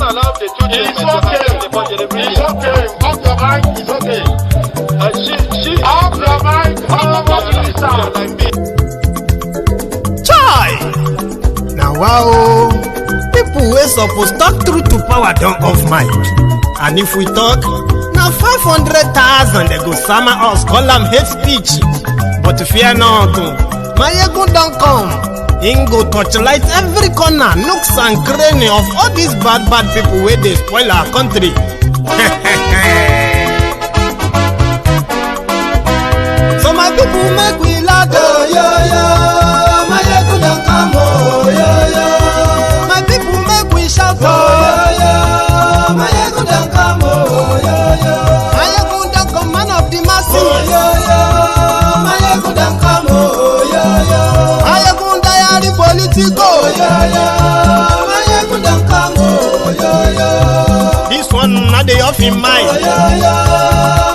allow the children It's okay. It's okay. Off your mind. It's okay. Off your mind. Like me. Chai! Now wow, people wey suppose talk truth to power don't off mic. And if we talk, now 500,000 they go summer us, call them hate speech. But fear not, Maiyegun don't come. Ingo torchlight every corner, nooks and cranny of all these bad people where they spoil our country. So my people make we laugh, oh yo yo. Maiyegun don't come, oh yo yo. My people make we shout, oh yo yo. Maiyegun don't come, oh yo yo. Maiyegun don't come, man of the masses, oh yo yo. Maiyegun don't come, oh yo yo. Maiyegun diary Politico, oh yo yo. Maiyegun don't come, oh yo yo. This one not the off in mind, oh yo yo.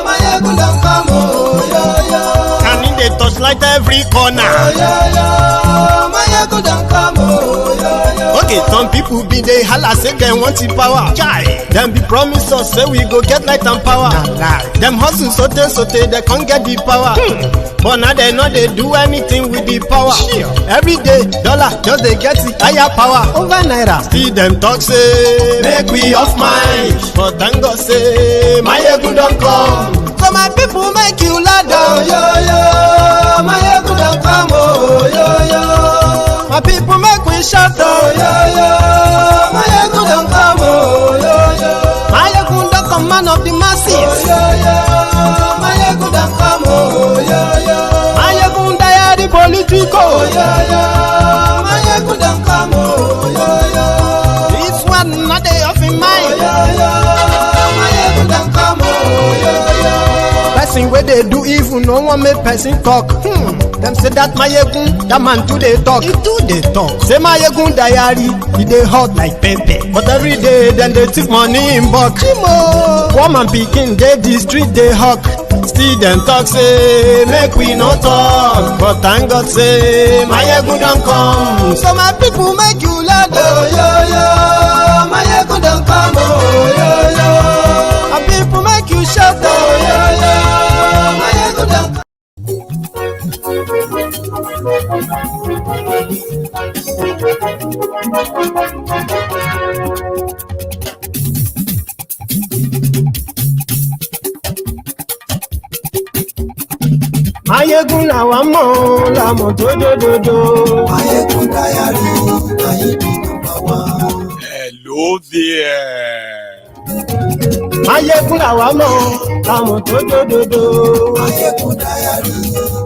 Maiyegun don't come, oh yo yo. Can in the touchlight every corner, oh yo yo. Maiyegun don't come, oh yo yo. Okay, some people be they holla say they want the power. Chai, them be promise us say we go get light and power. Them hustle sote they can't get the power. But now they know they do anything with the power. Every day, dollar just they get the higher power over naira. See them talk say make we off mind, but thank God say Maiyegun don't come. So my people make you loud, oh yo yo. Maiyegun don't come, oh yo yo. My people make we shout, oh yo yo. Maiyegun don't come, oh yo yo. Maiyegun don't come, man of the masses, oh yo yo. Maiyegun don't come, oh yo yo. Maiyegun diary Politico, oh yo yo. Maiyegun don't come, oh yo yo. This one not they off in mind, oh yo yo. Maiyegun don't come, oh yo yo. Person where they do evil, no one make person talk. Them say that Maiyegun, that man too they talk. He too they talk. Say Maiyegun diary, he they hot like pepper. But every day then they take money in bulk. Woman picking they the street they hawk. Still them talk say make we no talk. But thank God say Maiyegun don't come. So my people make you loud, oh yo yo. Maiyegun don't come, oh yo yo. My people make you shout, oh yo yo. Maiyegun don't come. Maiyegun làwa mọ̀ làmọ̀ tó dòdòdò. Maiyegun diary, Maiyegun number one. Hello there. Maiyegun làwa mọ̀ làmọ̀ tó dòdòdò. Maiyegun diary,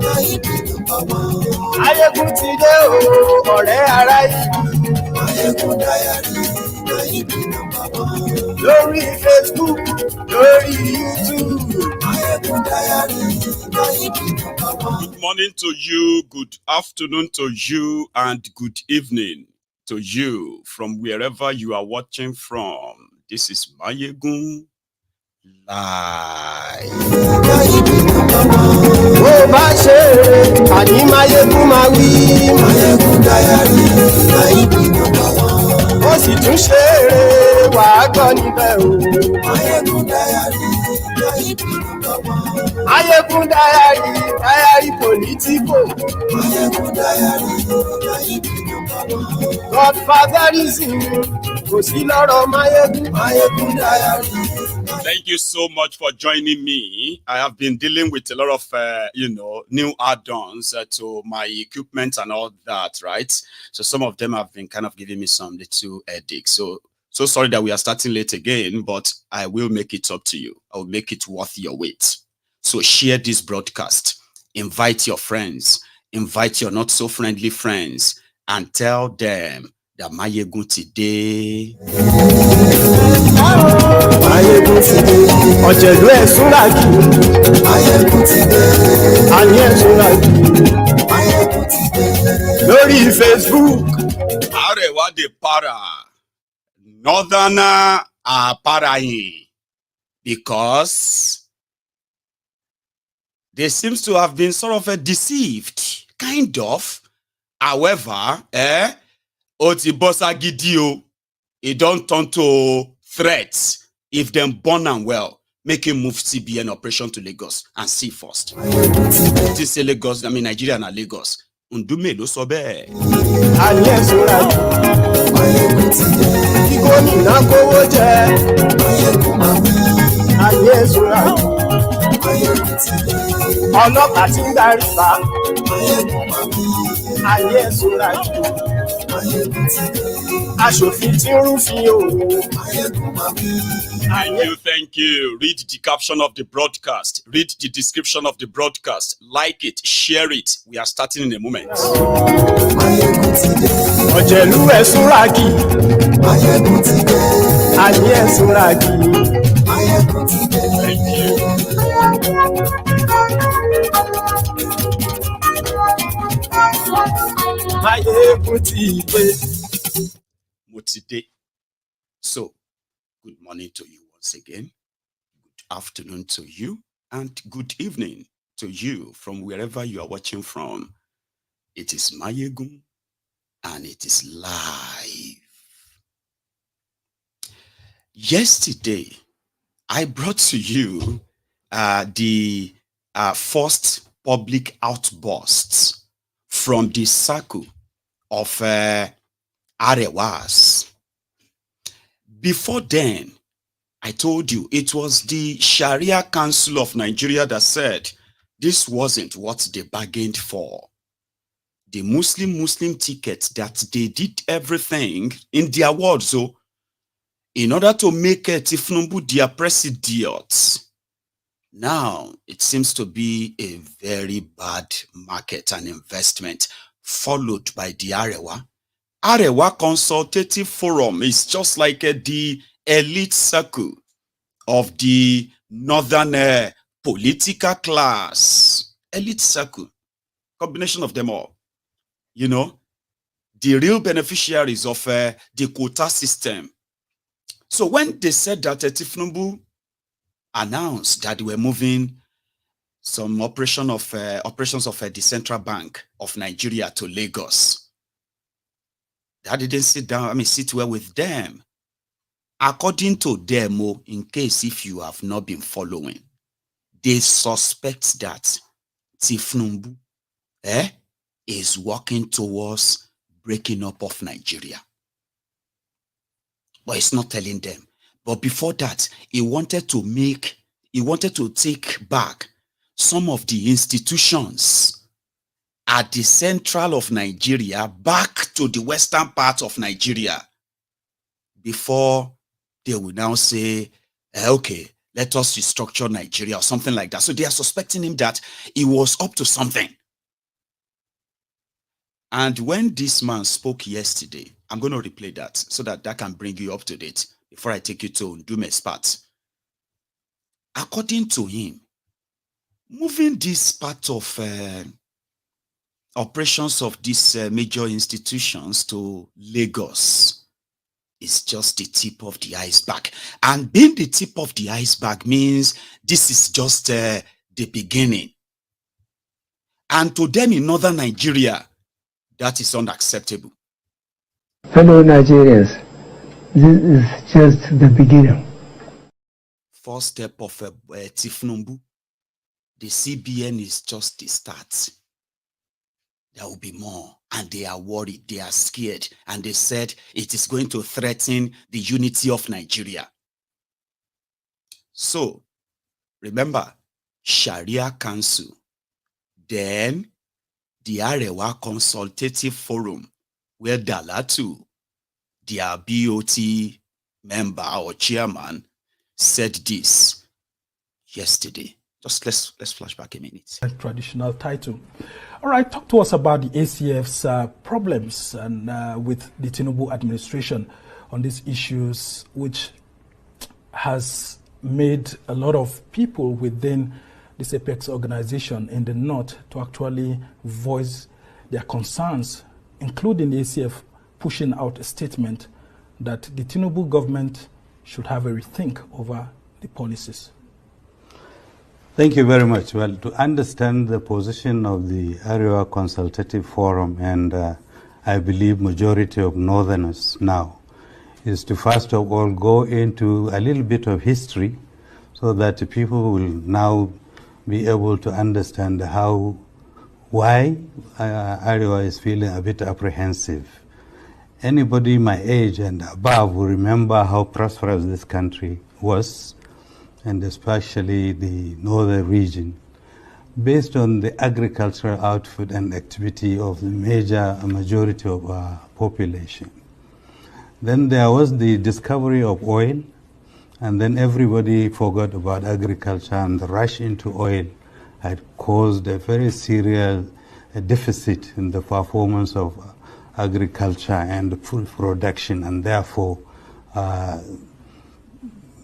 Maiyegun number one. Maiyegun ti dé o, ọ̀rẹ́ ara yìí. Maiyegun diary, Maiyegun number one. Lórí Facebook, lórí YouTube. Maiyegun diary, Maiyegun number one. Good morning to you, good afternoon to you, and good evening to you from wherever you are watching from. This is Maiyegun Live. Bó bá ṣe àní Maiyegun máa wí. Maiyegun diary, Maiyegun number one. Ó sì tún ṣe eré wàá gbọ́ níbẹ̀ o. Maiyegun diary, Maiyegun number one. Maiyegun diary Politico. Maiyegun diary, Maiyegun number one. Godfatherism kò sí lọ́rọ̀ Maiyegun. Maiyegun diary. Thank you so much for joining me. I have been dealing with a lot of, new add-ons to my equipment and all that, right? So some of them have been kind of giving me some little headaches. So sorry that we are starting late again, but I will make it up to you. I will make it worth your wait. So share this broadcast. Invite your friends. Invite your not so friendly friends and tell them that Maiyegun today. Maiyegun ti dé. Ọ̀jẹ̀lú ẹ̀ súnra jù. Maiyegun ti dé. Àní ẹ̀ súnra jù. Maiyegun ti dé. Lórí Facebook. Arewa de para. Northerner are paraing. Because they seems to have been sort of deceived. Kind of. However, ó ti bọ́ ságídí o. it don't turn to threats if them born and well. Make him move CBN operation to Lagos and see first. This is Lagos, I mean Nigeria and Lagos. Ndume lo sọ bẹ́ẹ̀. Ayé sora jù. Gómìnà kówó jẹ. Ayé sora jù. Ọlọ́pàá tí ń darí bá. Ayé sora jù. Aṣòfin tí ń rúfin òwò. Thank you. Read the caption of the broadcast. Read the description of the broadcast. Like it, share it. We are starting in a moment. Ọ̀jẹ̀lú ẹ̀ súnragì. Ayé ẹ̀ súnragì. Thank you. Maiyegun ti dé. Mo ti dé. So, good morning to you once again. Good afternoon to you. And good evening to you from wherever you are watching from. It is Maiyegun and it is live. Yesterday, I brought to you the first public outbursts from the circle of Arewas. Before then, I told you it was the Sharia Council of Nigeria that said this wasn't what they bargained for. The Muslim ticket that they did everything in their words, so in order to make Tinubu their president. Now it seems to be a very bad market and investment, followed by the Arewa Consultative Forum is just like the elite circle of the northern political class. Elite circle, combination of them all. You know, the real beneficiaries of the quota system. So when they said that Tinubu announced that they were moving some operations of the Central Bank of Nigeria to Lagos, that didn't sit well with them. According to them, in case if you have not been following, they suspect that Tinubu is working towards breaking up of Nigeria. But it's not telling them. But before that, he wanted to take back some of the institutions at the central of Nigeria back to the western part of Nigeria before they will now say, okay, let us restructure Nigeria or something like that. So they are suspecting him that he was up to something. And when this man spoke yesterday, I'm going to replay that so that can bring you up to date before I take you to Ndume's part. According to him, moving this part of operations of these major institutions to Lagos is just the tip of the iceberg. And being the tip of the iceberg means this is just the beginning. And to them in northern Nigeria, that is unacceptable. Fellow Nigerians, this is just the beginning. First step of Tinubu, the CBN is just the start. There will be more, and they are worried, they are scared, and they said it is going to threaten the unity of Nigeria. So, remember, Sharia Council, then the Arewa Consultative Forum, where Dalatu, their BOT member or chairman, said this yesterday. Just let's flash back a minute. A traditional title. All right, talk to us about the ACF's problems and with the Tinubu administration on these issues, which has made a lot of people within this apex organization in the north to actually voice their concerns, including the ACF pushing out a statement that the Tinubu government should have a rethink over the policies. Thank you very much. Well, to understand the position of the Arewa Consultative Forum and I believe majority of Northerners now, is to first of all go into a little bit of history so that people will now be able to understand why Ariwa is feeling a bit apprehensive. Anybody my age and above will remember how prosperous this country was, and especially the northern region, based on the agricultural output and activity of the majority of our population. Then there was the discovery of oil, and then everybody forgot about agriculture, and the rush into oil had caused a very serious deficit in the performance of agriculture and food production, and therefore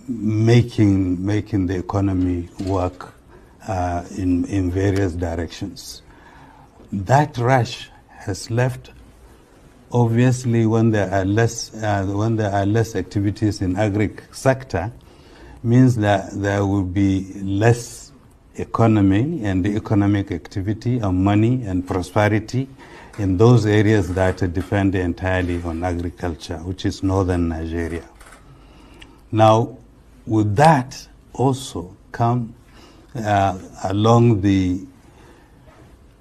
making the economy work in various directions. That rush has left. Obviously, when there are less activities in agri sector, means that there will be less economy and economic activity and money and prosperity in those areas that depend entirely on agriculture, which is northern Nigeria. Now, with that also come along the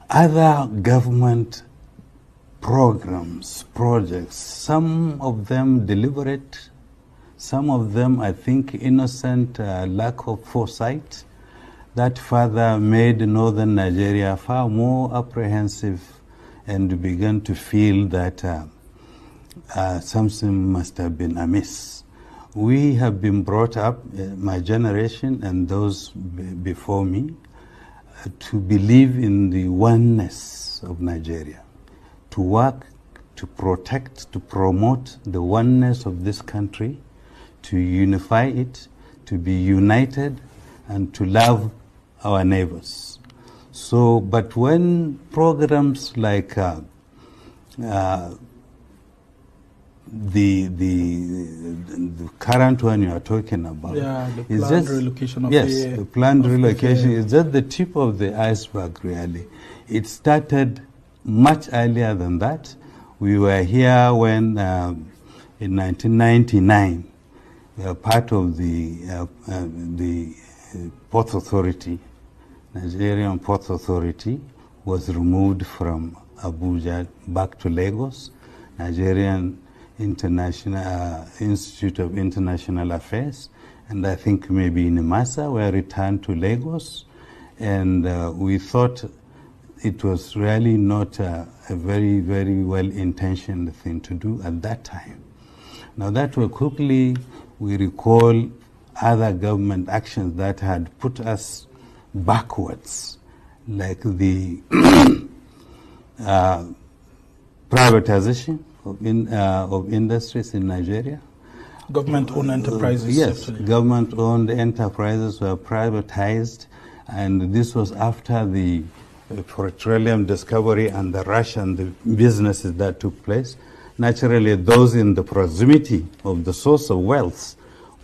other government programs, projects, some of them deliberate, some of them, I think, innocent lack of foresight, that further made northern Nigeria far more apprehensive and began to feel that something must have been amiss. We have been brought up, my generation and those before me, to believe in the oneness of Nigeria, to work, to protect, to promote the oneness of this country, to unify it, to be united, and to love our neighbors. So, but when programs like the current one you are talking about, the planned relocation of the planned relocation is just the tip of the iceberg, really. It started much earlier than that. We were here when, in 1999, part of the Port Authority, Nigerian Port Authority, was removed from Abuja back to Lagos. Nigerian International Institute of International Affairs, and I think maybe NIMASA were returned to Lagos, and we thought it was really not a very, very well-intentioned thing to do at that time. Now that we quickly, we recall other government actions that had put us backwards, like the privatization of industries in Nigeria. Government-owned enterprises. Yes, government-owned enterprises were privatized, and this was after the petroleum discovery and the rush and the businesses that took place. Naturally, those in the proximity of the source of wealth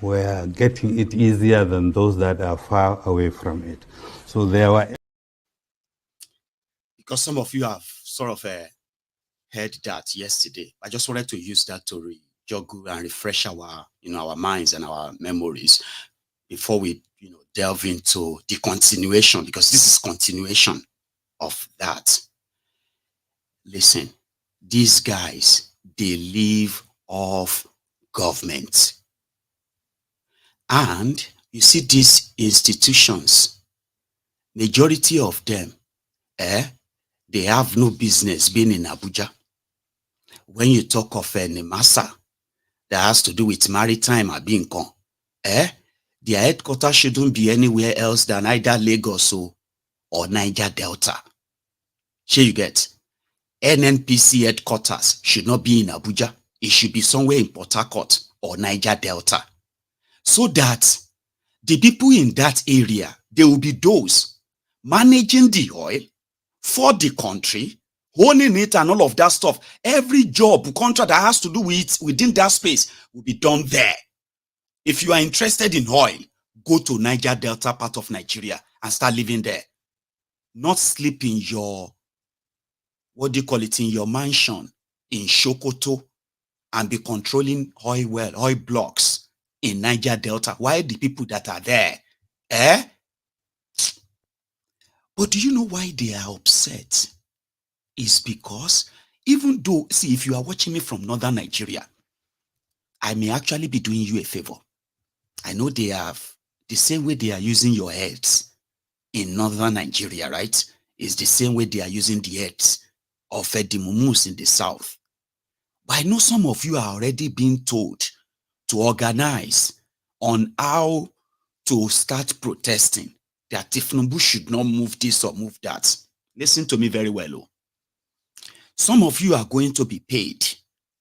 were getting it easier than those that are far away from it. So there were... Because some of you have sort of heard that yesterday, I just wanted to use that to juggle and refresh our, our minds and our memories before we, delve into the continuation, because this is continuation of that. Listen, these guys, they live off government. And you see these institutions, majority of them, they have no business being in Abuja. When you talk of NIMASA, that has to do with maritime or being con, their headquarters shouldn't be anywhere else than either Lagos or Niger Delta. Here you get. NNPC headquarters should not be in Abuja. It should be somewhere in Port Harcourt or Niger Delta. So that the people in that area, they will be those managing the oil for the country, owning it and all of that stuff. Every job, contract that has to do with within that space will be done there. If you are interested in oil, go to Niger Delta part of Nigeria and start living there. Not sleep in your, in your mansion in Sokoto and be controlling oil blocks in Niger Delta. Why the people that are there? But do you know why they are upset? It's because even though, see, if you are watching me from northern Nigeria, I may actually be doing you a favor. I know they have the same way they are using your heads in northern Nigeria, right? It's the same way they are using the heads of the mumus in the south. But I know some of you are already being told to organize on how to start protesting, that Tinubu should not move this or move that. Listen to me very well. Oh. Some of you are going to be paid,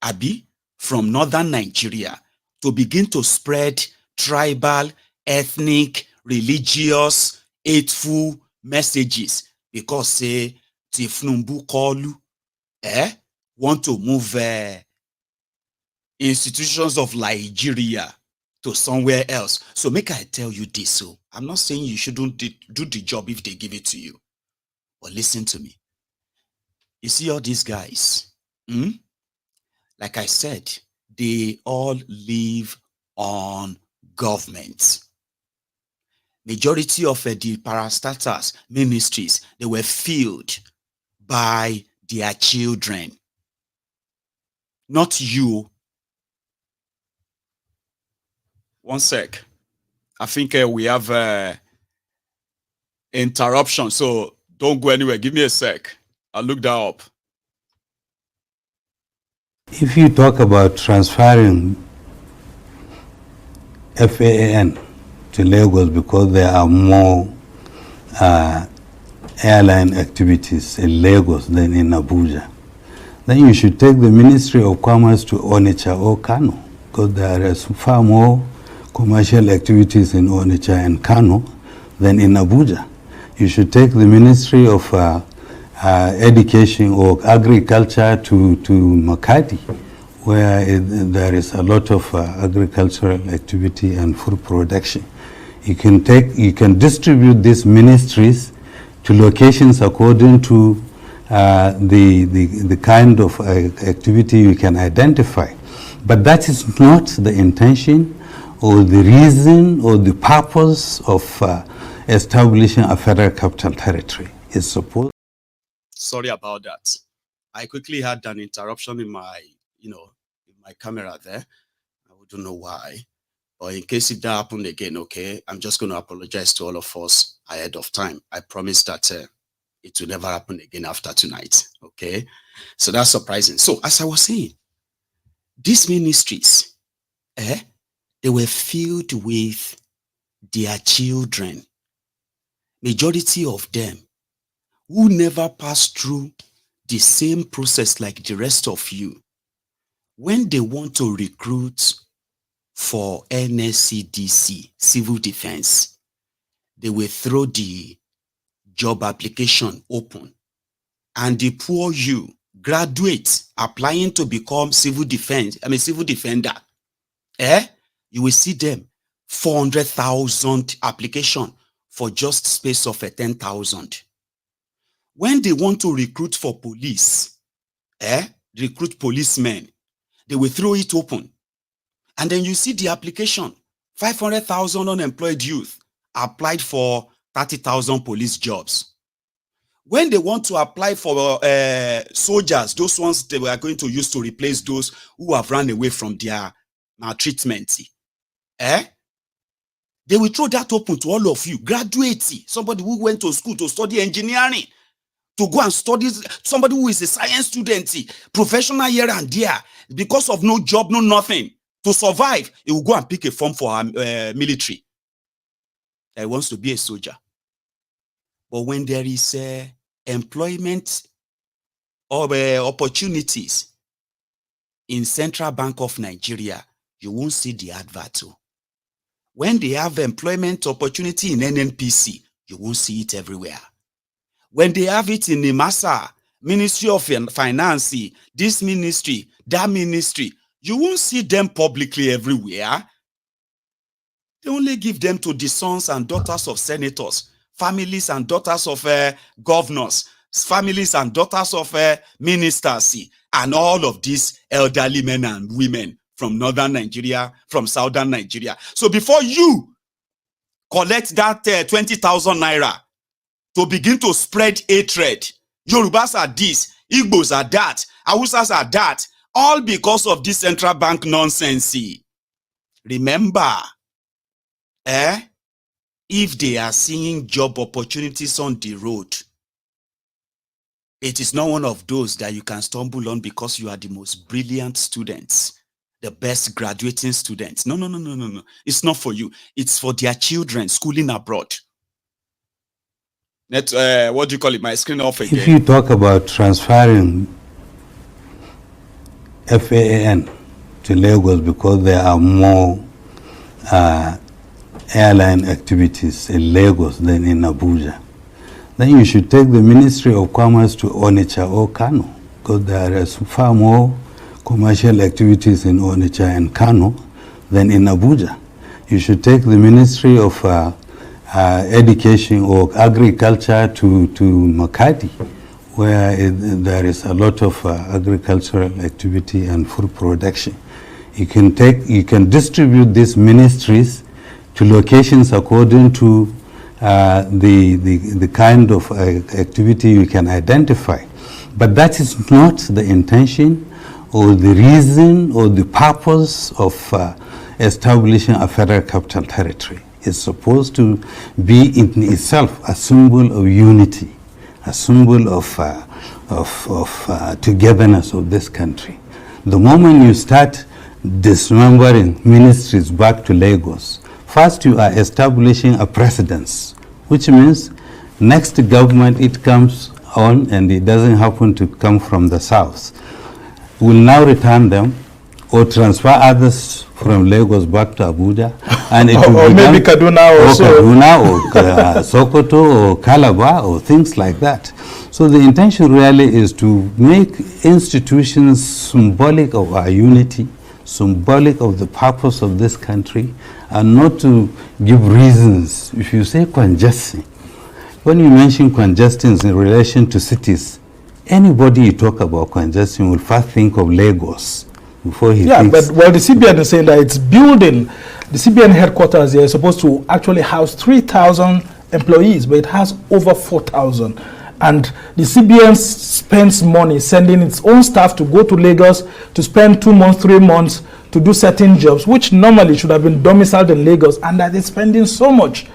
Abi, from northern Nigeria to begin to spread tribal, ethnic, religious, hateful messages because say Tinubu Kolu want to move institutions of Nigeria to somewhere else. So make I tell you this. So I'm not saying you shouldn't do the job if they give it to you. But listen to me. You see all these guys, like I said, they all live on government. Majority of the parastatals, ministries, they were filled by their children. Not you. One sec. I think we have interruption, so don't go anywhere. Give me a sec. I'll look that up. If you talk about transferring FAAN to Lagos because there are more airline activities in Lagos than in Abuja, then you should take the Ministry of Commerce to Onitsha or Kano, because there is far more commercial activities in Onitsha and Kano than in Abuja. You should take the Ministry of Education or Agriculture to Makati, where there is a lot of agricultural activity and food production. You can distribute these ministries to locations according to the kind of activity you can identify. But that is not the intention or the reason or the purpose of establishing a federal capital territory. It's supposed. Sorry about that. I quickly had an interruption in my, in my camera there. I don't know why. But in case it happened again, okay, I'm just going to apologize to all of us ahead of time. I promise that it will never happen again after tonight, okay? So that's surprising. So as I was saying, these ministries, they were filled with their children. Majority of them who never passed through the same process like the rest of you. When they want to recruit for NSCDC, civil defense, they will throw the job application open. And the poor you, graduates applying to become civil defender, you will see them 400,000 application for just space of 10,000. When they want to recruit for police, recruit policemen, they will throw it open. And then you see the application, 500,000 unemployed youth applied for 30,000 police jobs. When they want to apply for soldiers, those ones they were going to use to replace those who have run away from their maltreatment, they will throw that open to all of you, graduates, somebody who went to school to study engineering, to go and study, somebody who is a science student, professional here and there, because of no job, no nothing. To survive, he will go and pick a form for our military. He wants to be a soldier. But when there is employment or opportunities in Central Bank of Nigeria, you won't see the advert. When they have employment opportunity in NNPC, you won't see it everywhere. When they have it in NIMASA, Ministry of Finance, this ministry, that ministry, you won't see them publicly everywhere. They only give them to the sons and daughters of senators, families and daughters of governors, families and daughters of ministers. and all of these elderly men and women from northern Nigeria, from southern Nigeria. So before you collect that 20,000 naira to begin to spread hatred, Yorubas are this, Igbos are that, Hausas are that, all because of this central bank nonsense. Remember, if they are seeing job opportunities on the road, it is not one of those that you can stumble on because you are the most brilliant students, the best graduating students. No. It's not for you. It's for their children schooling abroad. What do you call it? My screen off again. If you talk about transferring FAAN to Lagos because there are more airline activities in Lagos than in Abuja, then you should take the Ministry of Commerce to Onitsha or Kano, because there is far more commercial activities in Onitsha and Kano than in Abuja. You should take the Ministry of Education or Agriculture to Makati, where there is a lot of agricultural activity and food production. You can distribute these ministries to locations according to the kind of activity you can identify. But that is not the intention or the reason or the purpose of establishing a federal capital territory. It's supposed to be in itself a symbol of unity, a symbol of togetherness of this country. The moment you start dismembering ministries back to Lagos, first you are establishing a precedence, which means next government it comes on and it doesn't happen to come from the south, will now return them or transfer others from Lagos back to Abuja, and it will or maybe Kaduna also. Or Kaduna or Sokoto or Calabar or things like that. So the intention really is to make institutions symbolic of our unity, symbolic of the purpose of this country, and not to give reasons. If you say congestion, when you mention congestion in relation to cities, anybody you talk about congestion will first think of Lagos before he thinks. But well, the CBN is saying that it's building, the CBN headquarters here is supposed to actually house 3,000 employees, but it has over 4,000. And the CBN spends money sending its own staff to go to Lagos to spend 2 months, 3 months to do certain jobs, which normally should have been domiciled in Lagos, and that is spending so much.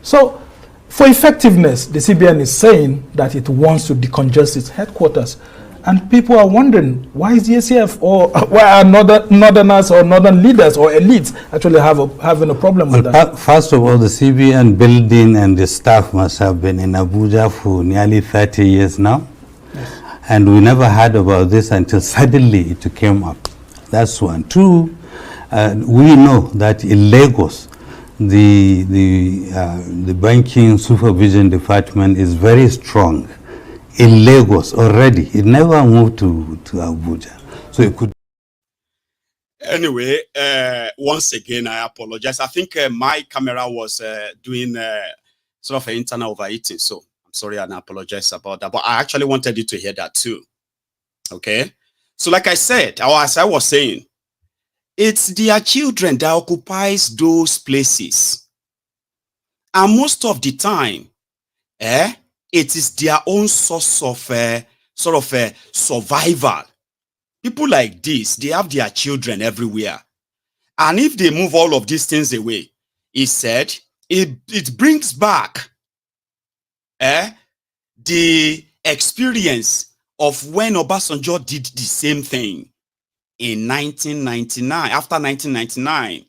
So, for effectiveness, the CBN is saying that it wants to decongest its headquarters. And people are wondering, why is the ACF or why are northerners or northern leaders or elites actually having a problem with that? First of all, the CBN building and the staff must have been in Abuja for nearly 30 years now. Yes. And we never heard about this until suddenly it came up. That's one. Two, we know that in Lagos, the banking supervision department is very strong in Lagos already. It never moved to Abuja. So it could. Anyway, once again, I apologize. I think my camera was doing sort of an internal overheating. So I'm sorry and I apologize about that. But I actually wanted you to hear that too. Okay. So like I said, or as I was saying, it's their children that occupies those places. And most of the time, it is their own source of survival. People like this, they have their children everywhere. And if they move all of these things away, he said, it brings back the experience of when Obasanjo did the same thing in 1999, after 1999.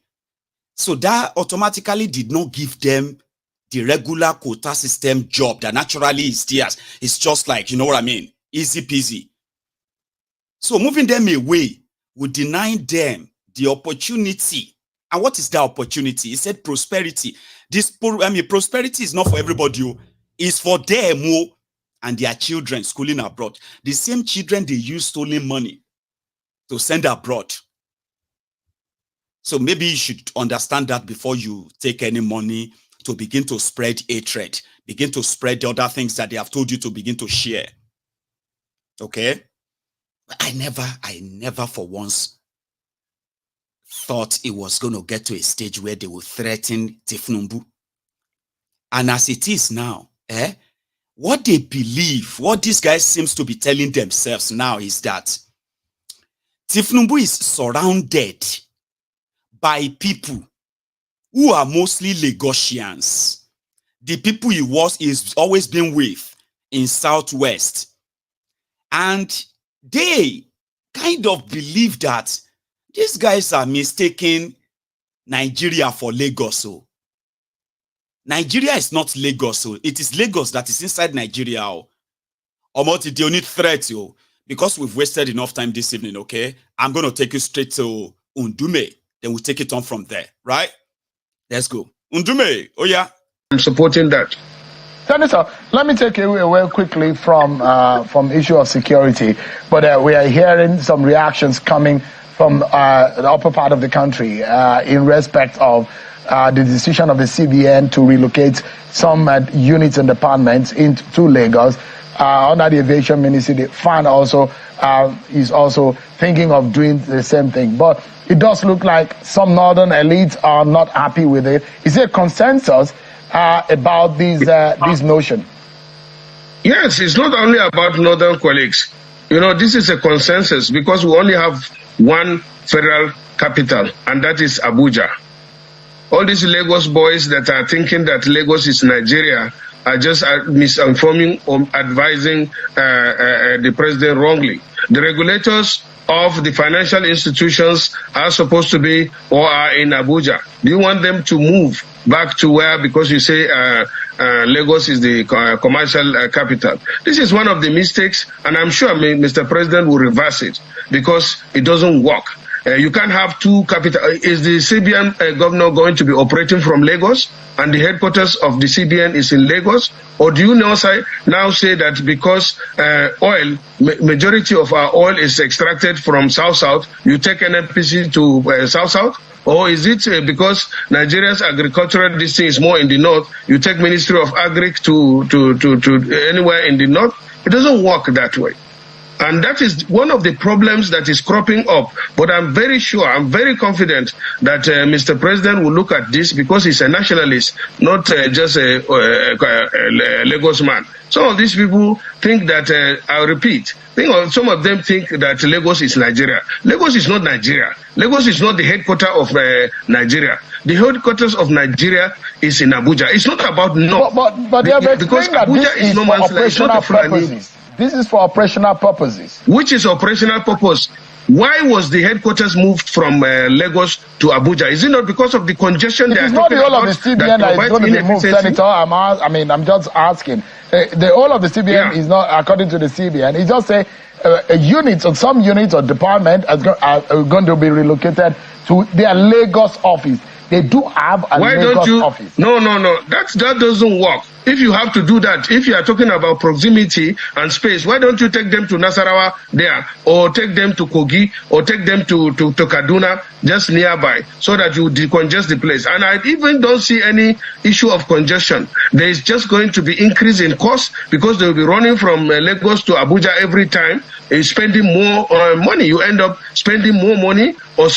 So that automatically did not give them the regular quota system job that naturally is theirs. It's just like, you know what I mean? Easy peasy. So moving them away would deny them the opportunity. And what is that opportunity? He said prosperity. Prosperity is not for everybody. It's for them and their children schooling abroad. The same children they use stolen money to send abroad. So maybe you should understand that before you take any money to begin to spread hatred, begin to spread the other things that they have told you to begin to share. Okay? I never for once thought it was going to get to a stage where they would threaten Tinubu. And as it is now, what they believe, what these guys seems to be telling themselves now is that Tinubu is surrounded by people who are mostly Lagosians. The people is always been with in Southwest. And they kind of believe that these guys are mistaking Nigeria for Lagos. So Nigeria is not Lagos. So it is Lagos that is inside Nigeria. Or the only threat, because we've wasted enough time this evening, okay? I'm going to take you straight to Ndume. Then we'll take it on from there, right? Let's go. Ndume, oh yeah. I'm supporting that. Senator, let me take you away quickly from issue of security, but we are hearing some reactions coming from the upper part of the country in respect of the decision of the CBN to relocate some units and departments into Lagos. Under the Aviation Ministry, the FAAN also is also thinking of doing the same thing. But it does look like some northern elites are not happy with it. Is there a consensus about this notion? Yes, it's not only about northern colleagues. This is a consensus because we only have one federal capital, and that is Abuja. All these Lagos boys that are thinking that Lagos is Nigeria are just misinforming or advising the president wrongly. The regulators of the financial institutions are supposed to be or are in Abuja. Do you want them to move back to where, because you say Lagos is the commercial capital? This is one of the mistakes, and I'm sure Mr. President will reverse it because it doesn't work. You can't have two capitals. Is the CBN governor going to be operating from Lagos and the headquarters of the CBN is in Lagos? Or do you now say that because majority of our oil is extracted from South-South, you take NNPC to South-South? Or is it because Nigeria's agricultural district is more in the north, you take Ministry of Agric to anywhere in the north? It doesn't work that way. And that is one of the problems that is cropping up. But I'm very sure, I'm very confident that Mr. President will look at this because he's a nationalist, not just a Lagos man. Some of these people think that, I'll repeat, some of them think that Lagos is Nigeria. Lagos is not Nigeria. Lagos is not the headquarters of Nigeria. The headquarters of Nigeria is in Abuja. It's not about North. But they have explained that this is for operational purposes. This is for operational purposes. Which is operational purpose? Why was the headquarters moved from Lagos to Abuja? Is it not because of the congestion they are talking about? It's not the whole of the CBN that is going to be moved, Senator. I'm just asking. The whole of the CBN is not, according to the CBN, it's just some units or department are going to be relocated to their Lagos office. They do have a Lagos office. No. That doesn't work. If you have to do that, if you are talking about proximity and space, why don't you take them to Nasarawa there, or take them to Kogi, or take them to Kaduna, just nearby, so that you decongest the place? And I even don't see any issue of congestion. There is just going to be increase in cost because they will be running from Lagos to Abuja every time, spending more money. You end up spending more money, or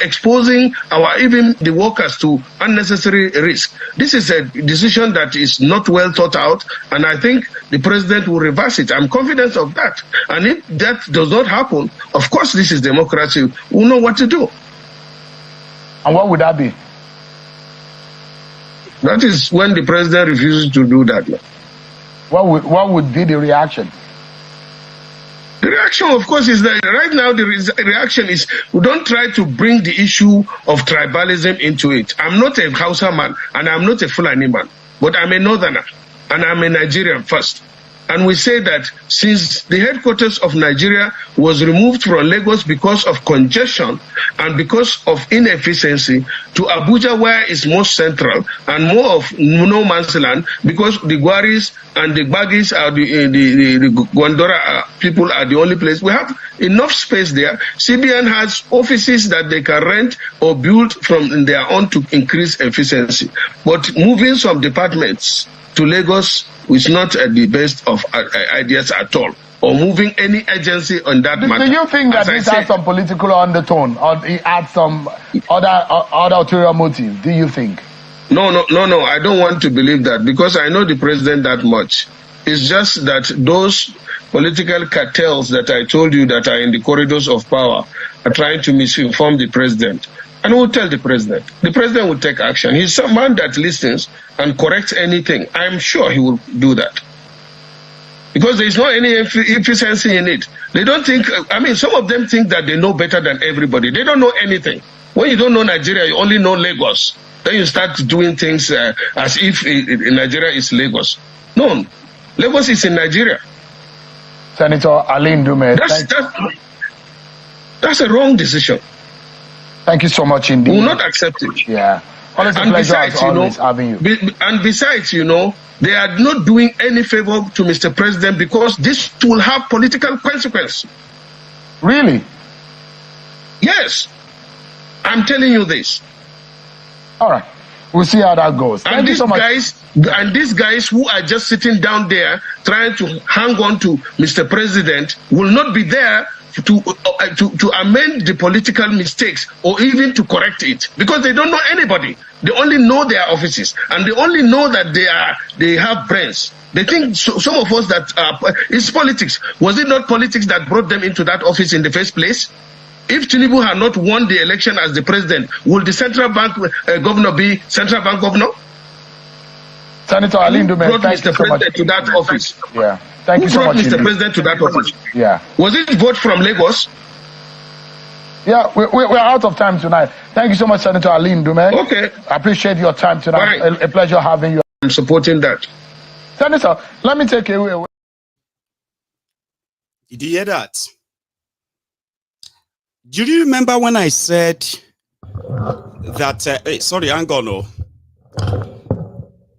exposing even the workers to unnecessary risk. This is a decision that is not well thought out, and I think the president will reverse it. I'm confident of that. And if that does not happen, of course, this is democracy. We'll know what to do. And what would that be? That is when the president refuses to do that. What would be the reaction? The reaction, of course, is that right now the reaction is we don't try to bring the issue of tribalism into it. I'm not a Hausa man and I'm not a Fulani man, but I'm a northerner and I'm a Nigerian first. And we say that since the headquarters of Nigeria was removed from Lagos because of congestion and because of inefficiency to Abuja, where it's most central and more of no man's land, because the Gwaris and the Bagis are the Gondora people are the only place. We have enough space there. CBN has offices that they can rent or build from their own to increase efficiency. But moving some departments to Lagos is not the best of ideas at all. or moving any agency on that matter. Do you think that this has some political undertone, or it had some other ulterior motive? Do you think? No. I don't want to believe that, because I know the president that much. It's just that those political cartels that I told you that are in the corridors of power are trying to misinform the president. And we'll tell the president. The president will take action. He's someone that listens and corrects anything. I'm sure he will do that. Because there is no any efficiency in it. They don't think, I mean, some of them think that they know better than everybody. They don't know anything. When you don't know Nigeria, you only know Lagos. Then you start doing things as if Nigeria is Lagos. No, Lagos is in Nigeria. Senator Ali Ndume. That's a wrong decision. Thank you so much indeed. We will not accept it. Yeah. Always a pleasure as always having you. And besides, they are not doing any favor to Mr. President, because this will have political consequence. Really? Yes. I'm telling you this. All right. We'll see how that goes. Thank you so much. These guys who are just sitting down there trying to hang on to Mr. President will not be there to amend the political mistakes or even to correct it, because they don't know anybody. They only know their offices, and they only know that they have brains. They think some of us that it's politics. Was it not politics that brought them into that office in the first place? If Tinubu had not won the election as the president, will the central bank governor be central bank governor? Senator Ali Ndume, thank you so much. To that office. Yeah. Thank you so much. Mr. President to that office? Yeah. Was it vote from Lagos? Yeah, we're out of time tonight. Thank you so much, Senator Ali Ndume. Okay. I appreciate your time tonight. Right. A pleasure having you. I'm supporting that. Senator, let me take you away. Did you hear that? Do you remember when I said that, hey, sorry, hang on, no.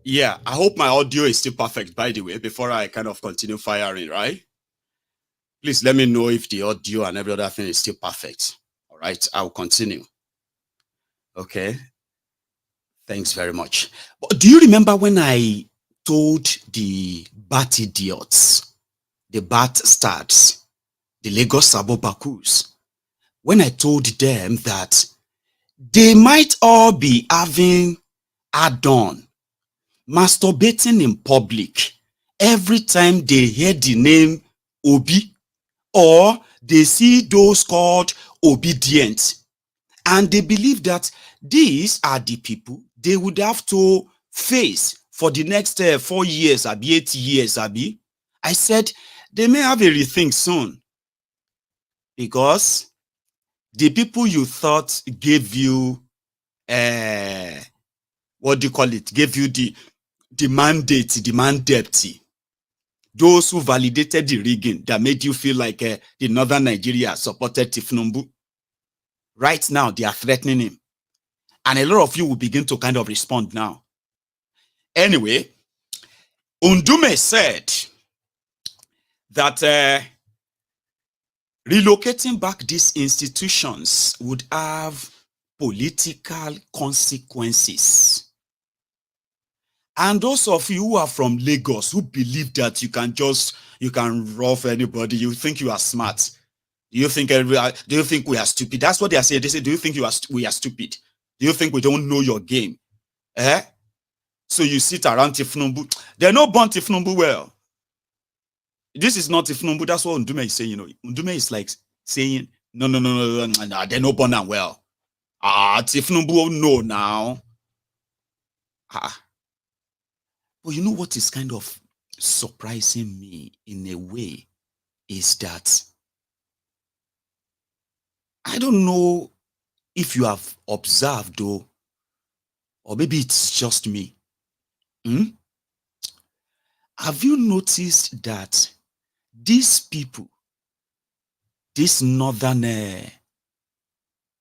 Yeah, I hope my audio is still perfect, by the way, before I kind of continue firing, right? Please let me know if the audio and every other thing is still perfect. All right, I'll continue. Okay. Thanks very much. But do you remember when I told the bat idiots, the bat starts, the Lagos Sabobakus, when I told them that they might all be having add-on, masturbating in public every time they hear the name Obi, or they see those called obedient, and they believe that these are the people they would have to face for the next 4 years, or 8 years, I said they may have a rethink soon, because the people you thought gave you, what do you call it, gave you the mandate, the mandate, those who validated the rigging that made you feel like the northern Nigeria supported Tinubu, right now they are threatening him. And a lot of you will begin to kind of respond now. Anyway, Ndume said that relocating back these institutions would have political consequences. And those of you who are from Lagos who believe that you can rough anybody, you think you are smart. Do you think we are stupid? That's what they are saying. They say, do you think we are stupid? Do you think we don't know your game? So you sit around Tinubu. They're not born Tinubu well. This is not Tinubu. That's what Ndume is saying. Ndume is like saying, no, they're not born and well. Tinubu, no now. But you know what is kind of surprising me in a way is that I don't know if you have observed, though, or maybe it's just me. Have you noticed that these people, this northern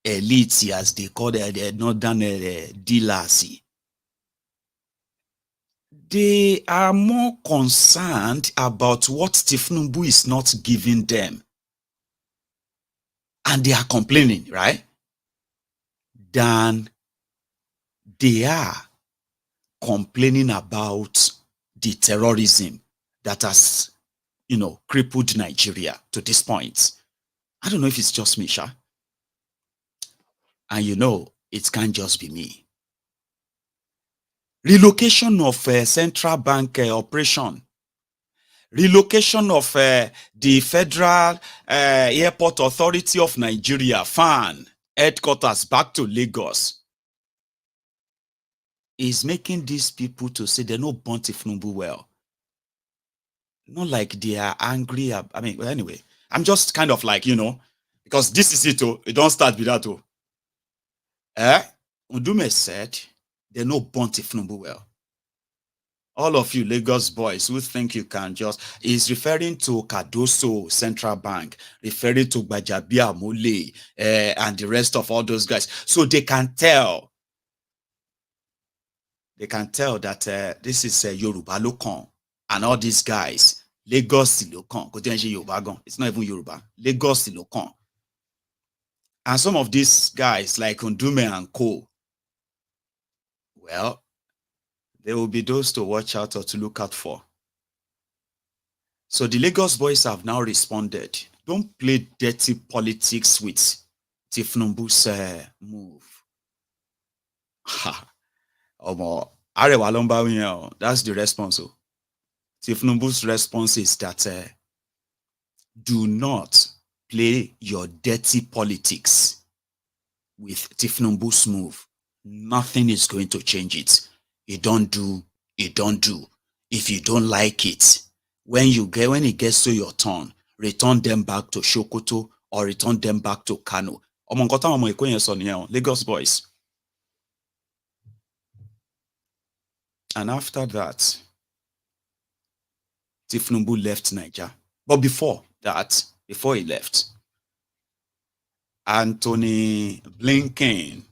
elite, as they call the northern dealers, they are more concerned about what Tinubu is not giving them. And they are complaining, right? Than they are complaining about the terrorism that has crippled Nigeria to this point. I don't know if it's just me, Sha. And it can't just be me. Relocation of central bank operation. Relocation of the Federal Airport Authority of Nigeria, FAAN, headquarters back to Lagos, is making these people to say they don't want Tinubu well. Not like they are angry. Anyway, I'm just kind of like, because this is it. It don't start with that. Ndume said they don't want Tinubu well. All of you Lagos boys who think you can is referring to Cardoso Central Bank, referring to Bajabia Mule, and the rest of all those guys. So they can tell. They can tell that this is Yoruba Lokan and all these guys. Lagos Lokan. It's not even Yoruba. Lagos Lokan. And some of these guys like Ndume and Co. Well, there will be those to watch out or to look out for. So the Lagos boys have now responded. Don't play dirty politics with Tinubu's move. That's the response. Tinubu's response is that do not play your dirty politics with Tinubu's move. Nothing is going to change it. You don't do. If you don't like it, when it gets to your turn, return them back to Sokoto or return them back to Kano. Lagos boys. And after that, Tinubu left Niger. But before he left, Anthony Blinken,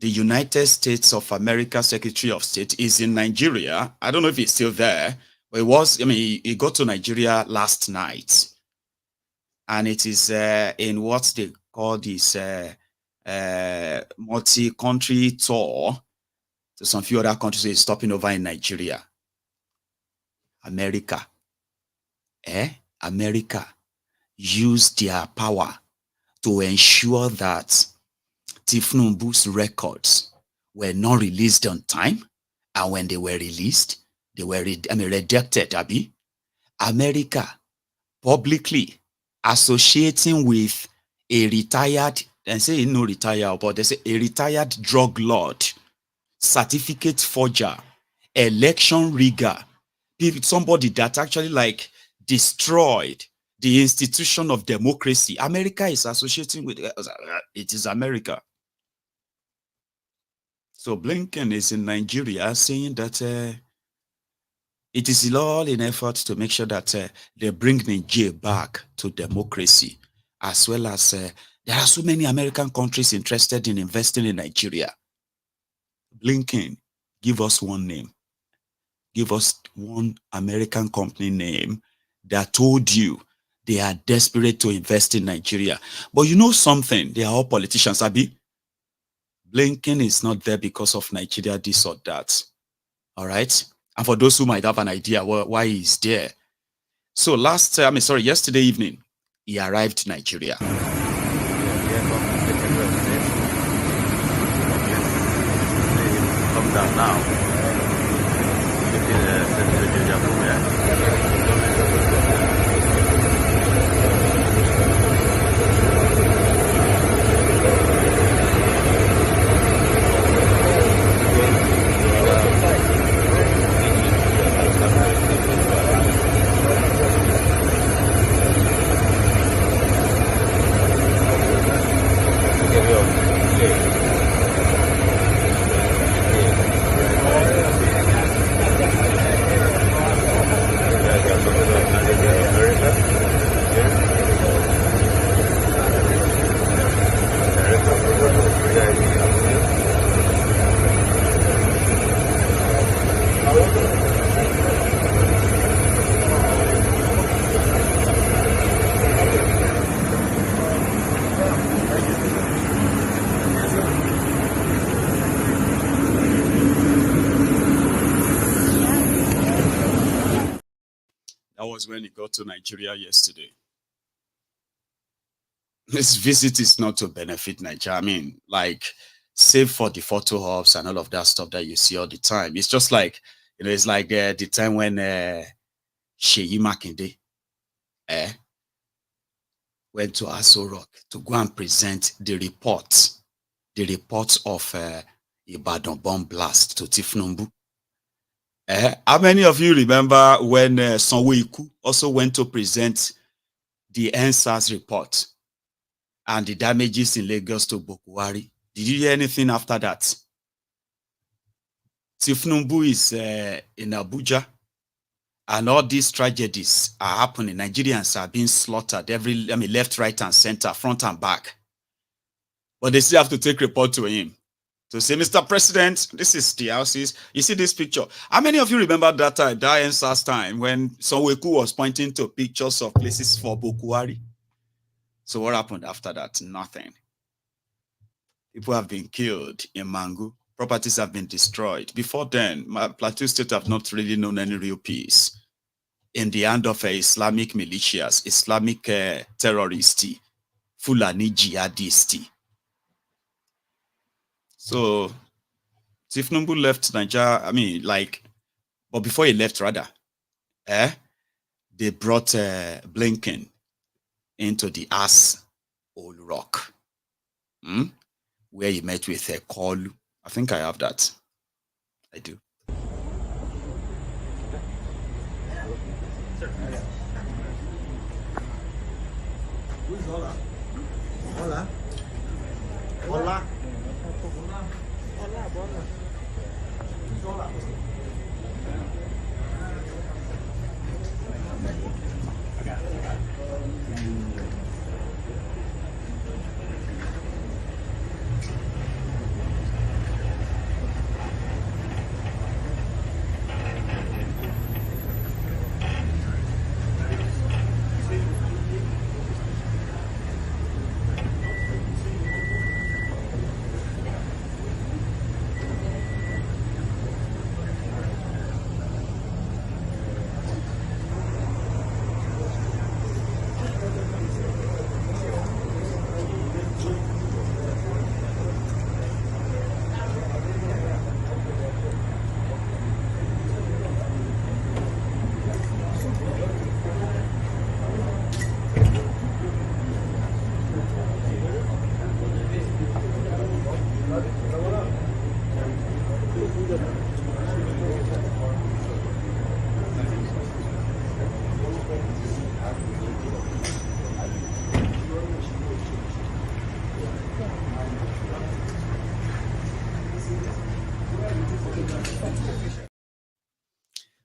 the United States of America Secretary of State, is in Nigeria. I don't know if he's still there, but he got to Nigeria last night. And it is in what they call this multi-country tour to some few other countries. So he's stopping over in Nigeria. America used their power to ensure that Tinubu's records were not released on time, and when they were released, they were redacted. America publicly associating with a retired, and say no retired, but they say a retired drug lord, certificate forger, election rigger, somebody that actually destroyed the institution of democracy. America is associating with it is America. So Blinken is in Nigeria saying that it is all in effort to make sure that they bring Nigeria back to democracy, as well as there are so many American countries interested in investing in Nigeria. Blinken, give us one name. Give us one American company name that told you they are desperate to invest in Nigeria. But you know something? They are all politicians, Abi. Blinken is not there because of Nigeria, this or that. All right? And for those who might have an idea why he's there. So yesterday evening, he arrived in Nigeria. Come down now. was when he got to Nigeria yesterday. His visit is not to benefit Nigeria. I mean, like, save for the photo ops and all of that stuff that you see all the time. It's just like, you know, it's like the time when Sheyi Makinde went to Aso Rock to go and present the report of Ibadan bomb blast to Tinubu. How many of you remember when Sanwo-Iku also went to present the NSAS report and the damages in Lagos to Bokuwari? Did you hear anything after that? Tinubu is in Abuja, and all these tragedies are happening. Nigerians are being slaughtered left, right, and center, front and back. But they still have to take report to him to say, Mr. President, this is the houses. You see this picture. How many of you remember that time, that NSAS time, when Sanwo-Iku was pointing to pictures of places for Bokuwari? So what happened after that? Nothing. People have been killed in Mangu. Properties have been destroyed. Before then, Plateau State have not really known any real peace. In the hand of Islamic militias, Islamic terrorists, Fulani jihadists. So, Tinubu left Nigeria, but before he left, rather, they brought Blinken into the old rock, where he met with Kolu. I think I have that. I do. Who's Hola? Hola? Hola? Hola. Who's Hola?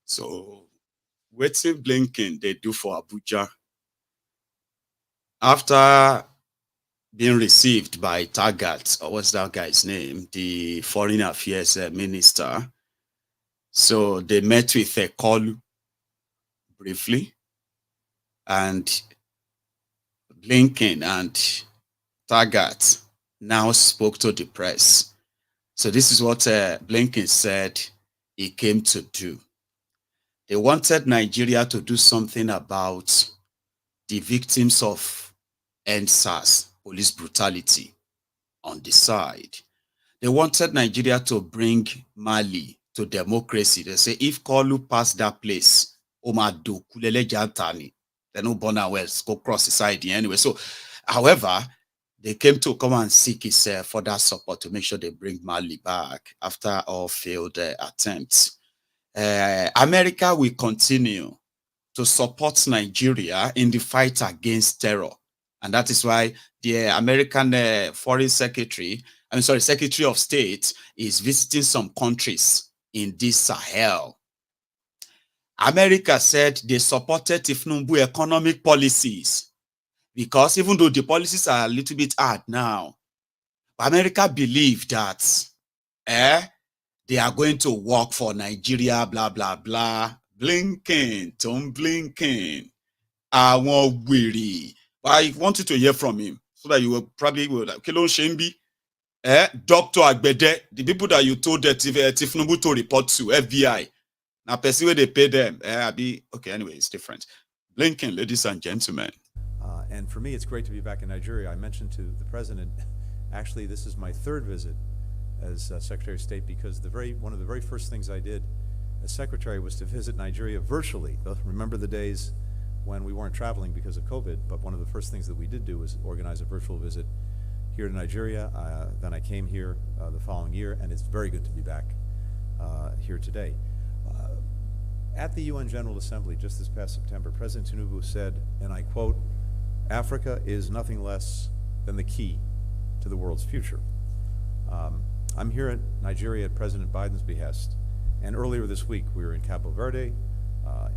So, wetin Blinken they do for Abuja after being received by Tagat, or what's that guy's name, the foreign affairs minister. So they met with Kolu briefly, and Blinken and Tagat now spoke to the press. So this is what Blinken said he came to do. They wanted Nigeria to do something about the victims of NSAS, police brutality, on the side. They wanted Nigeria to bring Mali to democracy. They say if Kolu passed that place, Omado Kulele Jantani, they no born wells go cross the side anyway. So, however, they came to come and seek his further support to make sure they bring Mali back after all failed attempts. America will continue to support Nigeria in the fight against terror. And that is why the American Secretary of State is visiting some countries in this Sahel. America said they supported Tinubu economic policies because even though the policies are a little bit hard now, America believed that they are going to work for Nigeria, blah, blah, blah. Blinken, Tom Blinken. I want weary. I wanted to hear from him so that you will probably like Kilo Shembi, Dr. Agbede, the people that you told that Tinubu to report to FBI. Now, person where they pay them, okay, anyway, it's different. Blinken, ladies and gentlemen. And for me, it's great to be back in Nigeria. I mentioned to the president, actually, this is my third visit as Secretary of State, because one of the very first things I did as Secretary was to visit Nigeria virtually. Remember the days when we weren't traveling because of COVID, but one of the first things that we did do was organize a virtual visit here to Nigeria. Then I came here the following year, and it's very good to be back here today. At the UN General Assembly just this past September, President Tinubu said, and I quote, "Africa is nothing less than the key to the world's future." I'm here in Nigeria at President Biden's behest, and earlier this week we were in Cabo Verde,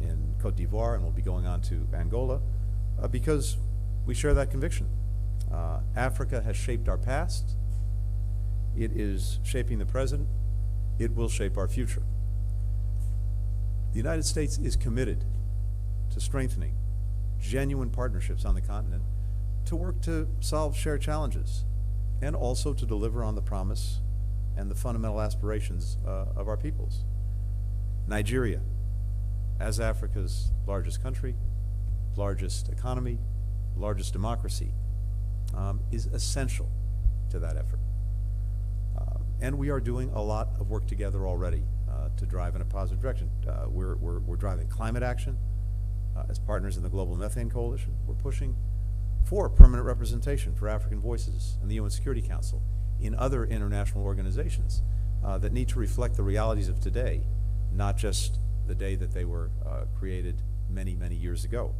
in Cote d'Ivoire, and we'll be going on to Angola because we share that conviction. Africa has shaped our past, it is shaping the present, it will shape our future. The United States is committed to strengthening genuine partnerships on the continent to work to solve shared challenges and also to deliver on the promise and the fundamental aspirations of our peoples. Nigeria, as Africa's largest country, largest economy, largest democracy, is essential to that effort. And we are doing a lot of work together already to drive in a positive direction. We're driving climate action as partners in the Global Methane Coalition. We're pushing for permanent representation for African voices in the UN Security Council, in other international organizations that need to reflect the realities of today, not just the day that they were created many, many years ago.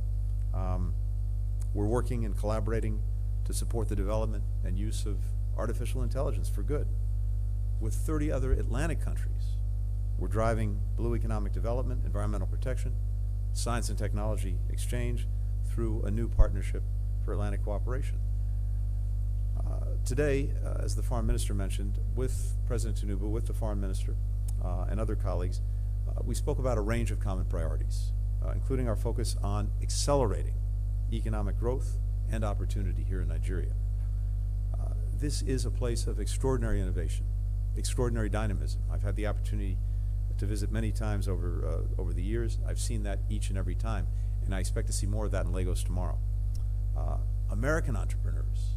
We're working and collaborating to support the development and use of artificial intelligence for good with 30 other Atlantic countries. We're driving blue economic development, environmental protection, science and technology exchange through a new partnership for Atlantic cooperation. Today, as the Foreign Minister mentioned, with President Tinubu, with the Foreign Minister and other colleagues, we spoke about a range of common priorities, including our focus on accelerating economic growth and opportunity here in Nigeria. This is a place of extraordinary innovation, extraordinary dynamism. I've had the opportunity to visit many times over the years. I've seen that each and every time, and I expect to see more of that in Lagos tomorrow. American entrepreneurs,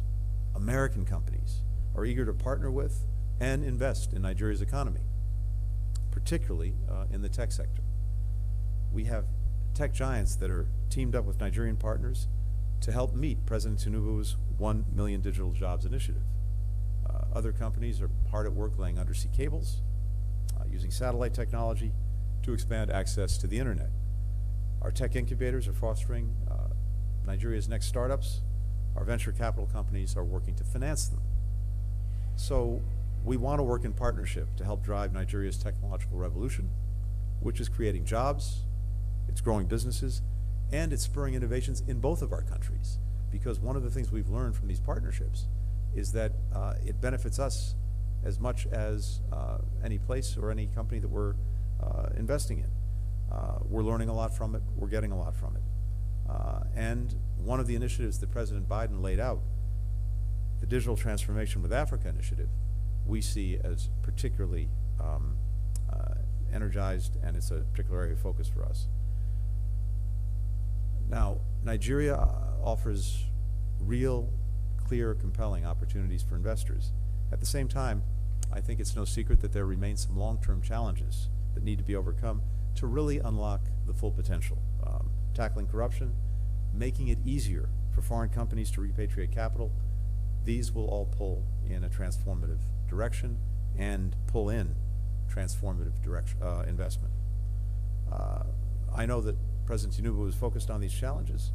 American companies are eager to partner with and invest in Nigeria's economy, particularly in the tech sector. We have tech giants that are teamed up with Nigerian partners to help meet President Tinubu's 1 million digital jobs initiative. Other companies are hard at work laying undersea cables, using satellite technology to expand access to the internet. Our tech incubators are fostering Nigeria's next startups. Our venture capital companies are working to finance them. So we want to work in partnership to help drive Nigeria's technological revolution, which is creating jobs, it's growing businesses, and it's spurring innovations in both of our countries. Because one of the things we've learned from these partnerships is that it benefits us as much as any place or any company that we're investing in. We're learning a lot from it, we're getting a lot from it. And one of the initiatives that President Biden laid out, the Digital Transformation with Africa initiative, we see as particularly energized, and it's a particular area of focus for us. Now, Nigeria offers real, clear, compelling opportunities for investors. At the same time, I think it's no secret that there remain some long-term challenges that need to be overcome to really unlock the full potential. Tackling corruption, making it easier for foreign companies to repatriate capital, these will all pull in a transformative direction and pull in transformative investment. I know that President Tinubu is focused on these challenges,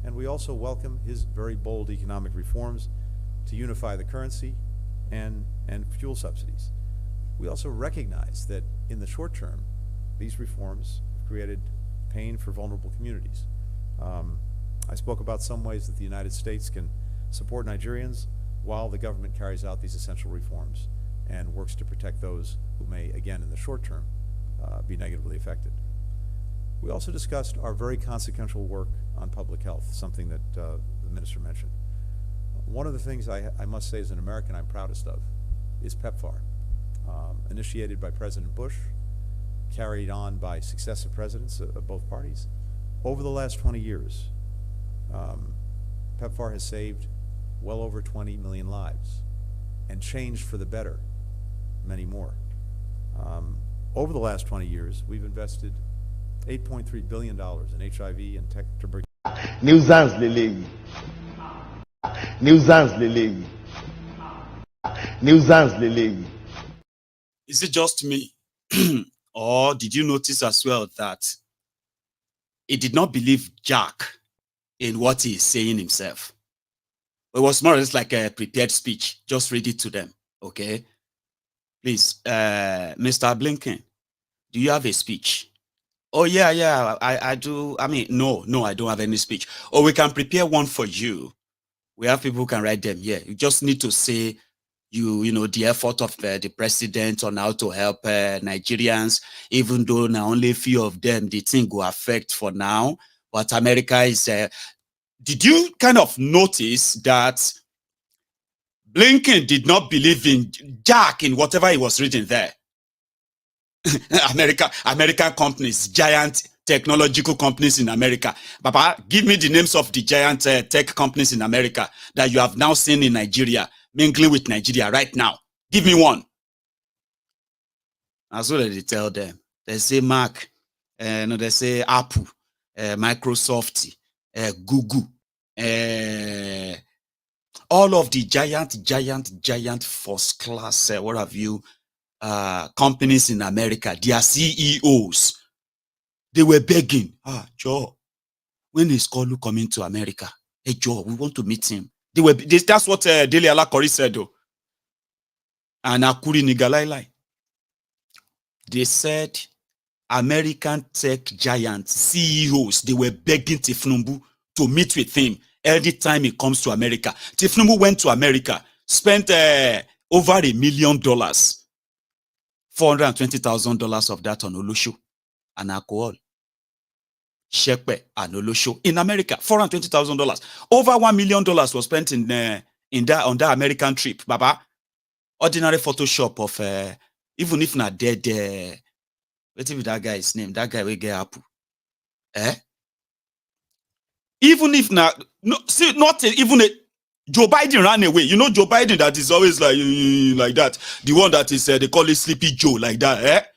and we also welcome his very bold economic reforms to unify the currency and fuel subsidies. We also recognize that in the short term, these reforms have created pain for vulnerable communities. I spoke about some ways that the United States can support Nigerians while the government carries out these essential reforms and works to protect those who may, again, in the short term, be negatively affected. We also discussed our very consequential work on public health, something that the Minister mentioned. One of the things I must say as an American I'm proudest of is PEPFAR, initiated by President Bush carried on by successive presidents of both parties. Over the last 20 years, PEPFAR has saved well over 20 million lives and changed for the better many more. Over the last 20 years, we've invested $8.3 billion in HIV and tech tuberculosis. Nuisance leleyi. Nuisance leleyi. Nuisance leleyi. Is it just me? Or did you notice as well that he did not believe Jack in what he is saying himself? It was more or less like a prepared speech. Just read it to them, okay? Please, Mr. Blinken, do you have a speech? Oh, yeah, I do. I mean, no, I don't have any speech. Or we can prepare one for you. We have people who can write them. Yeah, you just need to say, you know, the effort of the president on how to help Nigerians, even though now only a few of them, the thing will affect for now. But America is... did you kind of notice that Blinken did not believe in Jack in whatever he was reading there? American companies, giant technological companies in America. Papa, give me the names of the giant tech companies in America that you have now seen in Nigeria, mingling with Nigeria right now. Give me one. That's what they tell them. They say Mac, no, they say Apple, Microsoft, Google, all of the giant first class, what have you, companies in America, their CEOs, they were begging, Joe, when is Kolu coming to America? Hey, Joe, we want to meet him. That's what Dele Alakori said, though. And Akuri Nigalailai. They said American tech giants, CEOs, they were begging Tinubu to meet with him every time he comes to America. Tinubu went to America, spent over $1 million, $420,000 of that on Olusho and alcohol. Shepe and Olusho in America, $420,000. Over $1 million was spent on that American trip. Baba, ordinary Photoshop of even if not dead, what is that guy's name? That guy will get Apple. Even if not, no, see, not even a Joe Biden ran away. You know Joe Biden that is always like that. The one that is they call it Sleepy Joe, like that.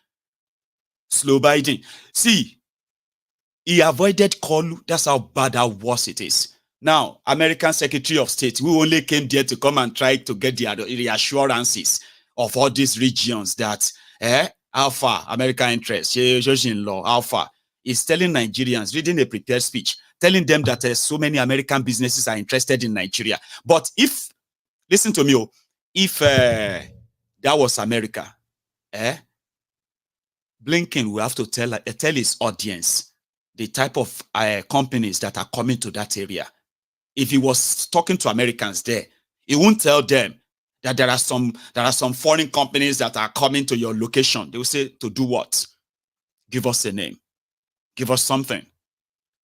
Slow Biden. See, he avoided Kolu. That's how bad, how worse it is. Now, American Secretary of State, we only came there to come and try to get the reassurances of all these regions that how far American interests, in-law, how far is telling Nigerians, reading a prepared speech, telling them that so many American businesses are interested in Nigeria. But if, listen to me, if that was America, Blinken will have to tell his audience the type of companies that are coming to that area. If he was talking to Americans there, he won't tell them that there are some foreign companies that are coming to your location. They will say, to do what? Give us a name. Give us something.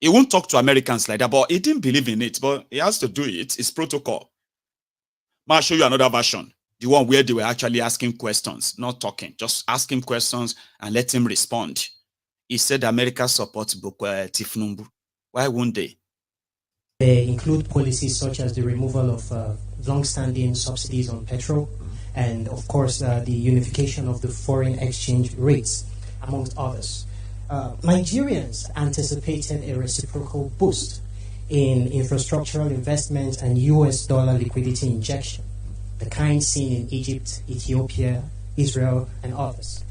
He won't talk to Americans like that, but he didn't believe in it, but he has to do it. It's protocol. I'll show you another version. The one where they were actually asking questions, not talking, just asking questions and let him respond. He said America supports Tinubu. Why won't they? They include policies such as the removal of long-standing subsidies on petrol and, of course, the unification of the foreign exchange rates, amongst others. Nigerians anticipated a reciprocal boost in infrastructural investment and US dollar liquidity injection, the kind seen in Egypt, Ethiopia, Israel, and others.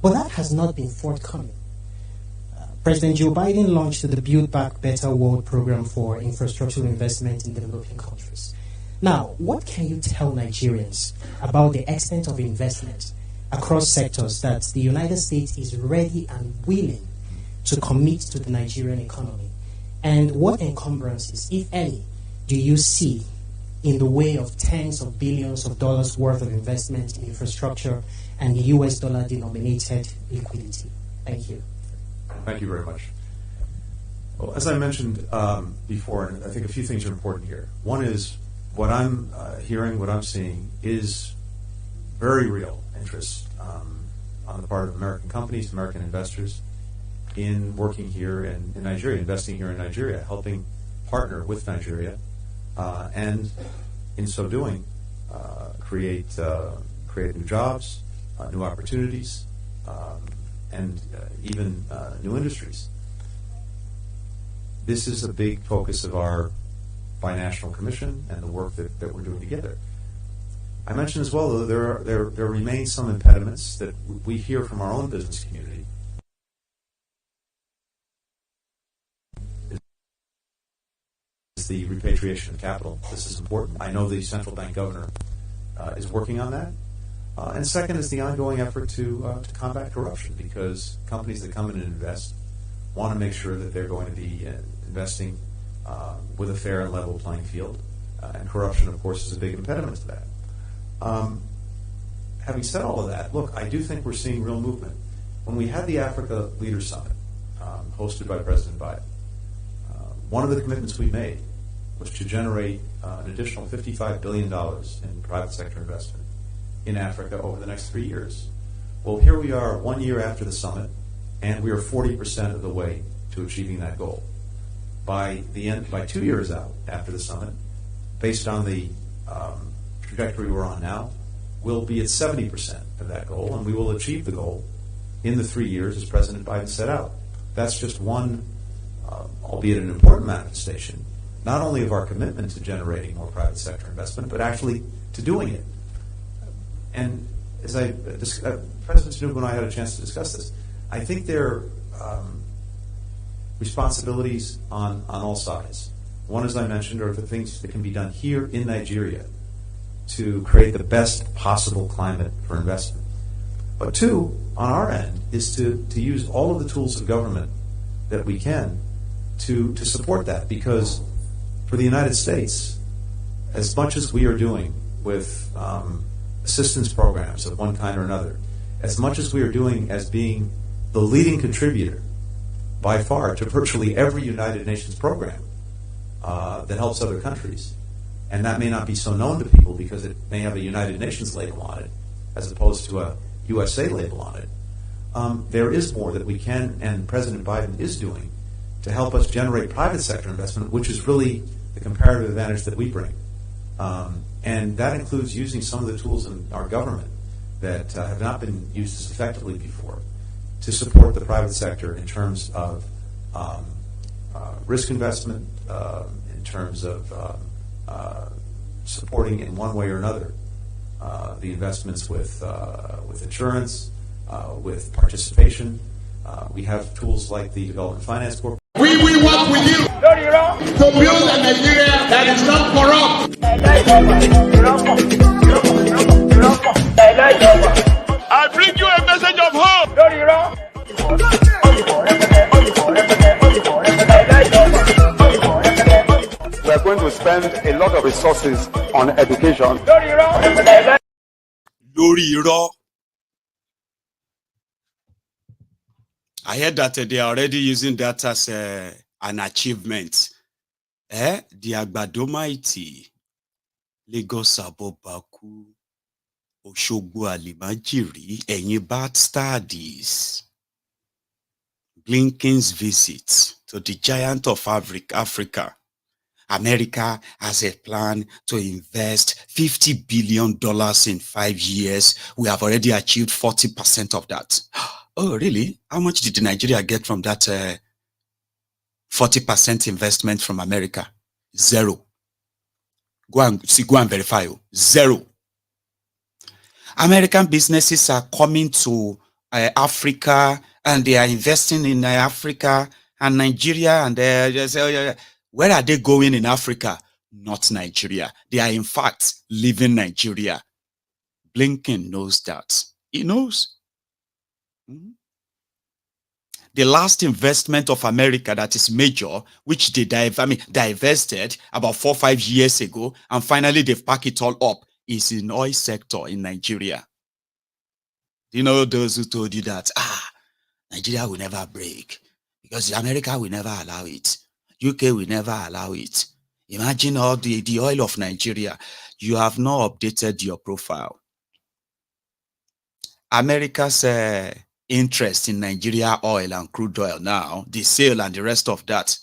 But that has not been forthcoming. President Joe Biden launched the Build Back Better World program for infrastructural investment in developing countries. Now, what can you tell Nigerians about the extent of investment across sectors that the United States is ready and willing to commit to the Nigerian economy? And what encumbrances, if any, do you see in the way of tens of billions of dollars worth of investment in infrastructure and US dollar denominated liquidity? Thank you. Thank you very much. Well, as I mentioned before, and I think a few things are important here. One is what I'm hearing, what I'm seeing is very real interest on the part of American companies, American investors, in working here in Nigeria, investing here in Nigeria, helping partner with Nigeria, and in so doing, create new jobs, new opportunities, and even new industries. This is a big focus of our Binational Commission and the work that we're doing together. I mentioned as well, though, there remain some impediments that we hear from our own business community. Is the repatriation of capital. This is important. I know the central bank governor is working on that. And second is the ongoing effort to combat corruption, because companies that come in and invest want to make sure that they're going to be investing with a fair and level playing field. And corruption, of course, is a big impediment to that. Having said all of that, look, I do think we're seeing real movement. When we had the Africa Leaders Summit, hosted by President Biden, one of the commitments we made was to generate an additional $55 billion in private sector investment in Africa over the next 3 years. Well, here we are 1 year after the summit, and we are 40% of the way to achieving that goal. By 2 years out after the summit, based on the trajectory we're on now, we'll be at 70% of that goal, and we will achieve the goal in the 3 years as President Biden set out. That's just one, albeit an important manifestation, not only of our commitment to generating more private sector investment, but actually to doing it. And as President Tinubu and I had a chance to discuss this, I think there are responsibilities on all sides. One, as I mentioned, are the things that can be done here in Nigeria to create the best possible climate for investment. But two, on our end, is to use all of the tools of government that we can to support that. Because for the United States, as much as we are doing with assistance programs of one kind or another, as much as we are doing as being the leading contributor by far to virtually every United Nations program that helps other countries, and that may not be so known to people because it may have a United Nations label on it as opposed to a USA label on it. There is more that we can, and President Biden is doing, to help us generate private sector investment, which is really the comparative advantage that we bring. And that includes using some of the tools in our government that have not been used as effectively before to support the private sector in terms of risk investment, in terms of supporting in one way or another the investments with insurance, with participation. We have tools like the Development Finance Corporation. We will work with you to build a Nigeria that is not corrupt. I bring you a message of hope. We are going to spend a lot of resources on education. I heard that they are already using that as an achievement. The Agbado Mighty, Lagos Abobaku, Oshogbo Alimajiri, Enyi bad studies. Blinken's visit to the giant of Africa. America has a plan to invest $50 billion in 5 years. We have already achieved 40% of that. Oh, really? How much did Nigeria get from that 40% investment from America? Zero. Go and verify. Zero. American businesses are coming to Africa, and they are investing in Africa and Nigeria, and they say, where are they going in Africa? Not Nigeria. They are in fact leaving Nigeria. Blinken knows that. He knows. The last investment of America that is major, which they divested about 4 or 5 years ago, and finally they've packed it all up, is in oil sector in Nigeria. You know those who told you that Nigeria will never break because America will never allow it. UK will never allow it. Imagine all the oil of Nigeria. You have not updated your profile. America's interest in Nigeria oil and crude oil now, the sale and the rest of that,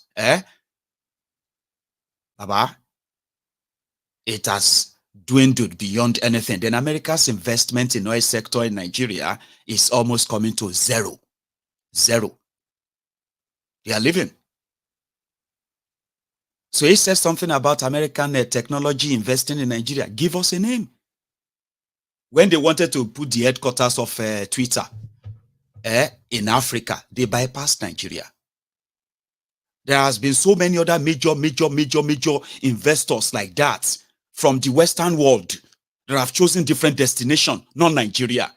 Baba, it has dwindled beyond anything. Then America's investment in oil sector in Nigeria is almost coming to zero. Zero. They are leaving. So he says something about American technology investing in Nigeria. Give us a name. When they wanted to put the headquarters of Twitter in Africa, they bypassed Nigeria. There has been so many other major investors like that from the Western world that have chosen different destination, not Nigeria.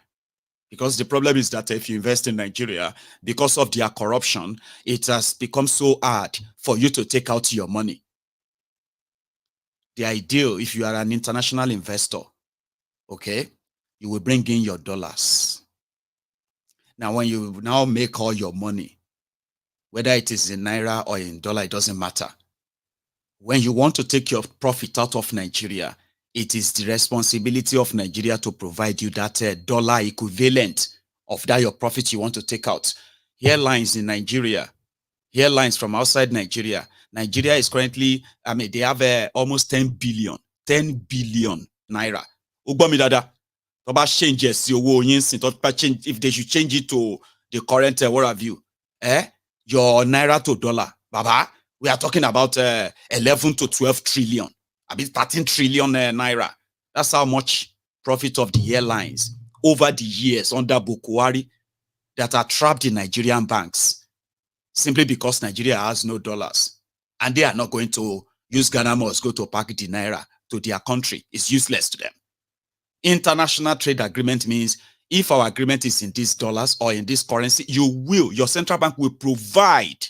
Because the problem is that if you invest in Nigeria, because of their corruption, it has become so hard for you to take out your money. The ideal, if you are an international investor, okay, you will bring in your dollars. Now, when you now make all your money, whether it is in Naira or in dollar, it doesn't matter. When you want to take your profit out of Nigeria, it is the responsibility of Nigeria to provide you that dollar equivalent of that your profit you want to take out. Airlines in Nigeria, airlines from outside Nigeria. Nigeria is currently, I mean, they have almost 10 billion Naira. If they should change it to the current, what have you, your Naira to dollar, Baba, we are talking about 11 to 12 trillion. I mean, 13 trillion Naira. That's how much profit of the airlines over the years under Bukwari that are trapped in Nigerian banks simply because Nigeria has no dollars. And they are not going to use Ghana must go to pack the Naira to their country. It's useless to them. International trade agreement means if our agreement is in these dollars or in this currency, your central bank will provide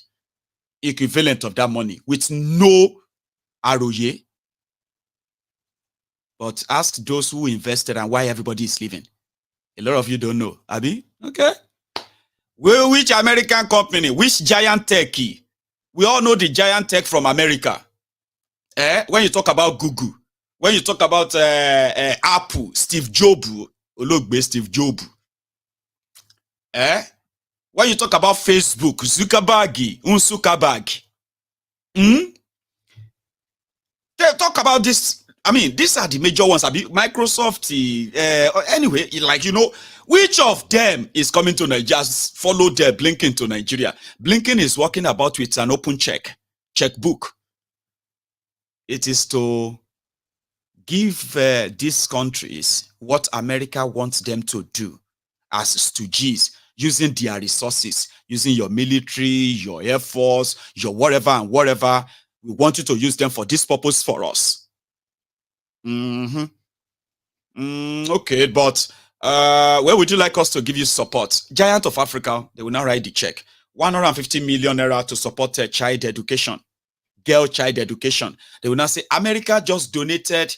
equivalent of that money with no ROA. But ask those who invested and why everybody is leaving. A lot of you don't know. Abi? Okay. Well, which American company? Which giant tech? We all know the giant tech from America. When you talk about Google, when you talk about Apple, Steve Jobs, Steve Jobs. When you talk about Facebook, Zuckerberg. They talk about this. I mean, these are the major ones. Microsoft, anyway, like, you know, which of them is coming to Nigeria? Just follow the Blinken to Nigeria. Blinken is walking about with an open checkbook. It is to give these countries what America wants them to do as stooges, using their resources, using your military, your air force, your whatever and whatever. We want you to use them for this purpose for us. Okay, but where would you like us to give you support? Giant of Africa, they will now write the check. 150 million naira to support child education, girl child education. They will now say, America just donated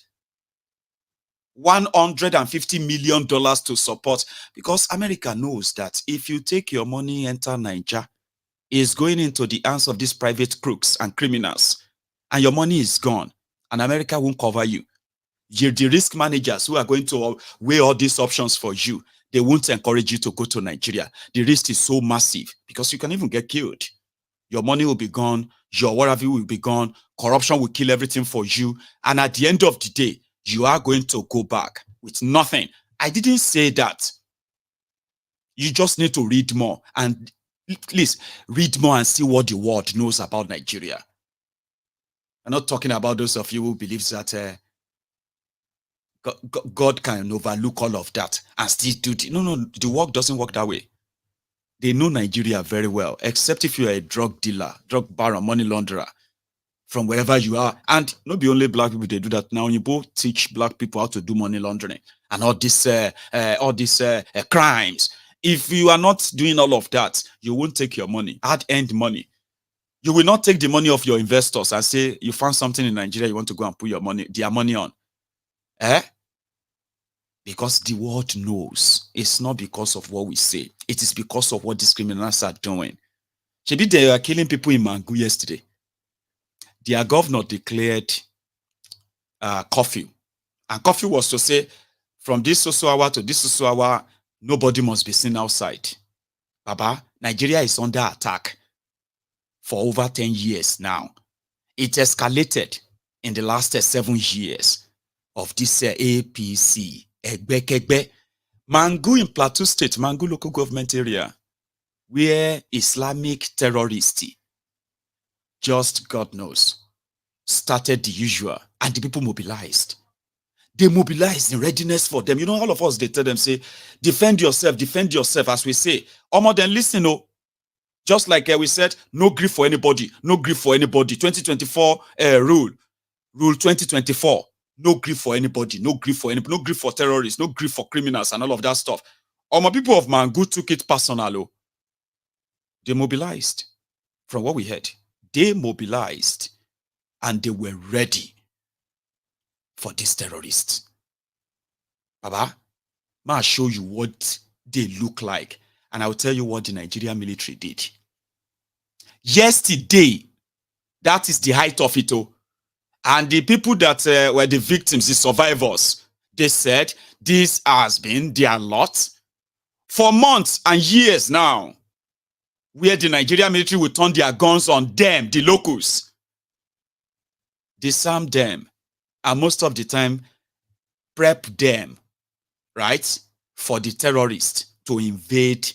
$150 million to support, because America knows that if you take your money, enter Nigeria, it's going into the hands of these private crooks and criminals, and your money is gone, and America won't cover you. The risk managers who are going to weigh all these options for you, they won't encourage you to go to Nigeria. The risk is so massive because you can even get killed. Your money will be gone. Your whatever will be gone. Corruption will kill everything for you. And at the end of the day, you are going to go back with nothing. I didn't say that. You just need to read more. And please, read more and see what the world knows about Nigeria. I'm not talking about those of you who believe that God can overlook all of that and still do it. No, the work doesn't work that way. They know Nigeria very well, except if you're a drug dealer, drug baron, money launderer, from wherever you are. And not be only black people, they do that now. You both teach black people how to do money laundering and all these crimes. If you are not doing all of that, you won't take your money, hard-earned money. You will not take the money of your investors and say you found something in Nigeria you want to go and put your money, their money on. Because the world knows. It's not because of what we say. It is because of what these criminals are doing. Maybe they were killing people in Mangu yesterday. Their governor declared curfew. And curfew was to say, from this so hour to this so hour, nobody must be seen outside. Baba, Nigeria is under attack for over 10 years now. It escalated in the last 7 years of this APC. Egbe. Mangu in Plateau State, Mangu local government area, where Islamic terrorists, just God knows, started the usual, and the people mobilized. They mobilized in readiness for them. You know, all of us, they tell them, say, defend yourself, as we say. Omo, then listen, oh, just like we said, no grief for anybody, no grief for anybody. 2024 rule 2024, no grief for anybody, no grief for anybody, no grief for terrorists, no grief for criminals, and all of that stuff. Omo, people of Mangu took it personal, oh. They mobilized. From what we heard, they mobilized, and they were ready for these terrorists. Baba, I'll show you what they look like, and I'll tell you what the Nigerian military did. Yesterday, that is the height of it, oh. And the people that were the victims, the survivors, they said this has been their lot for months and years now, where the Nigerian military will turn their guns on them, the locals. Disarm them, and most of the time, prep them, right, for the terrorists to invade.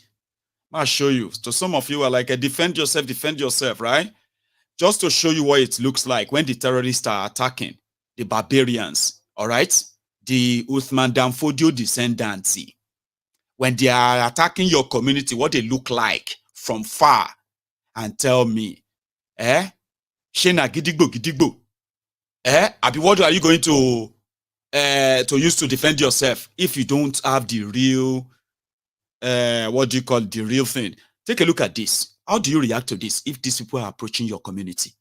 I'll show you. So some of you are like, defend yourself, right? Just to show you what it looks like when the terrorists are attacking the barbarians, all right? The Uthman Danfodio descendants. When they are attacking your community, what they look like from far, and tell me, Shena gidigbo. Abi, what are you going to use to defend yourself if you don't have the real, the real thing? Take a look at this. How do you react to this if these people are approaching your community?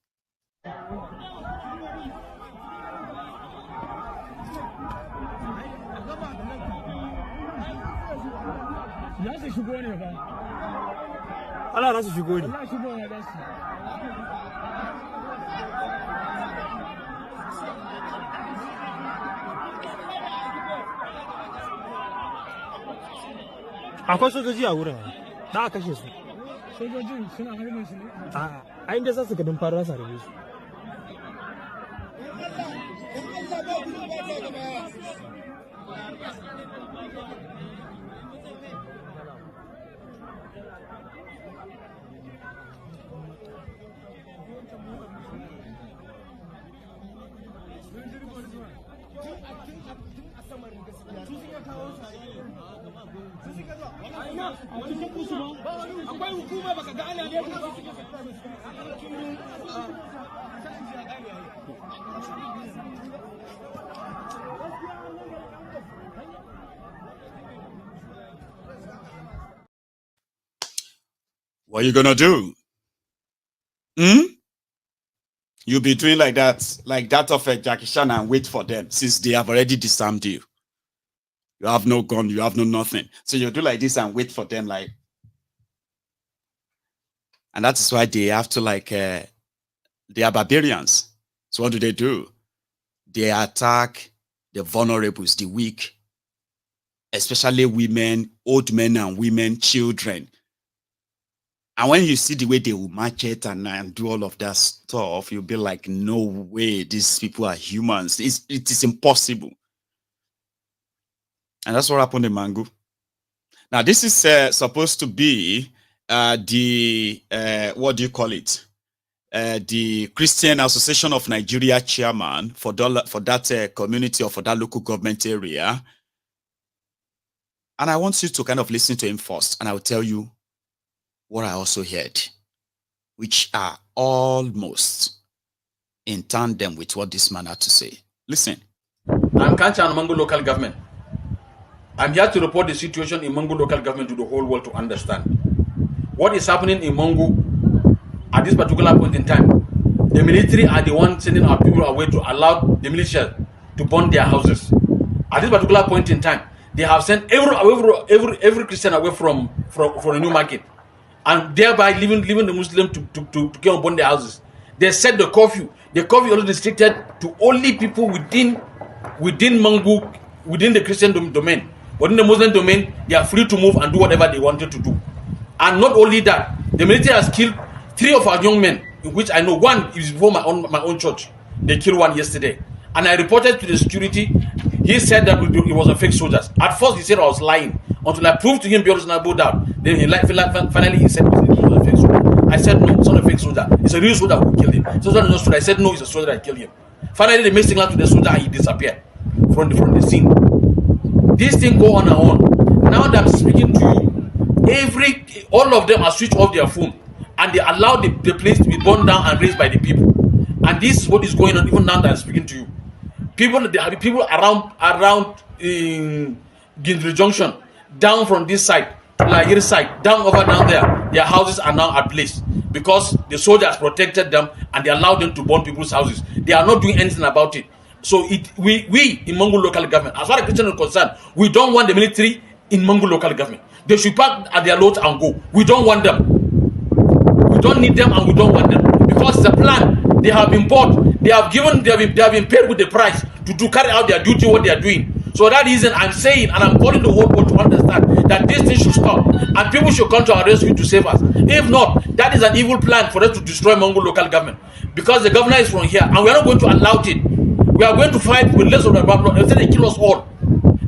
Akwai sojoji a wurin da aka kashe su. Sojojin suna harbin su ne? A inda za su gadin fara sa rabe su. What are you gonna do? You'll be doing like that of Jackie Chan, and wait for them, since they have already disarmed you. You have no gun, you have no nothing. So you do like this and wait for them, like. And that is why they have to, like, they are barbarians. So what do? They attack the vulnerables, the weak, especially women, old men and women, children. And when you see the way they will match it and do all of that stuff, you'll be like, no way, these people are humans. It is impossible. And that's what happened in Mangu. Now, this is supposed to be what do you call it? The Christian Association of Nigeria chairman for that community or for that local government area. And I want you to kind of listen to him first, and I'll tell you what I also heard, which are almost in tandem with what this man had to say. Listen. I'm Kanchan Mangu local government. I'm here to report the situation in Mangu local government to the whole world to understand. What is happening in Mangu at this particular point in time? The military are the ones sending our people away to allow the militia to burn their houses. At this particular point in time, they have sent every Christian away from the new market, and thereby leaving the Muslim to go and burn their houses. They set the curfew. The curfew is restricted to only people within Mangu, within the Christian domain. But in the Muslim domain, they are free to move and do whatever they wanted to do. And not only that, the military has killed 3 of our young men, in which I know one is before my own church. They killed one yesterday. And I reported to the security. He said that it was a fake soldiers. At first he said I was lying. Until I proved to him beyond reasonable doubt. Then finally he said it was a fake soldier. I said no, it's not a fake soldier. It's a real soldier who killed him. So I said no, it's a soldier that killed him. Finally they made signal to the soldier and he disappeared from the scene. This thing go on and on. Now that I'm speaking to you, all of them are switched off their phone and they allow the place to be burned down and raised by the people. And this is what is going on even now that I'm speaking to you. People around in Gindri Junction, down from this side, Lahiri side, down there, their houses are now ablaze because the soldiers protected them and they allowed them to burn people's houses. They are not doing anything about it. So we in Mangu local government, as far as Christians are concerned, we don't want the military in Mangu local government. They should park at their load and go. We don't want them. We don't need them and we don't want them because the plan. They have been bought. They have been paid with the price to carry out their duty, what they are doing. So that reason I'm saying, and I'm calling the whole world to understand that this thing should stop, and people should come to our rescue to save us. If not, that is an evil plan for us to destroy Mangu local government, because the governor is from here, and we are not going to allow it. We are going to fight with less of the problem. They say they kill us all.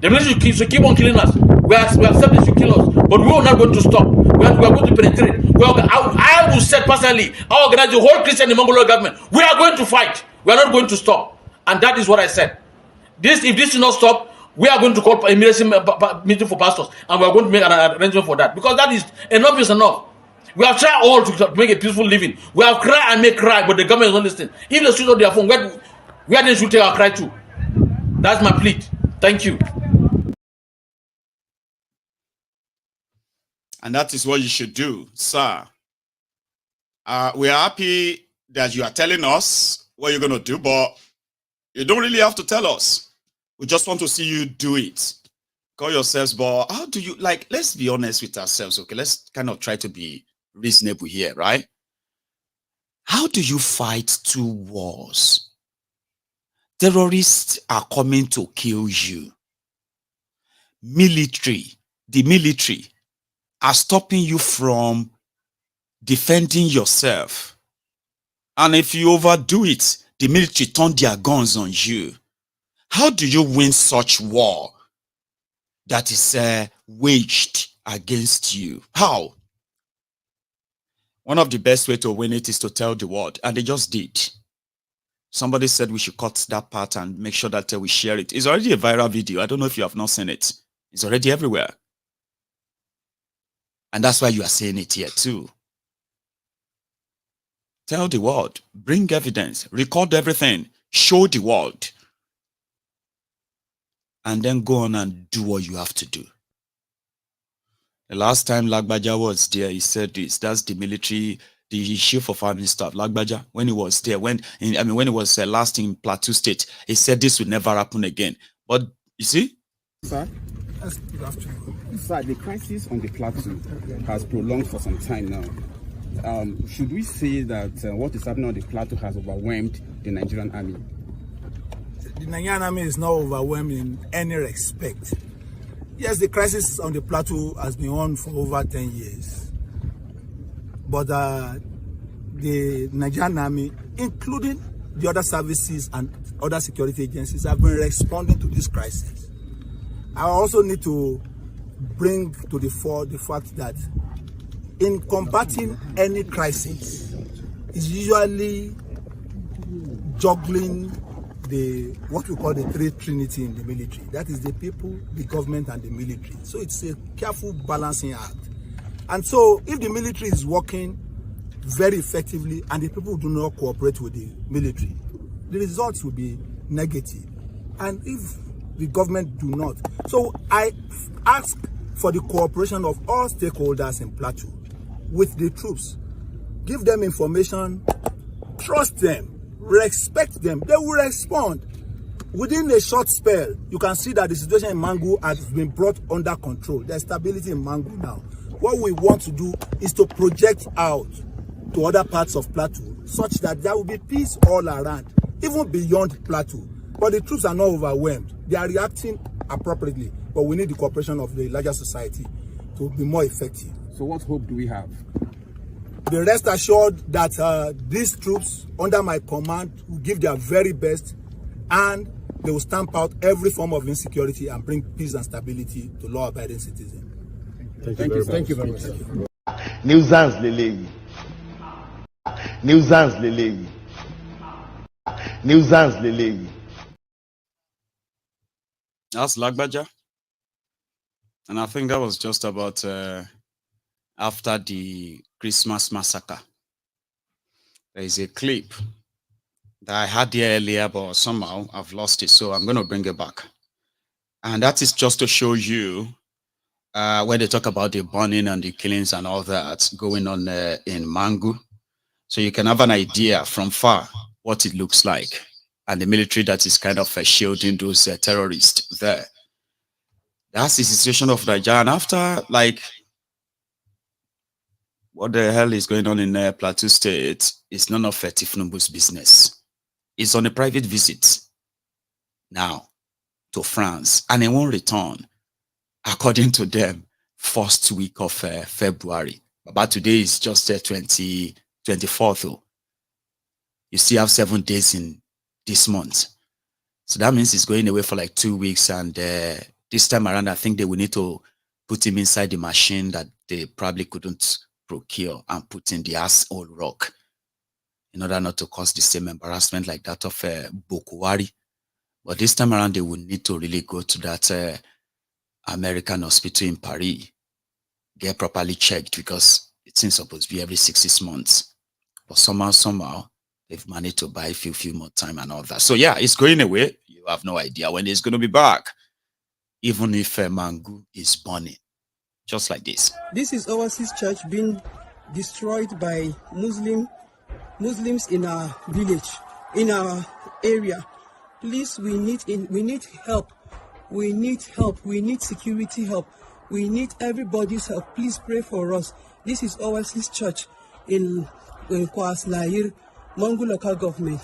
The military should keep on killing us. We accept they should kill us, but we are not going to stop. We are going to penetrate. I will say personally, I organize the whole Christian in Mangu government. We are going to fight. We are not going to stop. And that is what I said. If this does not stop, we are going to call a meeting for pastors, and we are going to make an arrangement for that. Because that is enough is enough. We have tried all to make a peaceful living. We have cried and make cry, but the government is not listening. If they switch on their phone, where they should take our cry to? That's my plea. Thank you. And that is what you should do, sir. We are happy that you are telling us what you're going to do, but you don't really have to tell us. We just want to see you do it. Call yourselves, but how do you, let's be honest with ourselves, okay? Let's kind of try to be reasonable here, right? How do you fight 2 wars? Terrorists are coming to kill you. The military are stopping you from defending yourself. And if you overdo it, the military turn their guns on you. How do you win such war that is waged against you? How? One of the best way to win it is to tell the world, and they just did. Somebody said we should cut that part and make sure that we share it. It's already a viral video. I don't know if you have not seen it. It's already everywhere. And that's why you are saying it here too. Tell the world, bring evidence, record everything, show the world. And then go on and do what you have to do. The last time Lagbaja was there, he said this. That's the military, the chief of army staff, Lagbaja, when he was there, when he was last in Plateau State, he said this would never happen again. But you see? Sir? Good afternoon. Sir, the crisis on the plateau has prolonged for some time now. Should we say that what is happening on the plateau has overwhelmed the Nigerian army? The Nigerian army is not overwhelmed in any respect. Yes, the crisis on the plateau has been on for over 10 years. But the Nigerian army, including the other services and other security agencies, have been responding to this crisis. I also need to bring to the fore the fact that in combating any crisis, it's usually juggling what we call the 3 trinity in the military. That is the people, the government, and the military. So it's a careful balancing act. And so if the military is working very effectively and the people do not cooperate with the military, the results will be negative. And if the government do not. So I ask for the cooperation of all stakeholders in Plateau with the troops. Give them information, trust them, respect them. They will respond. Within a short spell, you can see that the situation in Mangu has been brought under control. There's stability in Mangu now. What we want to do is to project out to other parts of Plateau such that there will be peace all around, even beyond Plateau. But the troops are not overwhelmed. They are reacting appropriately. but we need the cooperation of the larger society to be more effective. So what hope do we have? The rest assured that these troops under my command will give their very best, and they will stamp out every form of insecurity and bring peace and stability to law-abiding citizens. Thank you very much. Nuisance lele. Nuisance lele. Nuisance lele. That's Lagbaja. And I think that was just about after the Christmas massacre. There is a clip that I had here earlier, but somehow I've lost it, so I'm going to bring it back. And that is just to show you when they talk about the burning and the killings and all that going on in Mangu. So you can have an idea from far what it looks like, and the military that is kind of shielding those terrorists there. That's the situation of Nigeria. And after, like, what the hell is going on in Plateau State is none of Tinubu's business. It's on a private visit now to France, and it won't return, according to them, first week of February. But today is just 24th. Though. You still have 7 days in this month. So that means he's going away for like 2 weeks, and this time around, I think they will need to put him inside the machine that they probably couldn't procure and put in the asshole rock in order not to cause the same embarrassment like that of Bokuwari. But this time around, they will need to really go to that American hospital in Paris, get properly checked, because it's supposed to be every 6 months. But somehow, they've managed to buy a few more time and all that. So yeah, it's going away. You have no idea when it's going to be back. Even if Mangu is burning, just like this. This is Oasis Church being destroyed by Muslims in our village, in our area. Please, we need help. We need help. We need security help. We need everybody's help. Please pray for us. This is Oasis Church in Kwaslair, Mangu local government.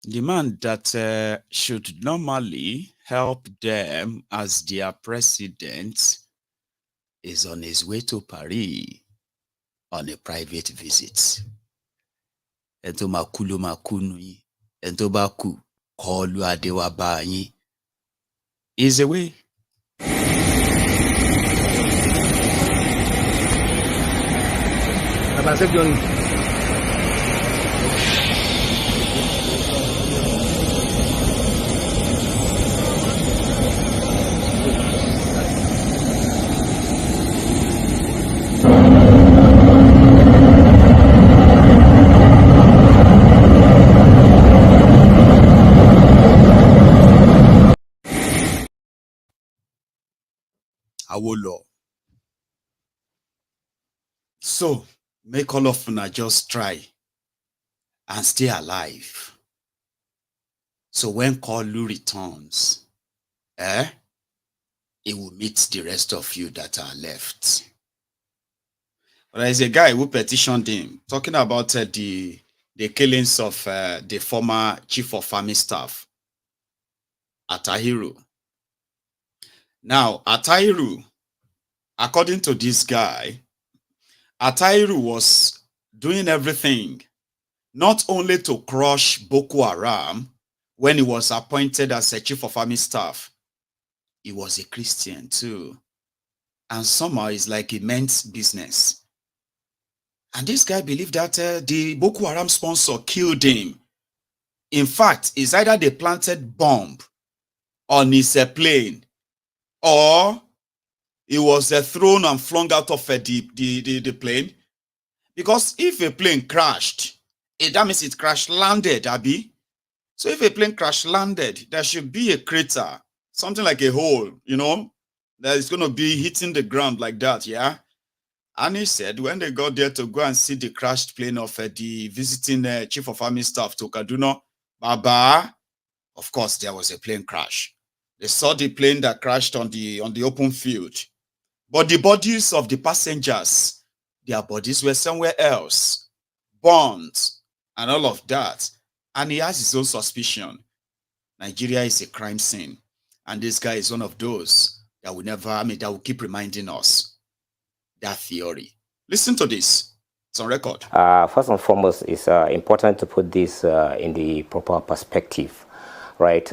The man that should normally help them as their president is on his way to Paris on a private visit. Ento makulu makunui, ento baku kolu adewa bayi is away. Awolo. So, make all of una just try and stay alive. So when Kolu returns, it will meet the rest of you that are left. But there's a guy who petitioned him, talking about the killings of the former chief of army staff, Atahiru. Now, Atahiru, according to this guy, Atahiru was doing everything, not only to crush Boko Haram when he was appointed as a chief of army staff, he was a Christian too. And somehow it's like he meant business. And this guy believed that the Boko Haram sponsor killed him. In fact, it's either they planted bomb on his plane, or he was thrown and flung out of the plane. Because if a plane crashed, that means it crash landed, Abi. So if a plane crash landed, there should be a crater, something like a hole, you know, that is going to be hitting the ground like that, yeah? And he said when they got there to go and see the crashed plane of the visiting chief of army staff to Kaduna, Baba, of course, there was a plane crash. They saw the plane that crashed on the open field. But the bodies of the passengers, their bodies were somewhere else, burned, and all of that. And he has his own suspicion Nigeria is a crime scene. And this guy is one of those that will never, that will keep reminding us that theory. Listen to this. It's on record. First and foremost, it's important to put this in the proper perspective, right?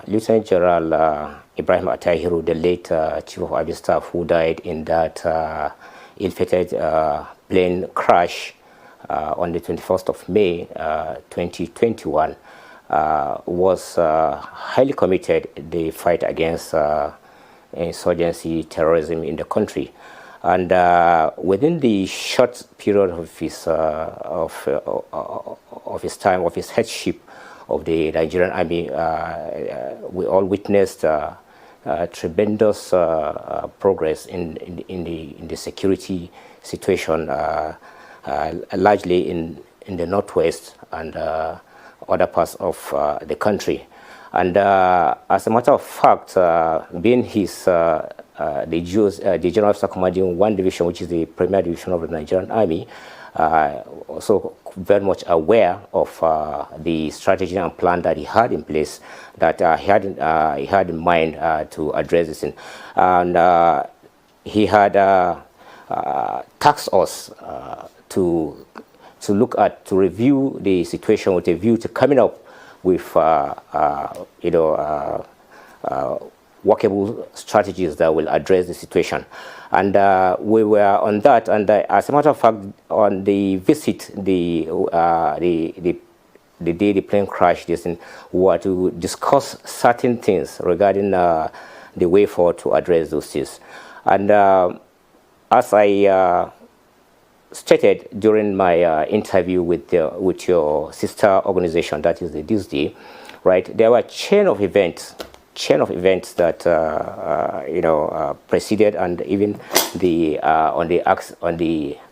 Lieutenant General Ibrahim Atahiru, the late Chief of Army Staff who died in that ill-fated plane crash on the 21st of May, 2021, was highly committed in the fight against insurgency, terrorism in the country. And within the short period of his time, of his headship of the Nigerian Army, we all witnessed tremendous progress in the security situation, largely in the northwest and other parts of the country. And as a matter of fact, being his the General Officer commanding one division, which is the premier division of the Nigerian Army, also very much aware of the strategy and plan that he had in place, that he had in mind to address this. And he had tasked us to review the situation with a view to coming up with workable strategies that will address the situation. And we were on that, and as a matter of fact, on the visit, the day the plane crashed, we were to discuss certain things regarding the way forward to address those things. And as I stated during my interview with your sister organization, that is the DISD, right? There were a chain of events that preceded, and even on the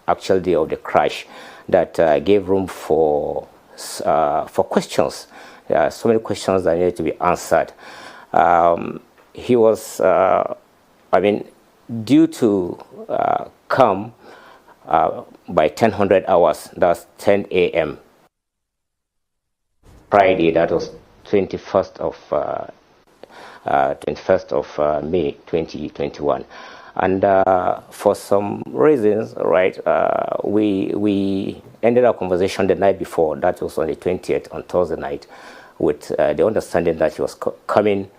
actual day of the crash, that gave room for questions. So many questions that needed to be answered. He was, due to come by 1000 hours, that's 10 a.m. Friday, that was 21st of May 2021. And for some reasons, right, we ended our conversation the night before, that was on the 20th, on Thursday night, with the understanding that he was coming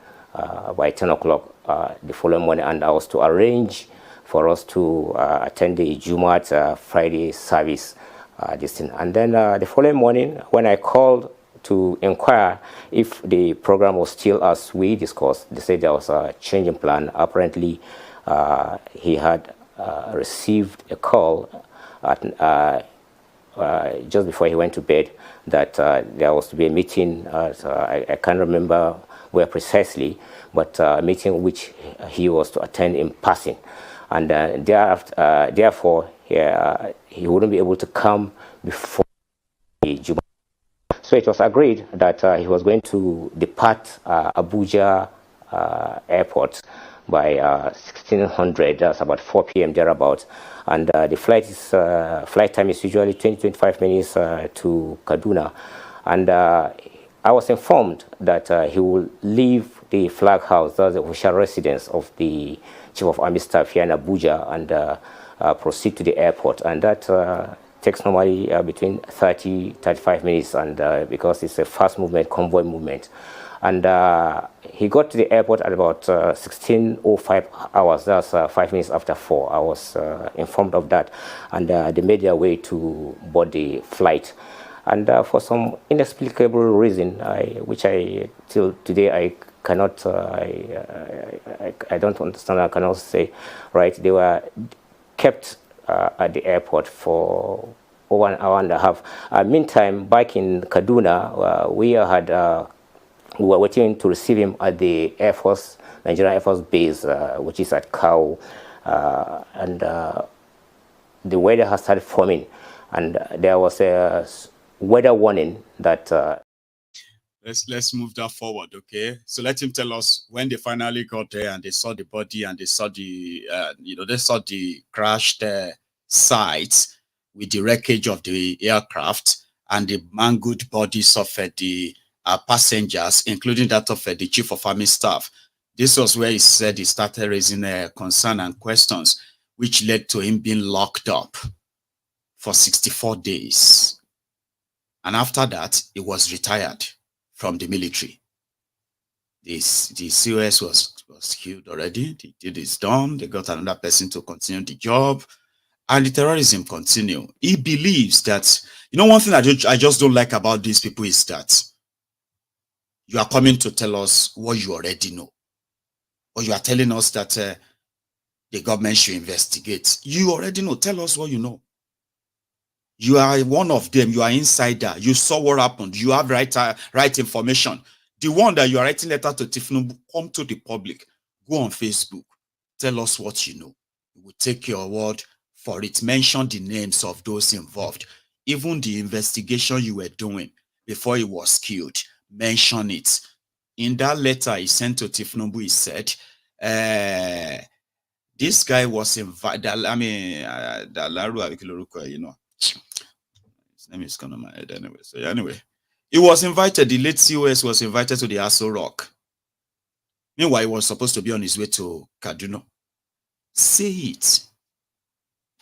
by 10 o'clock the following morning, and I was to arrange for us to attend the Jumat Friday service. And then the following morning, when I called to inquire if the program was still as we discussed, they said there was a change in plan. Apparently, he had received a call just before he went to bed that there was to be a meeting. I can't remember where precisely, but a meeting which he was to attend in passing. And therefore, he wouldn't be able to come before the Jumat. So it was agreed that he was going to depart Abuja airport by 1600, that's about 4 p.m. thereabouts. And the flight time is usually 20-25 minutes to Kaduna. And I was informed that he will leave the flag house, that's the official residence of the Chief of Army Staff here in Abuja, and proceed to the airport. And that takes normally between 30-35 minutes, and because it's a fast movement, convoy movement. And he got to the airport at about 16:05 hours, that's 5 minutes after 4. I was informed of that, and they made their way to board the flight. And for some inexplicable reason, which I till today I cannot, I don't understand, I cannot say, right? They were kept at the airport for over an hour and a half. Meantime, back in Kaduna, we were waiting to receive him at the Nigerian Air Force base, which is at Kau, and the weather has started forming, and there was a weather warning that. Let's move that forward, okay? So let him tell us when they finally got there and they saw the body and they saw the they saw the crashed sites with the wreckage of the aircraft and the mangled bodies of the passengers, including that of the Chief of Army Staff. This was where he said he started raising concern and questions, which led to him being locked up for 64 days. And after that, he was retired from the military. The COS was killed already. The deed is done. They got another person to continue the job. And the terrorism continue. He believes that, one thing I just don't like about these people is that you are coming to tell us what you already know. Or you are telling us that the government should investigate. You already know. Tell us what you know. You are one of them. You are insider. You saw what happened. You have right information. The one that you are writing letter to Tinubu, come to the public. Go on Facebook. Tell us what you know. We will take your word for it. Mention the names of those involved. Even the investigation you were doing before he was killed. Mention it. In that letter he sent to Tinubu, he said, this guy was invited. His name is gone on my head anyway. So anyway, he was invited. The late COS was invited to the Aso Rock. Meanwhile, he was supposed to be on his way to Kaduna. Say it.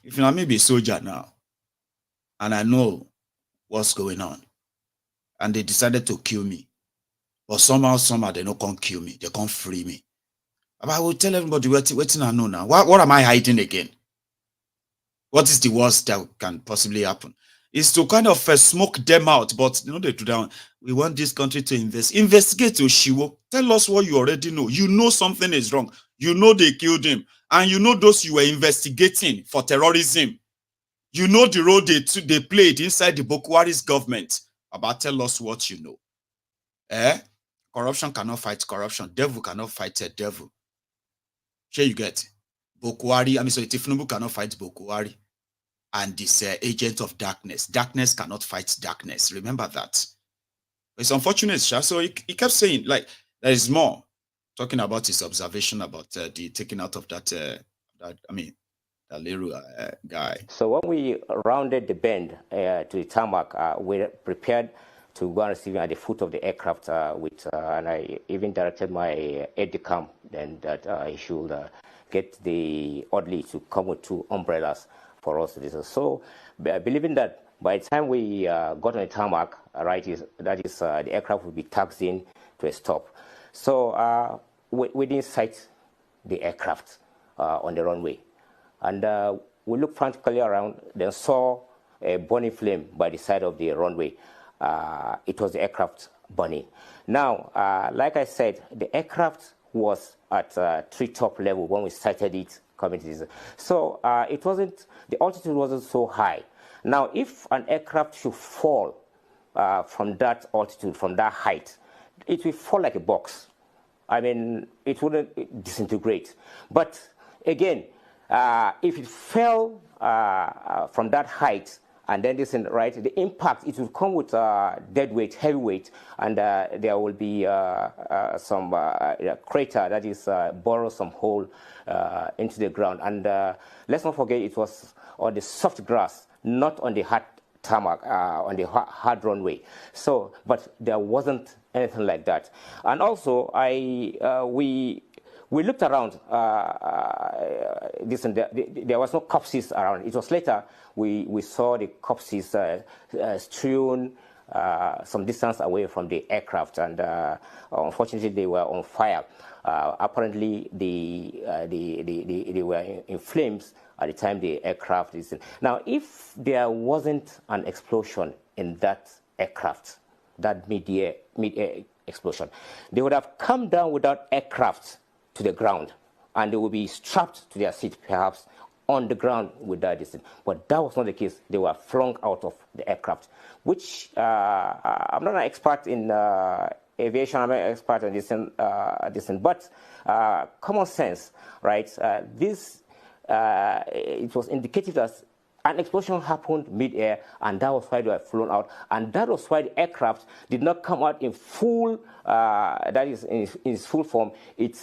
If I may be a soldier now, and I know what's going on, and they decided to kill me, but somehow they don't come kill me. They can't free me. But I will tell everybody waiting I know now. What am I hiding again? What is the worst that can possibly happen? Is to kind of smoke them out, but they do that. We want this country to investigate Oshiwo. Tell us what you already know. You know something is wrong. You know they killed him, and you know those you were investigating for terrorism. You know the role they played inside the Boko Haram's government. About tell us what you know. Corruption cannot fight corruption. Devil cannot fight a devil. Sure you get Boko Haram. Tinubu cannot fight Boko Haram. And this agent of darkness. Darkness cannot fight darkness. Remember that. It's unfortunate, so he kept saying, like, there is more. Talking about his observation about the taking out of that Leru guy. So when we rounded the bend to the tarmac, we prepared to go and receive him at the foot of the aircraft and I even directed my aide-de-camp then that he should get the orderly to come with 2 umbrellas for us to do so. Believing that by the time we got on the tarmac, the aircraft would be taxiing to a stop. So we didn't sight the aircraft on the runway. And we looked frantically around, then saw a burning flame by the side of the runway. It was the aircraft burning. Now, like I said, the aircraft was at treetop level when we sighted it coming to this. So the altitude wasn't so high. Now, if an aircraft should fall from that altitude, from that height, it will fall like a box. It wouldn't disintegrate. But again, if it fell from that height, and then the impact, it will come with dead weight, heavy weight, and there will be some crater that is borrow some hole into the ground. And let's not forget, it was on the soft grass, not on the hard tarmac, on the hard runway. So, but there wasn't anything like that. And also, we looked around. There was no corpses around. It was later we saw the corpses strewn some distance away from the aircraft, and unfortunately they were on fire. Apparently they were in flames at the time the aircraft is in. Now, if there wasn't an explosion in that aircraft, that mid-air explosion, they would have come down without aircraft to the ground, and they would be strapped to their seat, perhaps on the ground with that distance. But that was not the case. They were flung out of the aircraft, which I'm not an expert in aviation. I'm not an expert in this, but common sense, right? It was indicative as an explosion happened mid-air, and that was why they were flown out, and that was why the aircraft did not come out in full, that is in its full form. It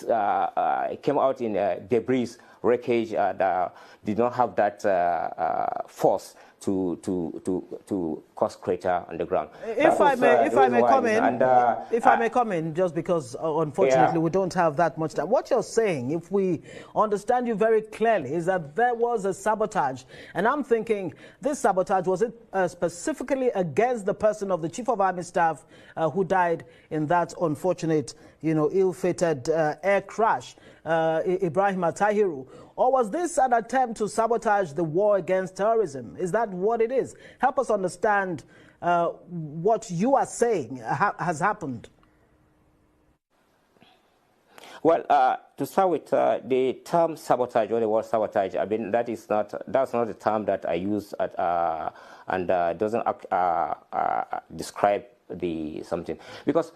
came out in debris, wreckage, and did not have that force to cause crater on the ground. If I may come in, just because unfortunately we don't have that much time. What you're saying, if we understand you very clearly, is that there was a sabotage, and I'm thinking this sabotage, was it specifically against the person of the Chief of Army Staff who died in that unfortunate, ill-fated air crash, Ibrahim Tahiru? Or was this an attempt to sabotage the war against terrorism? Is that what it is? Help us understand what you are saying has happened. Well, to start with, the term sabotage or the word sabotage, I mean, that's not the term that I use and doesn't describe something, because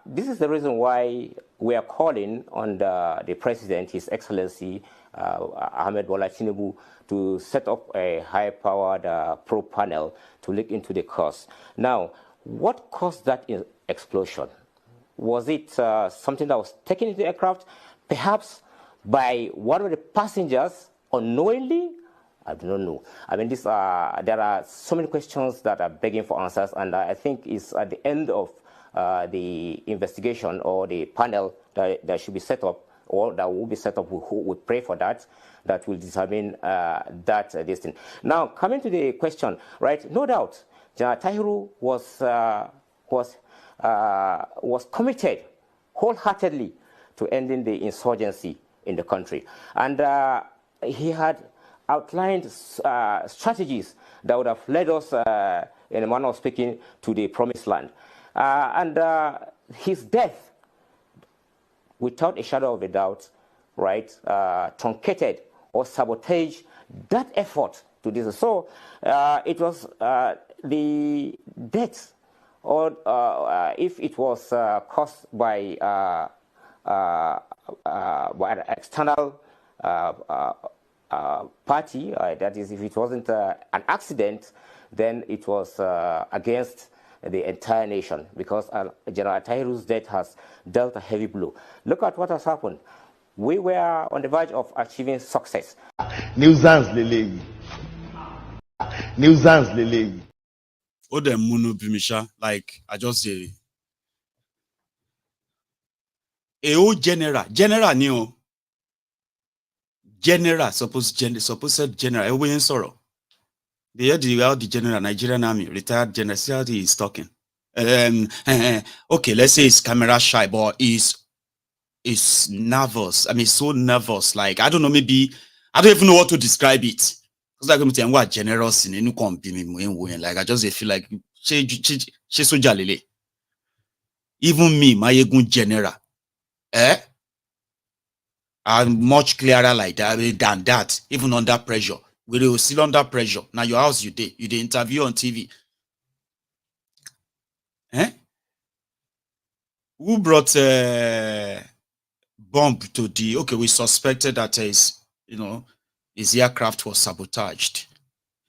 this is the reason why we are calling on the President, His Excellency Ahmed Bola Tinubu, to set up a high-powered probe panel to look into the cause. Now, what caused that explosion? Was it something that was taken into the aircraft, perhaps by one of the passengers unknowingly? I do not know. I mean, there are so many questions that are begging for answers, and I think it's at the end of the investigation or the panel that should be set up, or that will be set up. Who would pray for that will determine this thing. Now, coming to the question, right? No doubt, General Tahiru was committed wholeheartedly to ending the insurgency in the country, and he had outlined strategies that would have led us, in a manner of speaking, to the promised land. And his death, without a shadow of a doubt, right, truncated or sabotaged that effort to this. So it was the death, or if it was caused by an external party, that is, if it wasn't an accident, then it was against the entire nation, because General Tahiru's death has dealt a heavy blow. Look at what has happened. We were on the verge of achieving success. Nuisance Lele. Nuisance Lele. Oh, the Munu Bimisha, like I just say, a general new general, supposed general, everyone sorrow. The general, Nigerian army, retired general, see how he is talking. Okay, let's say he's camera shy, but he's nervous. I mean, so nervous. Like, I don't know, maybe, I don't even know what to describe it. It's like, I'm saying, what generous in any company, like, I just feel like, even me, Maiyegun general, I'm much clearer like that than that, even under pressure. We're still under pressure. Now your house, you did interview on TV. Who brought bomb to the, okay, we suspected that his aircraft was sabotaged.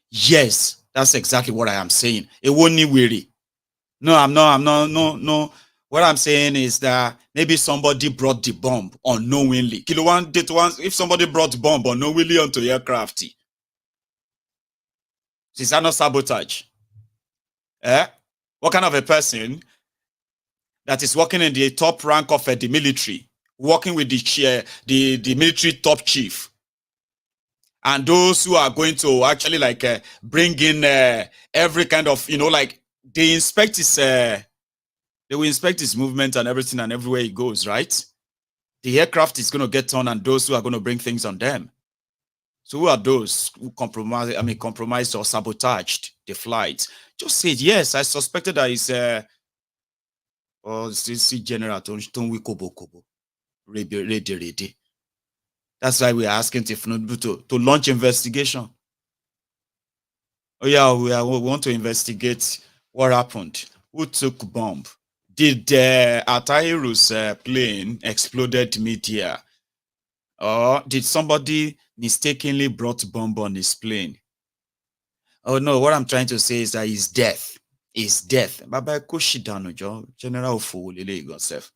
Yes, that's exactly what I am saying. It won't need weary. No. What I'm saying is that maybe somebody brought the bomb unknowingly. If somebody brought the bomb unknowingly onto aircraft, is that not sabotage? What kind of a person that is working in the top rank of the military, working with the military top chief, and those who are going to actually like bring in every kind of, like they inspect his they will inspect his movement and everything, and everywhere he goes, right? The aircraft is going to get on, and those who are going to bring things on them. So who are those who compromised or sabotaged the flight? Just said, yes, I suspected that it's General Tonwi Kobo. That's why we are asking Tinubu to launch investigation. Oh yeah, we want to investigate what happened. Who took bomb? Did Atahiru's plane exploded mid-air? Or did somebody mistakenly brought bomb on his plane? Oh no, what I'm trying to say is that his death. Baba Koshidano, General Fulile yourself.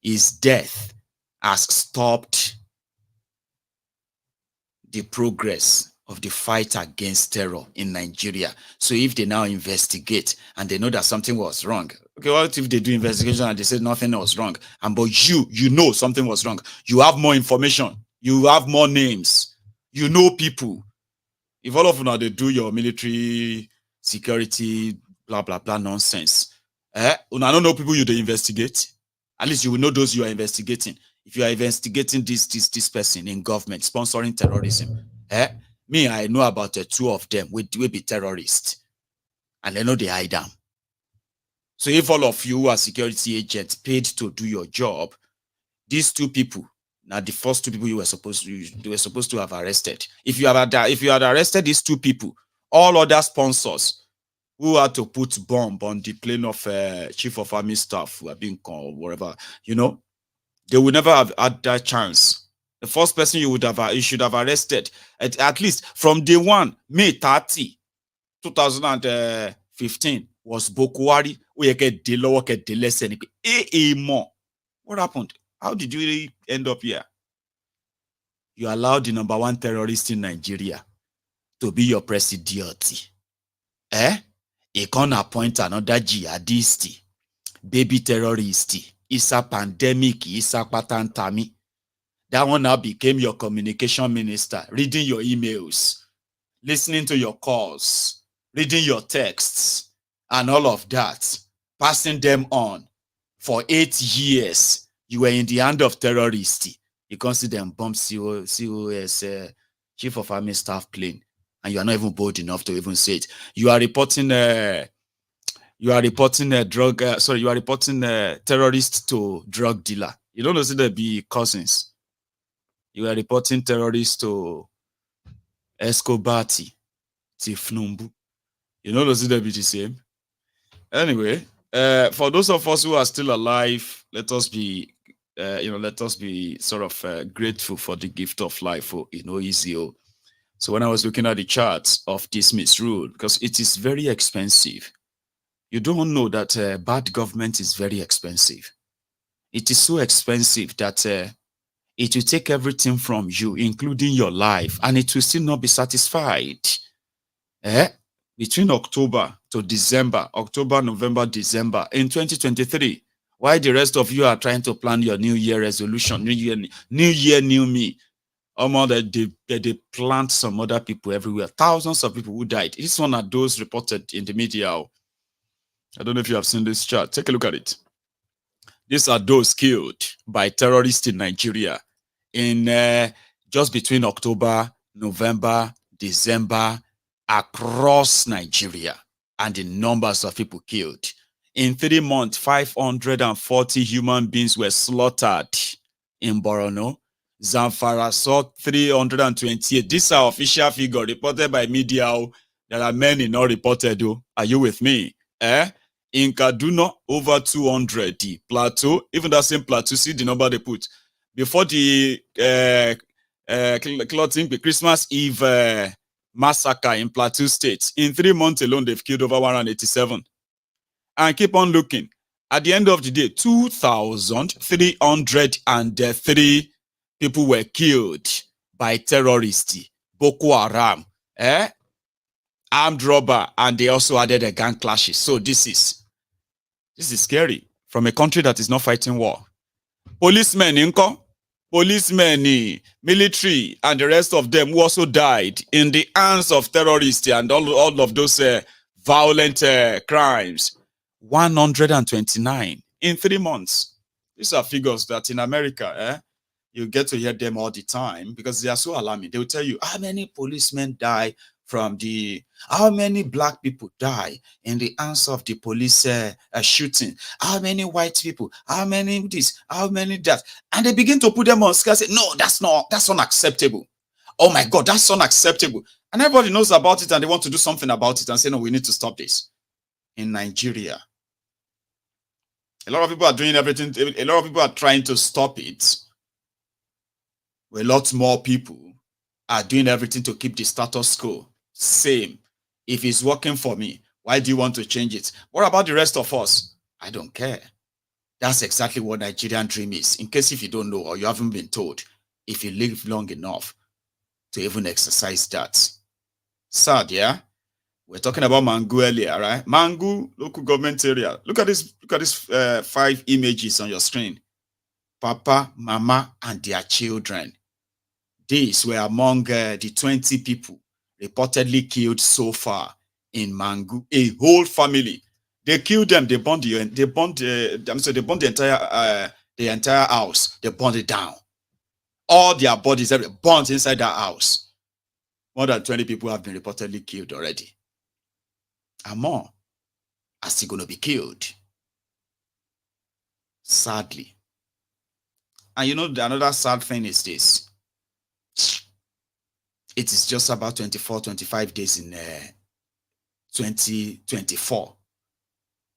His death has stopped the progress of the fight against terror in Nigeria. So if they now investigate and they know that something was wrong, okay, what if they do investigation and they say nothing was wrong? And but you know something was wrong. You have more information. You have more names. You know people. If all of you now they do your military security, blah, blah, blah nonsense, I don't know people you they investigate. At least you will know those you are investigating. If you are investigating this person in government sponsoring terrorism, me, I know about two of them will be terrorists. And they know they hide them. So if all of you are security agents paid to do your job, these two people, now the first two people you were supposed to have arrested. If you had arrested these two people, all other sponsors who had to put bomb on the plane of chief of army staff who have been called, whatever, you know, they would never have had that chance. The first person you should have arrested, at least from day one, May 30, 2015, was Bokwari. What happened? How did you end up here? You allowed the #1 terrorist in Nigeria to be your president. You can't appoint another jihadist, baby terrorist. It's a pandemic. It's a patantami. That one now became your communication minister, reading your emails, listening to your calls, reading your texts, and all of that, passing them on. For 8 years, you were in the hand of terrorists. You can't see them bomb COS, chief of army staff plane, and you are not even bold enough to even say it. You are reporting terrorists to drug dealer. You don't know see they be cousins. You are reporting terrorists to Escobati, Tifnumbu. You know those they be the same. Anyway, for those of us who are still alive, let us be sort of grateful for the gift of life. Easy. So when I was looking at the charts of this misrule, because it is very expensive. You don't know that bad government is very expensive. It is so expensive that it will take everything from you, including your life, and it will still not be satisfied. Between October to December, October, November, December, in 2023, while the rest of you are trying to plan your New Year resolution, New Year, new me, they plant some other people everywhere. Thousands of people who died. This one are those reported in the media. I don't know if you have seen this chart. Take a look at it. These are those killed by terrorists in Nigeria in just between October, November, December, across Nigeria, and the numbers of people killed. In 3 months, 540 human beings were slaughtered in Borno. Zamfara saw 328. These are official figures reported by media. There are many not reported. Are you with me? In Kaduna, over 200. Plateau, even that same Plateau, see the number they put. Before the Christmas Eve massacre in Plateau State, in 3 months alone, they've killed over 187. And keep on looking. At the end of the day, 2,303 people were killed by terrorists, Boko Haram, armed robber, and they also added a gang clashes. So this is scary from a country that is not fighting war. Policemen, military, and the rest of them who also died in the hands of terrorists and all of those violent crimes. 129 in 3 months. These are figures that in America, you get to hear them all the time because they are so alarming. They will tell you how many policemen die from how many black people die in the hands of the police shooting, how many white people, how many this, how many that, and they begin to put them on scale and say, no, that's unacceptable. Oh my God, that's unacceptable. And everybody knows about it and they want to do something about it and say, no, we need to stop this. In Nigeria, a lot of people are doing everything. A lot of people are trying to stop it. A lot more people are doing everything to keep the status quo same. If it's working for me, why do you want to change it? What about the rest of us? I don't care. That's exactly what Nigerian dream is. In case if you don't know or you haven't been told, if you live long enough to even exercise that. Sad, yeah? We're talking about Mangu earlier, right? Mangu, local government area. Look at this 5 images on your screen. Papa, mama, and their children. These were among the 20 people reportedly killed so far in Mangu. A whole family. They killed them. They burned the entire house. They burned it down. All their bodies are burnt inside that house. More than 20 people have been reportedly killed already. And more are still going to be killed. Sadly. And you know, another sad thing is this. It is just about 24, 25 days in 2024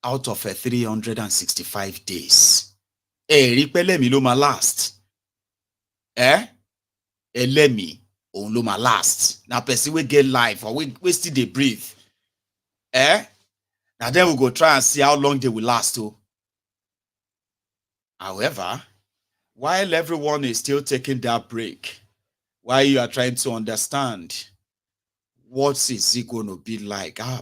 out of 365 days. Ripelemi lo ma last. Elemi on lo ma last. Now person we get life or we still they breathe. Now then we go try and see how long they will last too. However, while everyone is still taking that break, while you are trying to understand what is it going to be like, I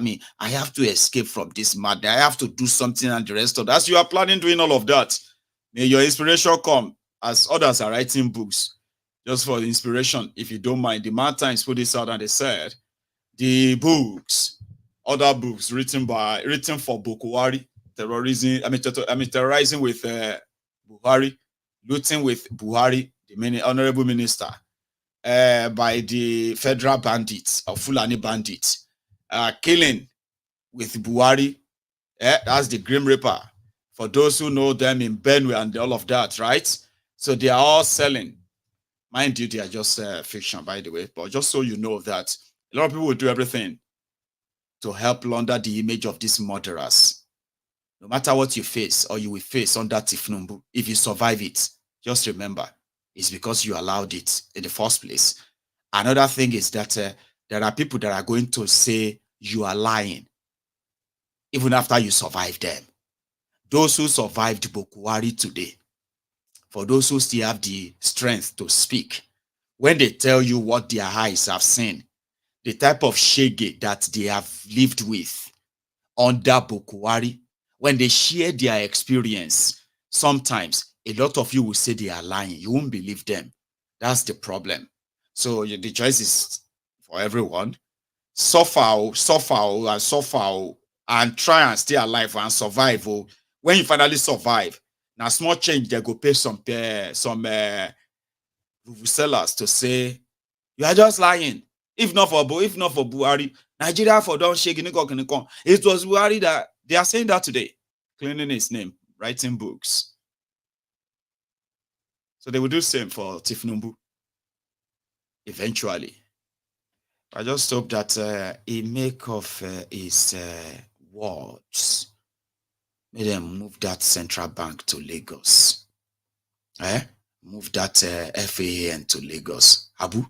mean, I have to escape from this madness. I have to do something and the rest of that. As you are planning doing all of that, may your inspiration come as others are writing books. Just for the inspiration, if you don't mind, the Mad Times put this out and they said, the books, other books written for Bukhari, terrorizing with Buhari, looting with Buhari, the honorable minister, by the federal bandits or Fulani bandits, killing with Buhari, that's the Grim Reaper. For those who know them in Benue and all of that, right? So they are all selling. Mind you, they are just fiction, by the way, but just so you know that a lot of people will do everything to help launder the image of these murderers. No matter what you face or you will face under Tinubu, if you survive it, just remember, it's because you allowed it in the first place. Another thing is that there are people that are going to say you are lying, even after you survive them. Those who survived Bukhari today, for those who still have the strength to speak, when they tell you what their eyes have seen, the type of shege that they have lived with under Bukhari, when they share their experience, sometimes a lot of you will say they are lying. You won't believe them. That's the problem. So the choice is for everyone. Suffer, and try and stay alive and survive. When you finally survive, now small change, they go pay some sellers to say you are just lying. If not for Buhari, Nigeria for don't shake. It was Buhari that they are saying that today, cleaning his name, writing books. So they will do the same for Tinubu eventually. I just hope that he make of his words. May them move that central bank to Lagos. Move that FAAN to Lagos. Abu,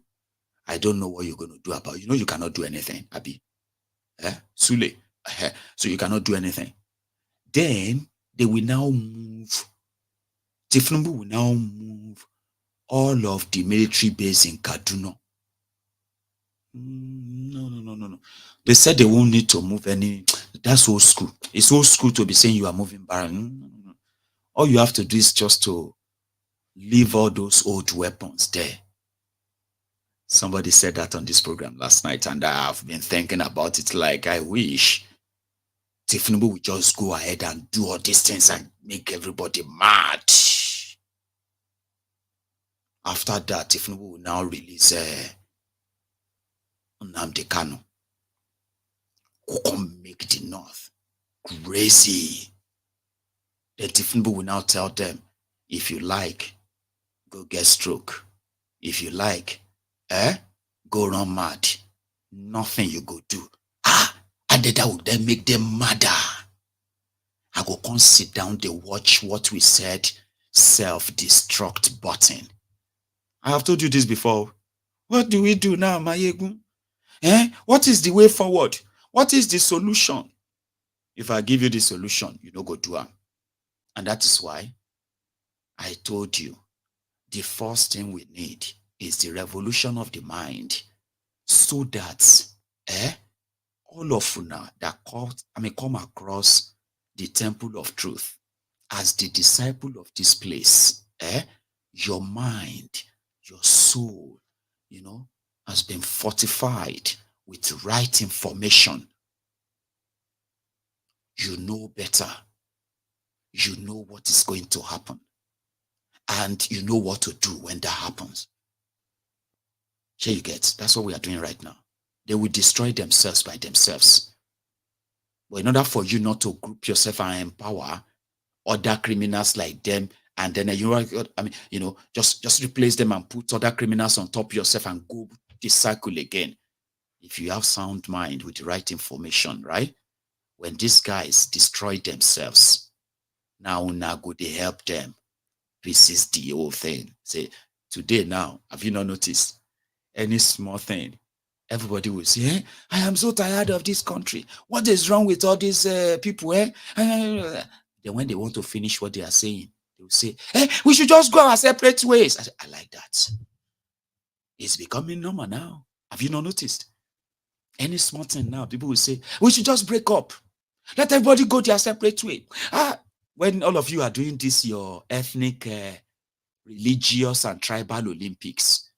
I don't know what you're going to do about it. You know you cannot do anything, Abi. Sule. So you cannot do anything. Then they will now move. Tinubu will now move all of the military base in Kaduna. No. They said they won't need to move any. That's old school. It's old school to be saying you are moving back. No. All you have to do is just to leave all those old weapons there. Somebody said that on this program last night, and I have been thinking about it like I wish Tinubu would just go ahead and do all these things and make everybody mad. After that, Tinubu will now release Nnamdi Kanu, who can make the North crazy. The Tinubu will now tell them, if you like, go get stroke. If you like, go run mad. Nothing you go do. And then that would then make them madder. I go come sit down, they watch what we said, self-destruct button. I have told you this before. What do we do now, Maiyegun? What is the way forward? What is the solution? If I give you the solution, you don't go do it. And that is why I told you the first thing we need is the revolution of the mind, so that all of una that come across the temple of truth as the disciple of this place, your mind, your soul, has been fortified with right information. You know better. You know what is going to happen. And you know what to do when that happens. Here you get. That's what we are doing right now. They will destroy themselves by themselves. But in order for you not to group yourself and empower other criminals like them, and then just replace them and put other criminals on top of yourself and go the cycle again. If you have sound mind with the right information, right? When these guys destroy themselves, now go they help them. This is the whole thing. Say, today now, have you not noticed? Any small thing, everybody will say, I am so tired of this country. What is wrong with all these people? Then when they want to finish what they are saying, they will say, we should just go our separate ways. I like that. It's becoming normal now. Have you not noticed? Any small thing now, people will say, we should just break up. Let everybody go their separate way. When all of you are doing this, your ethnic, religious, and tribal Olympics,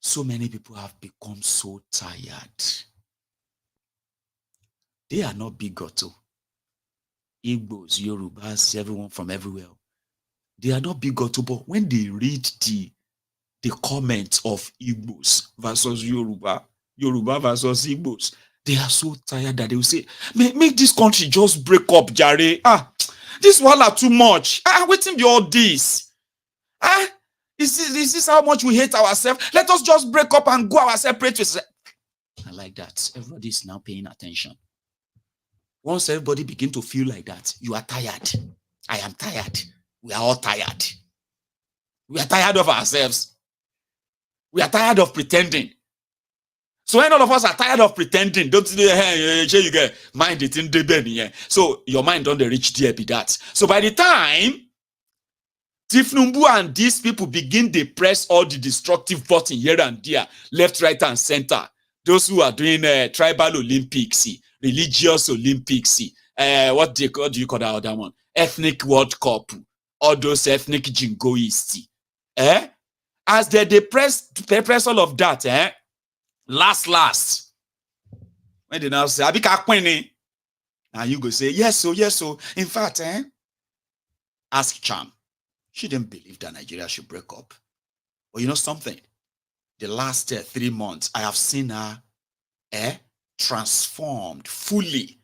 so many people have become so tired. They are not bigoted. Igbos, Yorubas, everyone from everywhere. They are not bigoted, but when they read the comments of Igbos versus Yoruba versus Igbos, they are so tired that they will say, make this country just break up, Jare. This one are too much. Waiting be all this. Is this how much we hate ourselves? Let us just break up and go our separate ways. I like that. Everybody is now paying attention. Once everybody begin to feel like that, you are tired. I am tired. We are all tired. We are tired of ourselves. We are tired of pretending. So when all of us are tired of pretending, don't you get mind it in the bed. So your mind don't reach there be that. So by the time Tinubu and these people begin to press all the destructive button here and there, left, right, and center. Those who are doing tribal Olympics, religious Olympics, what do you call that other one? Ethnic World Cup, all those ethnic jingoists. As they press all of that, last, when they now say, now you go say, yes, so. In fact, ask Cham. She didn't believe that Nigeria should break up. But you know something? The last 3 months, I have seen her transformed fully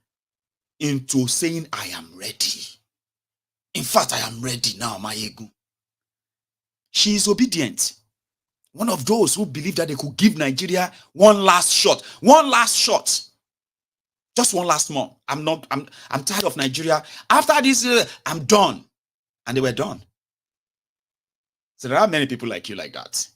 into saying, I am ready. In fact, I am ready now, Maiyegun. She is obedient. One of those who believe that they could give Nigeria one last shot. One last shot. Just one last month. I'm tired of Nigeria. After this, I'm done. And they were done. So there are many people like you like that.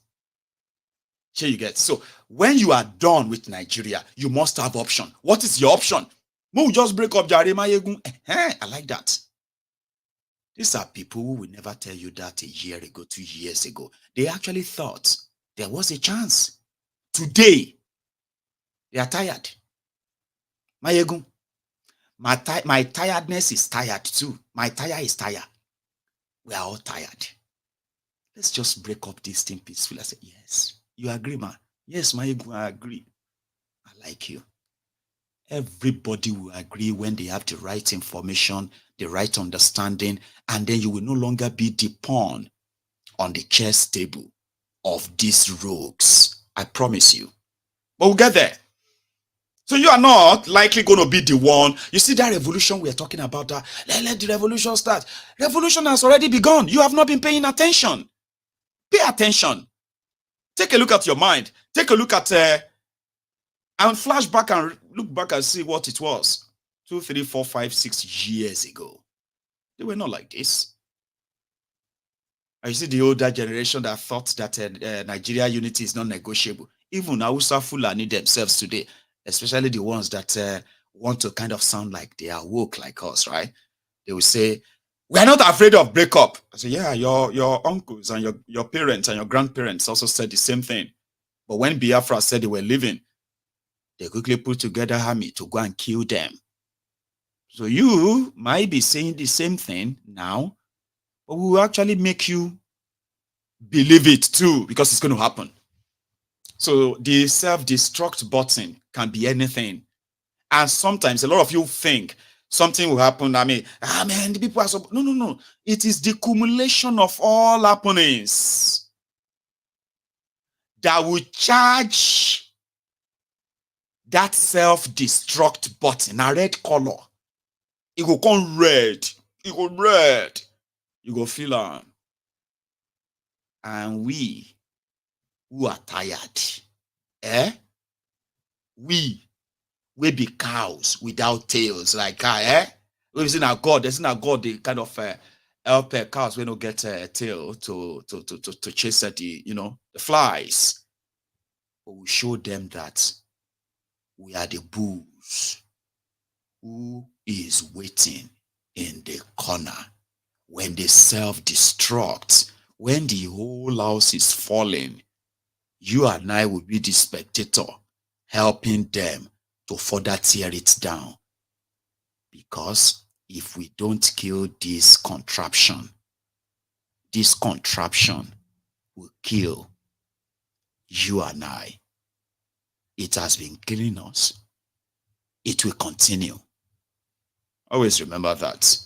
Here you get. So when you are done with Nigeria, you must have option. What is your option? We'll just break up Jare Maiyegun. I like that. These are people who will never tell you that a year ago, 2 years ago. They actually thought there was a chance. Today, they are tired. Maiyegun, my tiredness is tired too. My tire is tired. We are all tired. Let's just break up this thing peacefully. I said, yes. You agree, man? Yes, Maiyegun, I agree. I like you. Everybody will agree when they have the right information, the right understanding, and then you will no longer be the pawn on the chess table of these rogues. I promise you. But we'll get there. So you are not likely going to be the one. You see that revolution we are talking about? Let the revolution start. Revolution has already begun. You have not been paying attention. Pay attention. Take a look at your mind. Take a look at and flash back and look back and see what it was 2, 3, 4, 5, 6 years ago. They were not like this. I see the older generation that thought that Nigeria unity is not negotiable. Even Hausa Fulani themselves today, especially the ones that want to kind of sound like they are woke like us, right? They will say, We are not afraid of breakup. I say, yeah, your uncles and your parents and your grandparents also said the same thing. But when Biafra said they were leaving, they quickly put together army to go and kill them. So you might be saying the same thing now, but we will actually make you believe it too, because it's going to happen. So the self-destruct button can be anything. And sometimes a lot of you think something will happen. I mean, man, the people are so... No. It is the accumulation of all happenings that will charge that self-destruct button, a red color. It will come red. It will red. You go feel on. And we who are tired, we be cows without tails, like we see now God. There's not God. The kind of help cows we don't get a tail to chase at the the flies. But we show them that we are the bulls who is waiting in the corner when they self-destruct, when the whole house is falling. You and I will be the spectator, helping them to further tear it down. Because if we don't kill this contraption will kill you and I. It has been killing us. It will continue. Always remember that.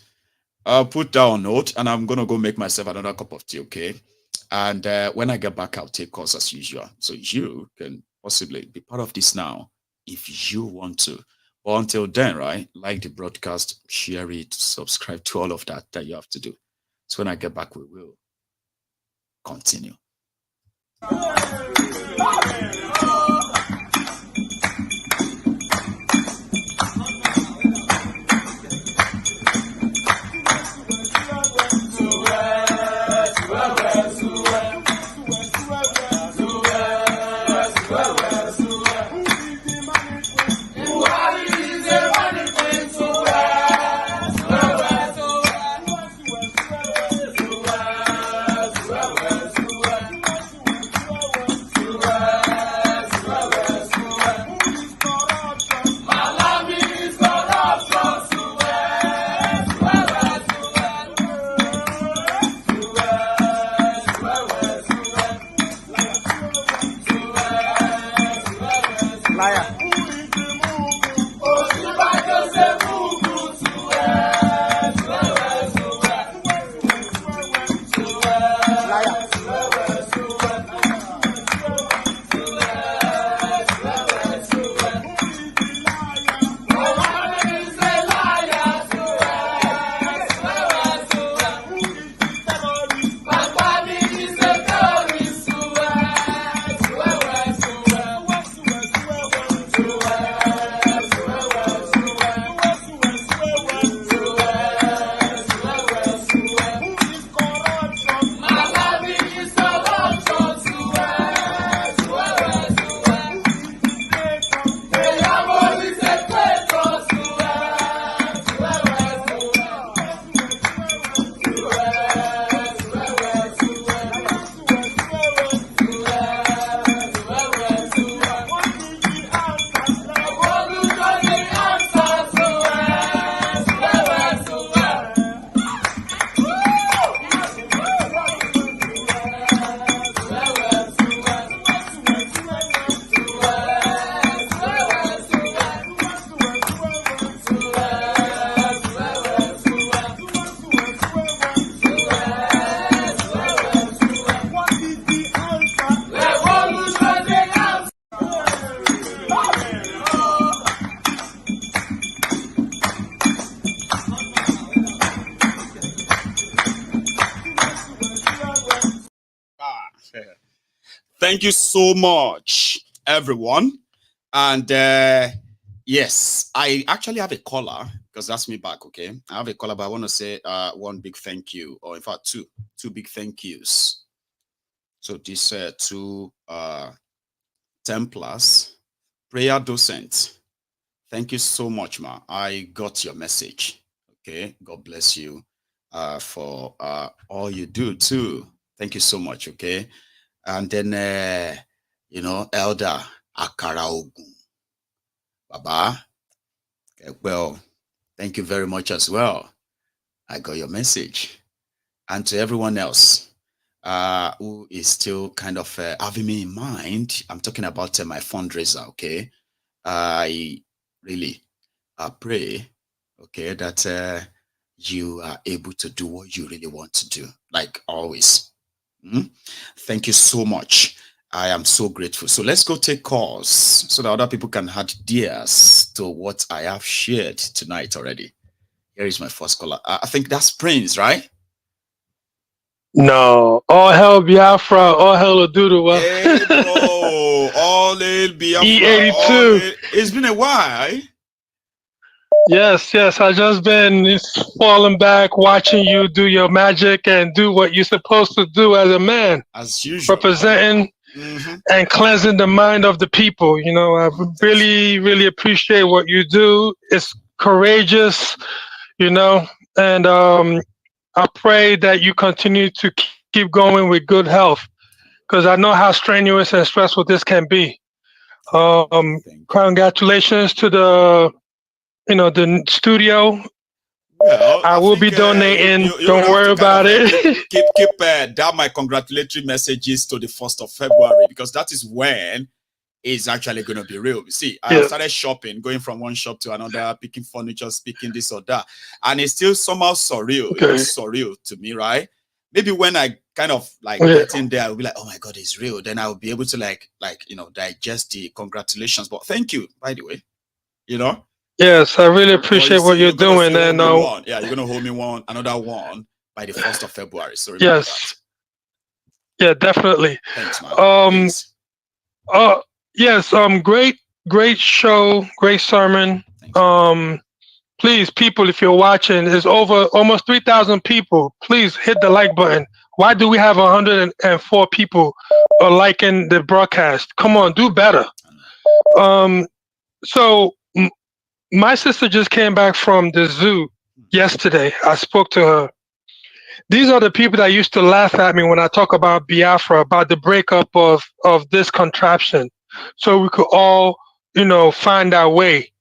I'll put down a note and I'm going to go make myself another cup of tea, okay? And when I get back, I'll take calls as usual. So you can possibly be part of this now if you want to. But until then, right, like the broadcast, share it, subscribe to all of that you have to do. So when I get back, we will continue. Thank you so much, everyone. And yes, I actually have a caller, because that's me back, okay? I have a caller, but I want to say one big thank you, or in fact, two big thank yous. So these two Templars, prayer docent. Thank you so much, ma. I got your message. Okay, God bless you. for all you do too. Thank you so much. Okay. And then, you know, Elder Akara Ogun. Baba. Okay, well, thank you very much as well. I got your message. And to everyone else who is still kind of having me in mind, I'm talking about my fundraiser, okay? I really pray, okay, that you are able to do what you really want to do, like always. Thank you so much. I am so grateful. So let's go take calls so that other people can add theirs to what I have shared tonight already. Here is my first caller. I think that's Prince, right? No. All hell Biafra, all hell Oduduwa. Hey, bro. All hail Biafra. E82. It's been a while. Yes. I've just been falling back, watching you do your magic and do what you're supposed to do as a man. As usual. Representing and cleansing the mind of the people. You know, I really, really appreciate what you do. It's courageous, you know, and I pray that you continue to keep going with good health, because I know how strenuous and stressful this can be. Congratulations to the, you know, the studio. Well, I will be donating. Don't worry about it. Keep down my congratulatory messages to the 1st of February, because that is when it's actually going to be real. You see, I started shopping, going from one shop to another, picking furniture, speaking this or that, and it's still somehow surreal. Okay. It's surreal to me, right? Maybe when I kind of like get in there, I'll be like, oh my God, it's real. Then I'll be able to like you know, digest the congratulations. But thank you, by the way. You know. Yes, I really appreciate what you're doing, and yeah, you're gonna hold me another one by the 1st of February. So yes, yeah, definitely. Thanks, man. Yes, great show, great sermon. Please, people, if you're watching, there's over almost 3,000 people. Please hit the like button. Why do we have 104 people liking the broadcast? Come on, do better. So my sister just came back from the zoo yesterday. I spoke to her. These are the people that used to laugh at me when I talk about Biafra, about the breakup of this contraption, so we could all, you know, find our way.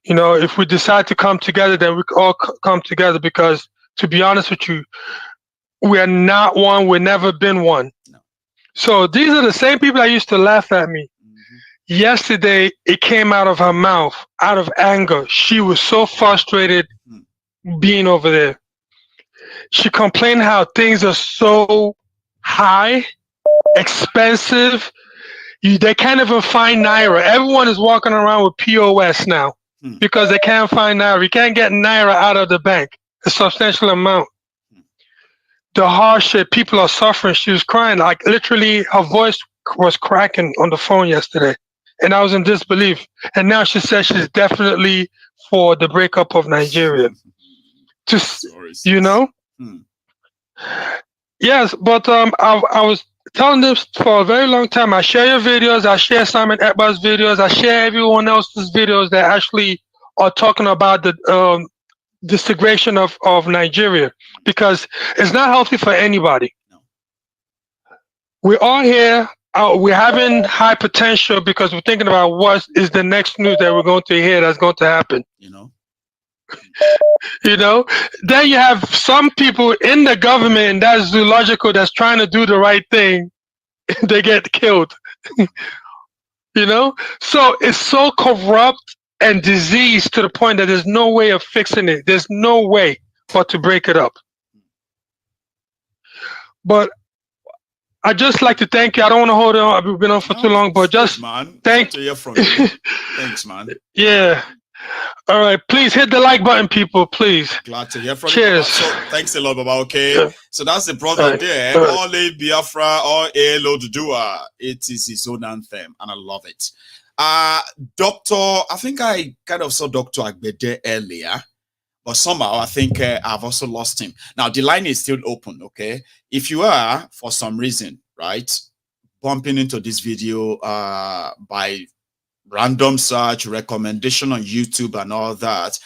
You know, if we decide to come together, then we could all come together, because, to be honest with you, we are not one. We've never been one. No. So these are the same people that used to laugh at me. Yesterday, it came out of her mouth, out of anger. She was so frustrated being over there. She complained how things are so high, expensive. They can't even find Naira. Everyone is walking around with POS now because they can't find Naira. You can't get Naira out of the bank, a substantial amount. The hardship, people are suffering. She was crying, like literally her voice was cracking on the phone yesterday. And I was in disbelief. And now she says she's definitely for the breakup of Nigeria. Just, you know? Yes, but I was telling this for a very long time. I share your videos. I share Simon Ekba's videos. I share everyone else's videos that actually are talking about the disintegration of Nigeria, because it's not healthy for anybody. We're all here. We're having high potential because we're thinking about what is the next news that we're going to hear that's going to happen. You know? You know? Then you have some people in the government that's zoological, that's trying to do the right thing. They get killed. You know? So it's so corrupt and diseased to the point that there's no way of fixing it. There's no way but to break it up. But I just like to thank you. I don't want to hold on. I've been on for too long, but just thank you. Thanks, man. Yeah. All right. Please hit the like button, people. Please. Glad to hear from Cheers. you. So, thanks a lot, Baba. Okay. Yeah. So that's the brother there. All hail Biafra, all hail Oduduwa. It is his own anthem, and I love it. Doctor, I think I kind of saw Dr. Agbede earlier, but somehow I think I've also lost him. Now, the line is still open, okay? If you are, for some reason, right, bumping into this video by random search, recommendation on YouTube and all that,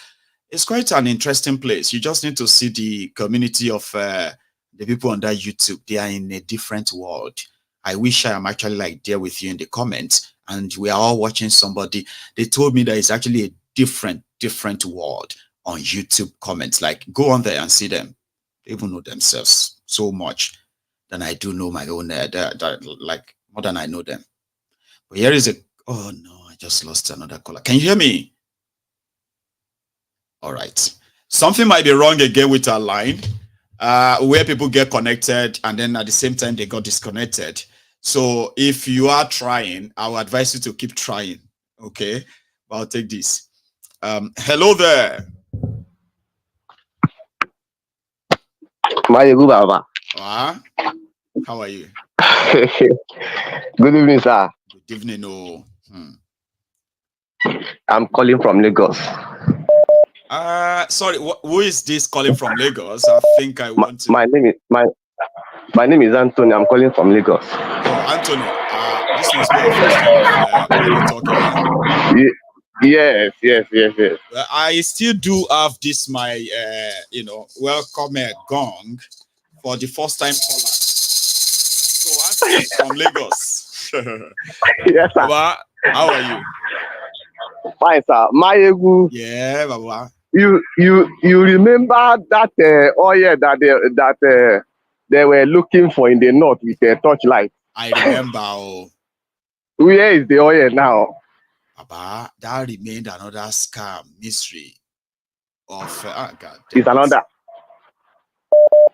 It's quite an interesting place. You just need to see the community of the people on that YouTube. They are in a different world. I wish I am actually like there with you in the comments, and we are all watching somebody. They told me that it's actually a different world on YouTube comments. Like, go on there and see them. They even know themselves so much than I do know my own, like more than I know them. But here is oh no, I just lost another caller. Can you hear me? All right. Something might be wrong again with our line, where people get connected and then at the same time they got disconnected. So if you are trying, I would advise you to keep trying. Okay. I'll take this. Hello there. Maiyegun Baba. How are you? Good evening, sir. Good evening. Oh. I'm calling from Lagos. Sorry, who is this calling from Lagos? I think I want to. My name is Anthony. I'm calling from Lagos. Oh, Anthony. This must be our first time talking. Yes. I still do have this my welcome gong for the first time caller. So Anthony from Lagos. Yes, sir. Baba, how are you? Fine, sir. Maiyegun. Yeah, Baba. You remember that oil that they were looking for in the north with a torchlight? I remember. Oh. Where is the oil now? Baba, that remained another scam mystery of God. It's another.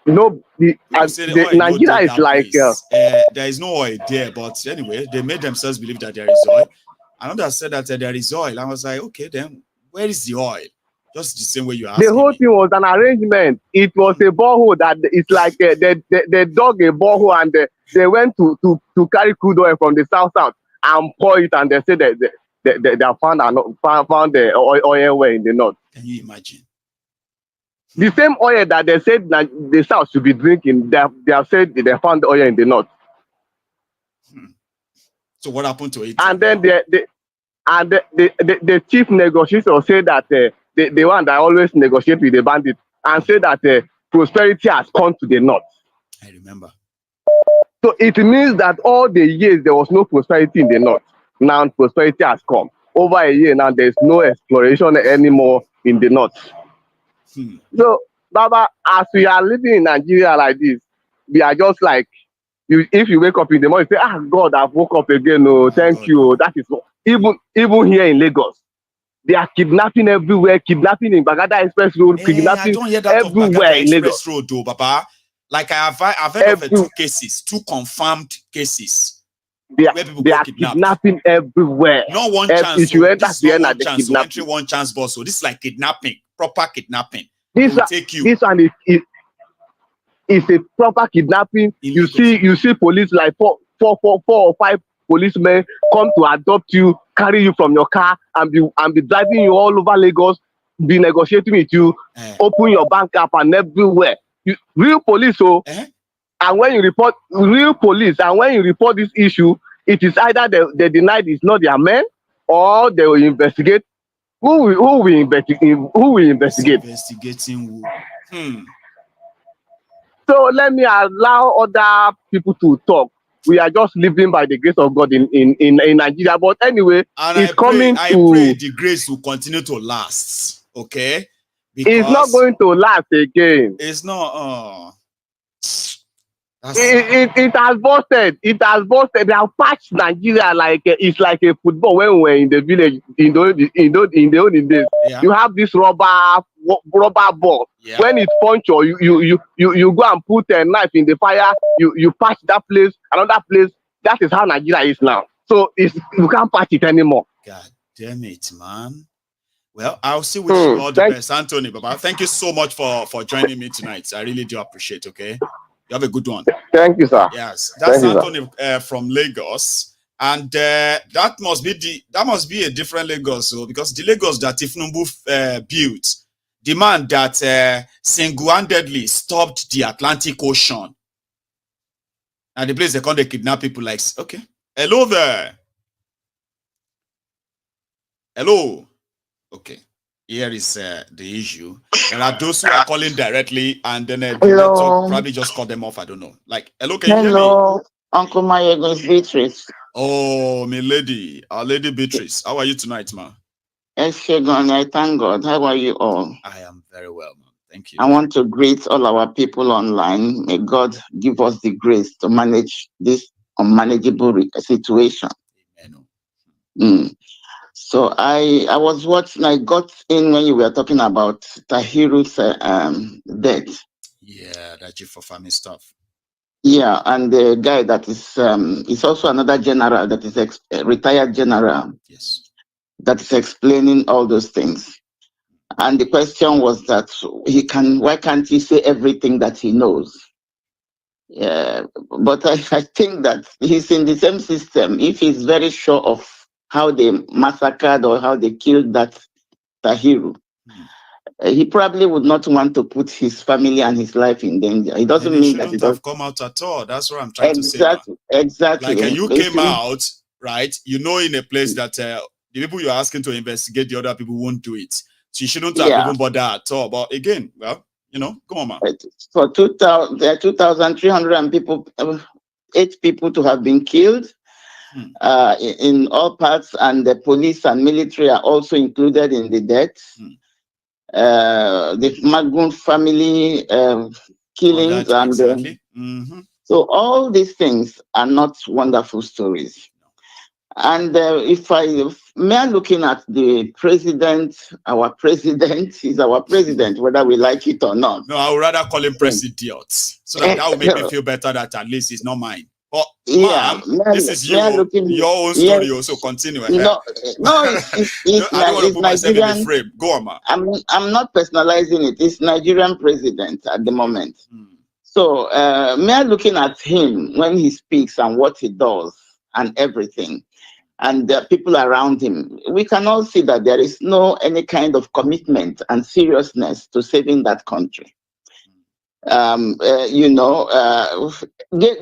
No, Nigeria is like there is no oil there, but anyway, they made themselves believe that there is oil. Another said that there is oil. I was like, okay, then where is the oil? Just the same way you asked. The whole thing was an arrangement. It was a borehole that it's like they dug a borehole and they went to carry crude oil from the south and pour it, and they said that they found the oil well in the north. Can you imagine? The same oil that they said that the south should be drinking, they have said they found the oil in the north. So what happened to it? And then the chief negotiator said that the one that always negotiates with the bandits and said that prosperity has come to the north. I remember. So it means that all the years there was no prosperity in the north. Now prosperity has come. Over a year now, there's no exploration anymore in the north. So, Baba, as we are living in Nigeria like this, we are just like, if you wake up in the morning, you say, God, I've woke up again. Oh, thank you. That is what, even here in Lagos, they are kidnapping everywhere, kidnapping in Bagada Express Road, kidnapping everywhere in Lagos. Express Road, though, Baba. Like I've heard of 2 cases, 2 confirmed cases. They are kidnapping everywhere. No one chance. If you enter Sienna, they kidnap you. One chance, boss. So this is like kidnapping, proper kidnapping. This one is a proper kidnapping. You see police like four or five policemen come to adopt you, carry you from your car, and be driving you all over Lagos, be negotiating with you, open your bank app and everywhere. Real police, and when you report this issue, it is either they deny it's not their men, or they will investigate. Who will investigate? Investigating who? So let me allow other people to talk. We are just living by the grace of God in Nigeria. But anyway, and I pray the grace will continue to last. Okay? Because it's not going to last again. It's not. It has busted. It has busted. They have patched Nigeria like it's like a football when we're in the village in the olden days. Yeah. You have this rubber ball. Yeah. When it punctures, you go and put a knife in the fire. You patch that place, another place. That is how Nigeria is now. So you can't patch it anymore. God damn it, man. Well, I'll see wish you all the best, Anthony. Baba, thank you so much for joining me tonight. I really do appreciate. Okay. You have a good one. Thank you, sir. Yes, that's Anthony from Lagos, and that must be a different Lagos, so because the Lagos that Tinubu built, the man that single-handedly stopped the Atlantic Ocean, and the place they call they kidnap people. Like, okay, hello there, hello, okay. here is the issue. There are those who are calling directly, and then the network probably just cut them off. I don't know. Like, hello, can you hear me? Uncle Maiyegun's Beatrice. Oh, my lady, our lady Beatrice. How are you tonight, ma? Maiyegun, I thank God. How are you all? I am very well, ma. Thank you. I want to greet all our people online. May God give us the grace to manage this unmanageable situation. So I was watching, I got in when you were talking about Tahiru's death. Yeah, that you for family stuff. Yeah, and the guy that is also another general that is retired general. Yes. That is explaining all those things. And the question was that why can't he say everything that he knows? Yeah, but I think that he's in the same system. If he's very sure of how they massacred or how they killed that Tahiru, he probably would not want to put his family and his life in danger. It doesn't mean that he shouldn't have come out at all. That's what I'm trying to say. Exactly. Like you came out, right? You know, in a place that the people you're asking to investigate, the other people won't do it. So you shouldn't have even bothered at all. But again, well, you know, go on, man. For 2,300 people, 8 people to have been killed in all parts, and the police and military are also included in the deaths. The Maiyegun family killings so all these things are not wonderful stories. And if may looking at the president, our president is our president, whether we like it or not. No, I would rather call him president, so that would make me feel better that at least it's not mine. But this is your own story. Also continue. No, it's I don't want to put myself in the frame. Go on, man. I'm not personalizing it. It's Nigerian president at the moment. So me looking at him when he speaks and what he does and everything, and the people around him, we can all see that there is no any kind of commitment and seriousness to saving that country.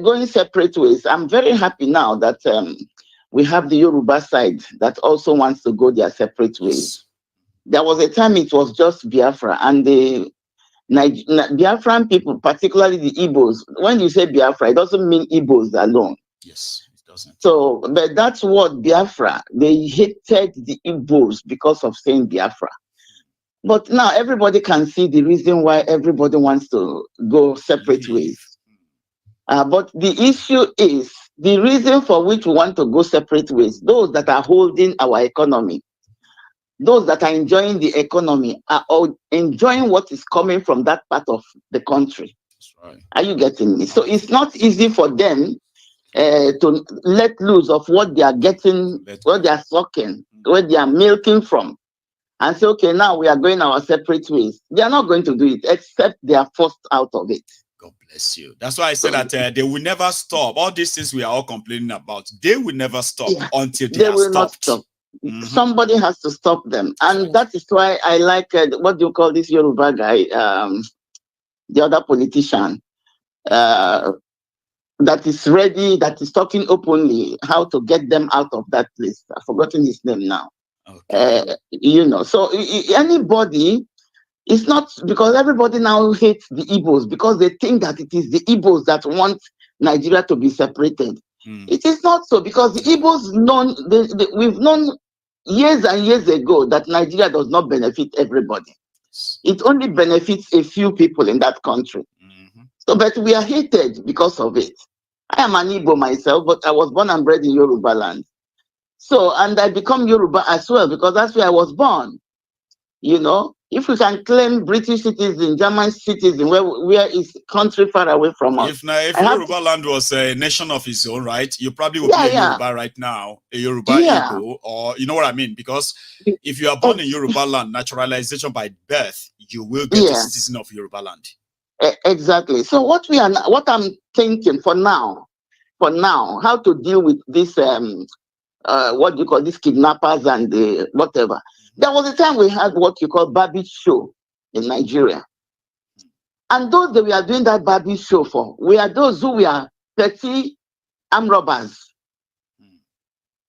Going separate ways. I'm very happy now that we have the Yoruba side that also wants to go their separate ways. There was a time it was just Biafra, and the Biafran people, particularly the Igbos. When you say Biafra, it doesn't mean Igbos alone. Yes, it doesn't. So, but that's what Biafra. They hated the Igbos because of saying Biafra. But now everybody can see the reason why everybody wants to go separate ways. But the issue is the reason for which we want to go separate ways. Those that are holding our economy, those that are enjoying the economy, are all enjoying what is coming from that part of the country. That's right. Are you getting me? So it's not easy for them to let loose of what they are getting, what they are sucking, where they are milking from, and say, okay, now we are going our separate ways. They are not going to do it, except they are forced out of it. God bless you. That's why I said that they will never stop. All these things we are all complaining about, they will never stop until they are will stopped. Not stop. Somebody has to stop them. And that is why I like, what do you call this Yoruba guy, the other politician, that is ready, that is talking openly, how to get them out of that place. I've forgotten his name now. Okay. So anybody, it's not because everybody now hates the Igbos because they think that it is the Igbos that want Nigeria to be separated. It is not so, because the Igbos we've known years and years ago that Nigeria does not benefit everybody. It only benefits a few people in that country. So, but we are hated because of it. I am an Igbo myself, but I was born and bred in Yoruba land. So, and I become Yoruba as well because that's where I was born. If we can claim British citizen, German citizen, where is country far away from us? If Yoruba land was a nation of its own, right, you probably would be a Yoruba right now, a Yoruba Igbo, or you know what I mean? Because if you are born in Yoruba land, naturalization by birth, you will get a citizen of Yoruba land. Exactly. So what I'm thinking for now, how to deal with this, what do you call these kidnappers and whatever. There was a time we had what you call Barbie show in Nigeria. And those that we are doing that Barbie show for, we are those who were petty armed robbers.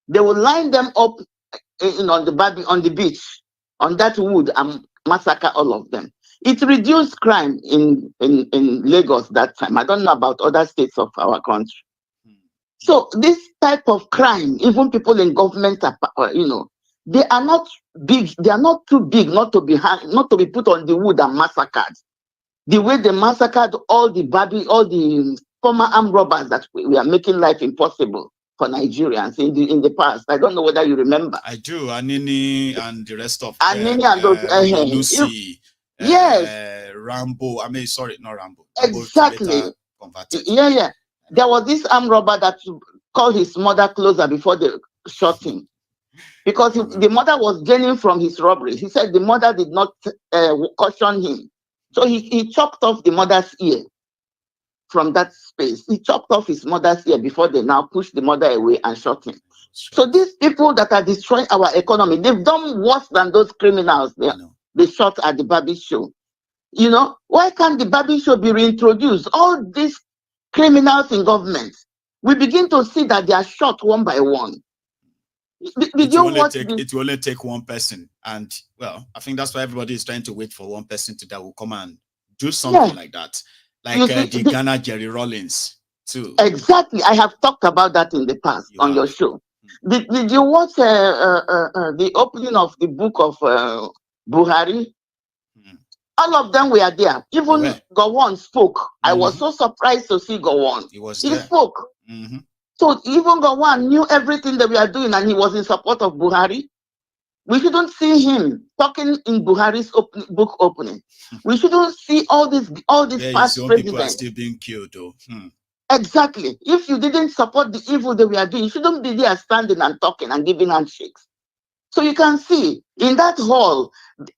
They will line them up on the beach, on that wood and massacre all of them. It reduced crime in Lagos that time. I don't know about other states of our country. So this type of crime, even people in government, they are not big. They are not too big not to be put on the wood and massacred. The way they massacred all the former armed robbers that we are making life impossible for Nigerians in the past. I don't know whether you remember. I do. Anini and the rest of Anini and those Lucy. Yes. Rambo. I mean, sorry, not Rambo. Exactly. Yeah. There was this armed robber that called his mother closer before they shot him. Because the mother was gaining from his robbery. He said the mother did not caution him. So he chopped off the mother's ear from that space. He chopped off his mother's ear before they now pushed the mother away and shot him. So these people that are destroying our economy, they've done worse than those criminals they shot at the Barbie show. Why can't the Barbie show be reintroduced? All these criminals in government, we begin to see that they are shot one by one. It will only take one person, and well, I think that's why everybody is trying to wait for one person that will come and do something like that, like the Ghana Jerry Rawlings too. Exactly, I have talked about that in the past on your show. Did you watch the opening of the book of Buhari? All of them were there. Even Gowon spoke. I was so surprised to see Gowon. He spoke. So even Gowon knew everything that we are doing, and he was in support of Buhari. We shouldn't see him talking in Buhari's book opening. We shouldn't see all these past presidents. People are still being killed, though. Exactly. If you didn't support the evil that we are doing, you shouldn't be there standing and talking and giving handshakes. So you can see in that hall,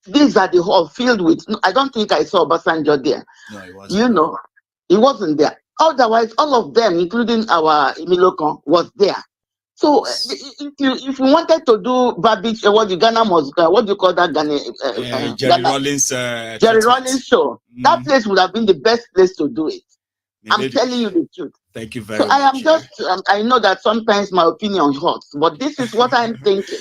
these are the hall filled with. I don't think I saw Obasanjo there. No, he wasn't. He wasn't there. Otherwise, all of them, including our Emilokon, was there. So if you wanted to do Babbage, what do you call that? Jerry Rollins show. That place would have been the best place to do it. I'm telling you the truth. Thank you very much. I am just, I know that sometimes my opinion hurts, but this is what I'm thinking.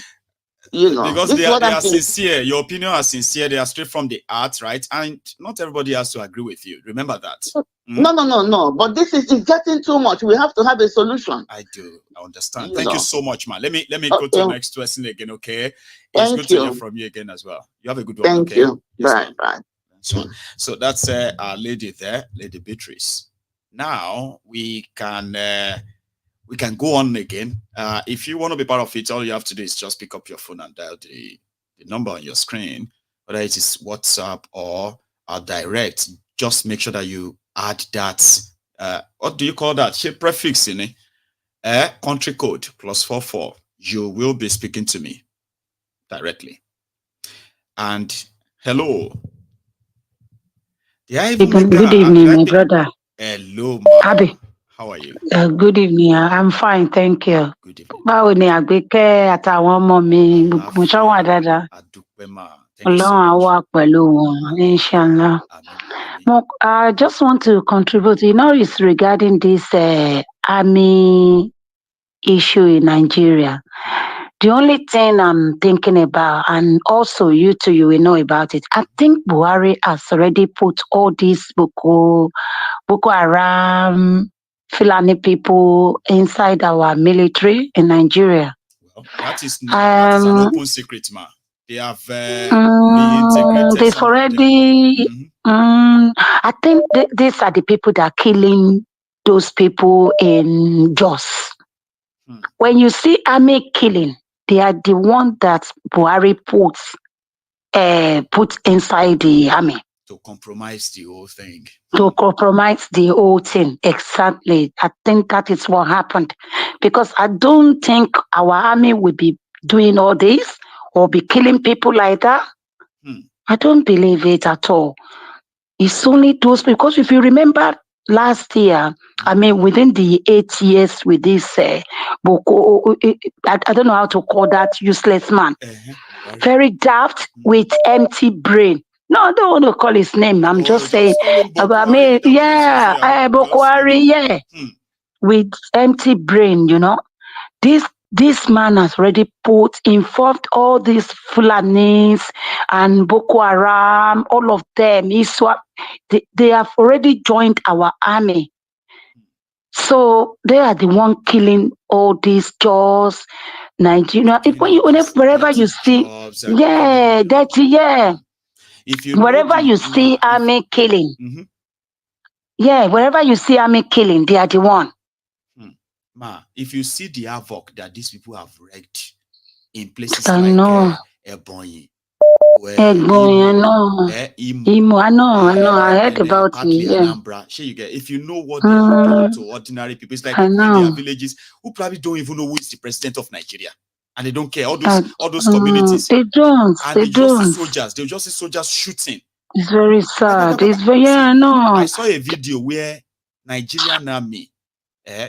Because they are sincere. Your opinion are sincere. They are straight from the heart, right? And not everybody has to agree with you. Remember that. No. But this is getting too much. We have to have a solution. I do. I understand. Thank you so much, man. Let me go to the next question again, okay? It's good to hear from you again as well. You have a good one. Thank you. Yes, bye. So that's our lady there, Lady Beatrice. Now we can go on again. If you want to be part of it, all you have to do is just pick up your phone and dial the number on your screen, whether it is WhatsApp or direct. Just make sure that you add that. What do you call that? Prefix in it. Country code +44. You will be speaking to me directly. And hello. Good evening, my brother. Hello, Abi. How are you? Good evening. I'm fine, thank you. Good evening. Báwo ni àgbékẹ́ àtàwọn ọmọ mi mo ṣọ́ wà dáadáa? Ọlọ́run á wà pẹ̀lú wọn, inshallah. I just want to contribute. It's regarding this army issue in Nigeria. The only thing I'm thinking about, and also you too, you will know about it. I think Buhari has already put all these Boko Haram, Fulani people inside our military in Nigeria. Well, that's an open secret, man. They have reintegrated. They've already. I think these are the people that are killing those people in Jos. When you see army killing, they are the one that Buhari puts inside the army. To compromise the whole thing. To compromise the whole thing. Exactly. I think that is what happened. Because I don't think our army will be doing all this or be killing people like that. I don't believe it at all. It's only those, because if you remember last year, within the 8 years with this Boko, I don't know how to call that useless man. Very daft with empty brain. No, I don't want to call his name. I'm just saying about me. Yeah, Boko Haram, yeah. With empty brain, This this man has already involved all these Fulanis and Boko Haram, all of them. They have already joined our army. So they are the one killing all these Jaws, Nigeria. Wherever you see, wherever you see army killing, wherever you see army killing, they are the one. If you see the havoc that these people have wreaked in places like Ebonyi, I heard about it. If you know what they are doing to ordinary people, it's like in their villages who probably don't even know who is the president of Nigeria, and they don't care. All those communities, they don't. And they just see soldiers. They just see soldiers shooting. It's very sad. It's very I saw a video where Nigerian army.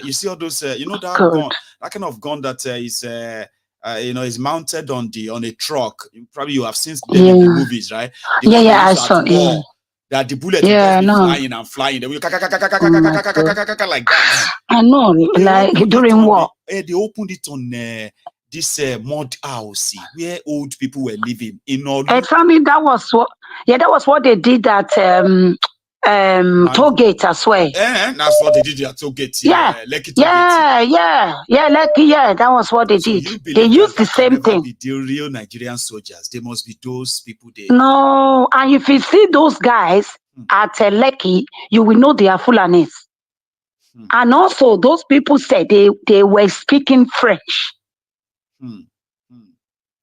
You see all those, that gun, that kind of gun that is is mounted on a truck. Probably you have seen them in the movies, right? I saw. That the bullet will be flying. They will like that. I know, like during war. They opened it on this mud house where old people were living in all. Family, that was what they did at toll gate as well. That's what they did at toll gate. Lekki, that was what they did. They used the same thing. The real Nigerian soldiers, they must be those people there. No, and if you see those guys at Lekki, you will know they are Fulanis. And also, those people said they were speaking French.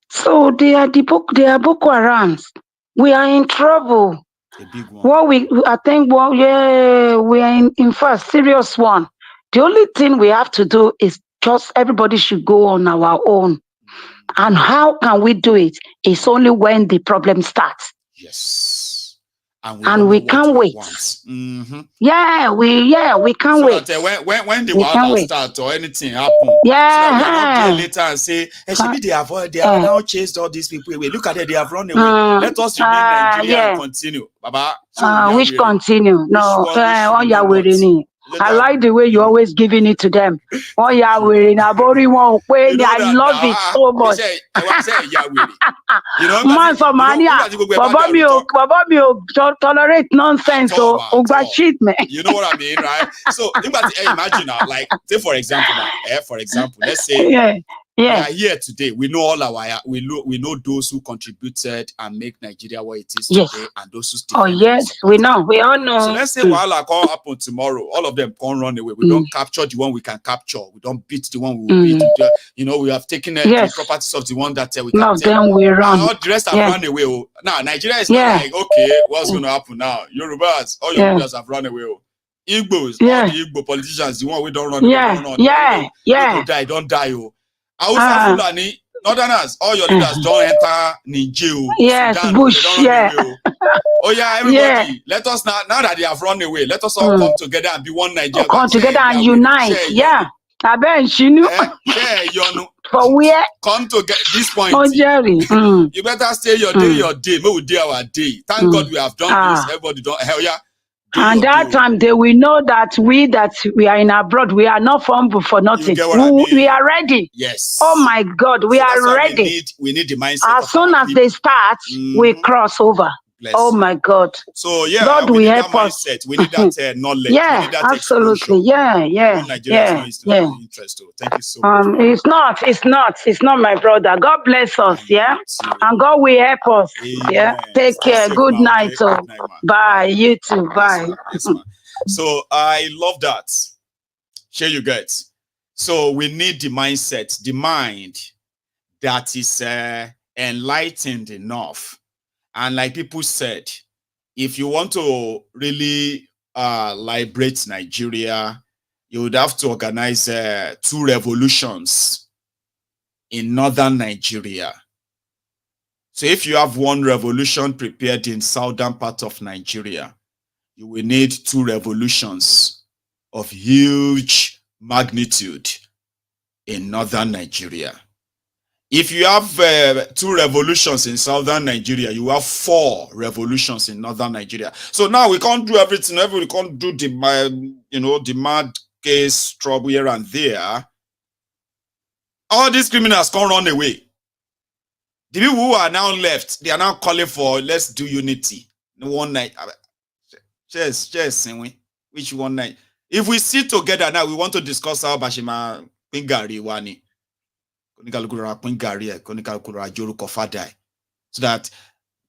So they are Boko Harams. We are in trouble. A big one. We are in first serious one. The only thing we have to do is just everybody should go on our own. And how can we do it? It's only when the problem starts. Yes. And we can't wait. We can't wait. When the war starts or anything happen, later and say, they have now chased all these people away. Look at it, they have run away. Let us remain Nigeria and continue. Baba. Which continue? No, I like the way you're always giving it to them. I love it so much. Man for mania. Baba tolerate nonsense. Shit, man. You know what I mean, right? So imagine now, like say for example, let's say we are here today. We know all we know those who contributed and make Nigeria what it is today, and those who still. We know. We all know. So let's say while all happen tomorrow, all of them can't run away. We don't capture the one we can capture. We don't beat the one we will beat. We have taken the properties of the one that we can take. Then we run. All the rest have run away. Now Nigeria is not like, okay, what's going to happen now? Yorubas, all your leaders have run away. Igbos, all the Igbo politicians, the one we don't run away. Don't die. Hausa Fulani, Northerners, all your leaders don't enter Nigeria. Sudan, Bush, everybody, let us now that they have run away, let us all come together and be one Nigeria. Come together and unite. For where? Come to get this point. You better stay your day. Maybe we do our day. Thank God we have done this. Everybody don't. Hell yeah. And that time they will know that we are in abroad, we are not fumble for nothing. We are ready. Yes. Oh my God, we are ready. We need the mindset. As soon as they start, we cross over. Oh my God. So God we will need help that us. mindset. We need that knowledge. Yeah, we need that absolutely. Interest too. Thank you so much. It's not my brother. God bless us, and God will help us. Take care. Good night. Bye. You too. Bye. Yes, man. So I love that. Here you get. So we need the mindset, the mind that is enlightened enough. And like people said, if you want to really liberate Nigeria, you would have to organize 2 revolutions in northern Nigeria. So if you have 1 revolution prepared in southern part of Nigeria, you will need 2 revolutions of huge magnitude in northern Nigeria. If you have 2 revolutions in southern Nigeria, you have 4 revolutions in northern Nigeria. So now we can't do everything. We can't do the mad case trouble here and there. all these criminals can't run away. The people who are now left, they are now calling for let's do unity. One night. Just which one night? If we sit together now, we want to discuss how Bashima Pingari Wani. So that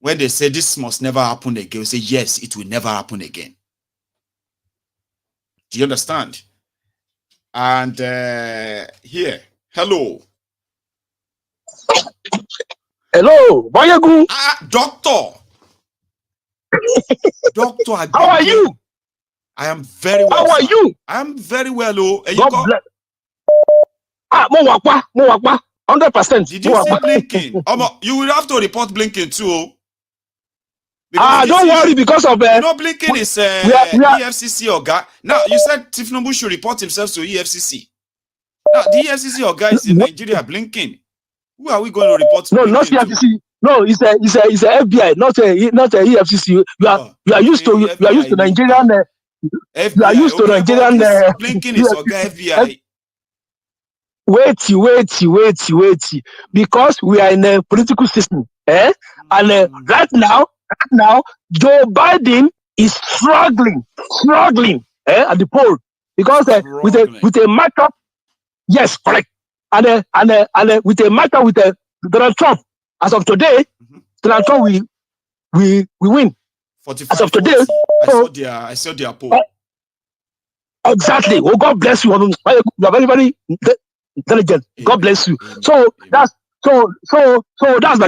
when they say this must never happen again, we say yes, it will never happen again. Do you understand? And here, hello. Hello, Maiyegun. Doctor. Doctor, how are you? I am very well. How are you? I am very well. Oh, God bless. Mo wakwa, 100%. Did you see Blinken? You will have to report Blinken too. Don't worry because of you know Blinken is EFCC Oga. Now you said Tinubu should report himself to EFCC. Now the EFCC Oga is in Nigeria. Blinken. Who are we going to report to? No, not EFCC. No, it's a FBI, not a EFCC. You are used to Nigerian. FBI, you are used to Nigerian. Blinken is Oga FBI. Wait. Because we are in a political system, and right now, Joe Biden is struggling, at the poll because with a matchup. Yes, correct. And with a matchup with Donald Trump. As of today, Donald Trump we win. 45, as of today, I saw their poll. Exactly. Oh, God bless you. You are very, very intelligent. God bless you. So that's by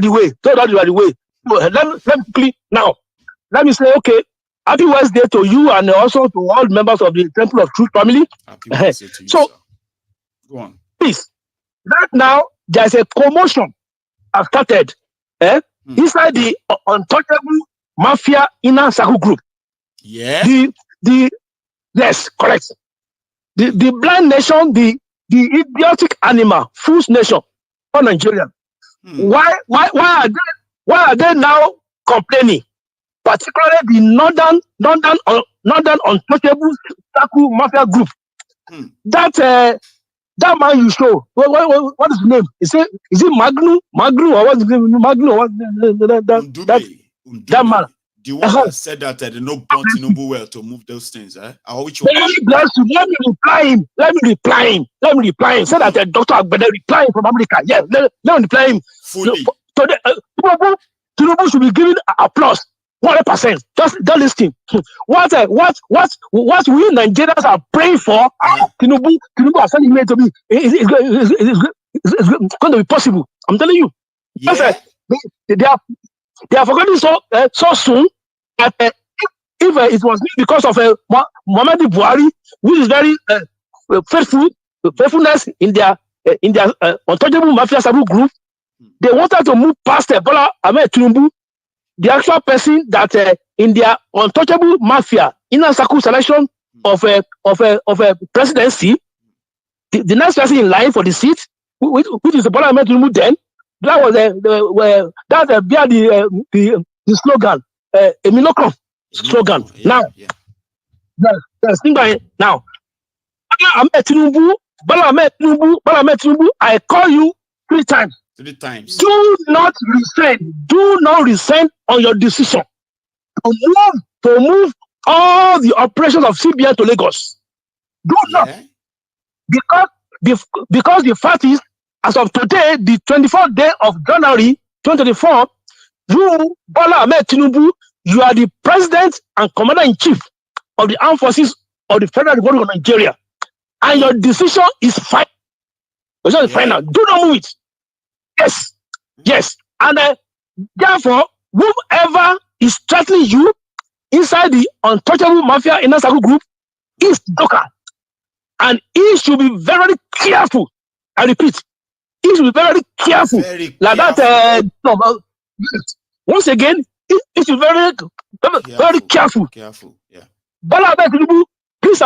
the way. So let me quickly now. Let me say, okay, happy Wednesday to you and also to all members of the Temple of Truth family. Happy Wednesday to you, so, sir. Go on. Please. Right now, there's a commotion I've started inside the untouchable mafia inner circle group. Yeah. Yes, correct. The blind nation, the idiotic animal, fool's nation for Nigeria. Why are they now complaining? Particularly the northern untouchable circle mafia group. That man you show, what is his name? Is it Magnu or what's his name? Magnu or what? That man. The one that said that they no want Tinubu well to move those things, which one? Bless you. Let me reply him. Say that Dr. Agbede replying from America. Yeah, let me reply him. Fully. Tinubu should be given applause. 100%. Just listen. What we Nigerians are praying for, Tinubu has sent email to me. It's going to be possible. I'm telling you. Yeah. They are forgetting so soon that if it was because of Muhammad Buhari, which is very faithfulness in their untouchable mafia sabu group, they wanted to move past Bola Ahmed Tinubu, the actual person that in their untouchable mafia inner circle selection of a presidency, the next person in line for the seat, which is Bola Ahmed Tinubu then. That was the slogan, Eminokron slogan. Now, now, Bola Ahmed Tinubu, I call you 3 times. 3 times. Do not resent on your decision to move all the operations of CBN to Lagos. Do not, because the fact is, as of today, the 24th day of January 2024, you, Bola Ahmed Tinubu, you are the president and commander-in-chief of the armed forces of the Federal Republic of Nigeria. And your decision is final. It's final. Do not move it. Yes. And therefore, whoever is threatening you inside the untouchable mafia inner circle group is Doka. And he should be very careful. I repeat, he should be very careful. Once again, he should be very careful. Yeah. Bola Ahmed Tinubu, please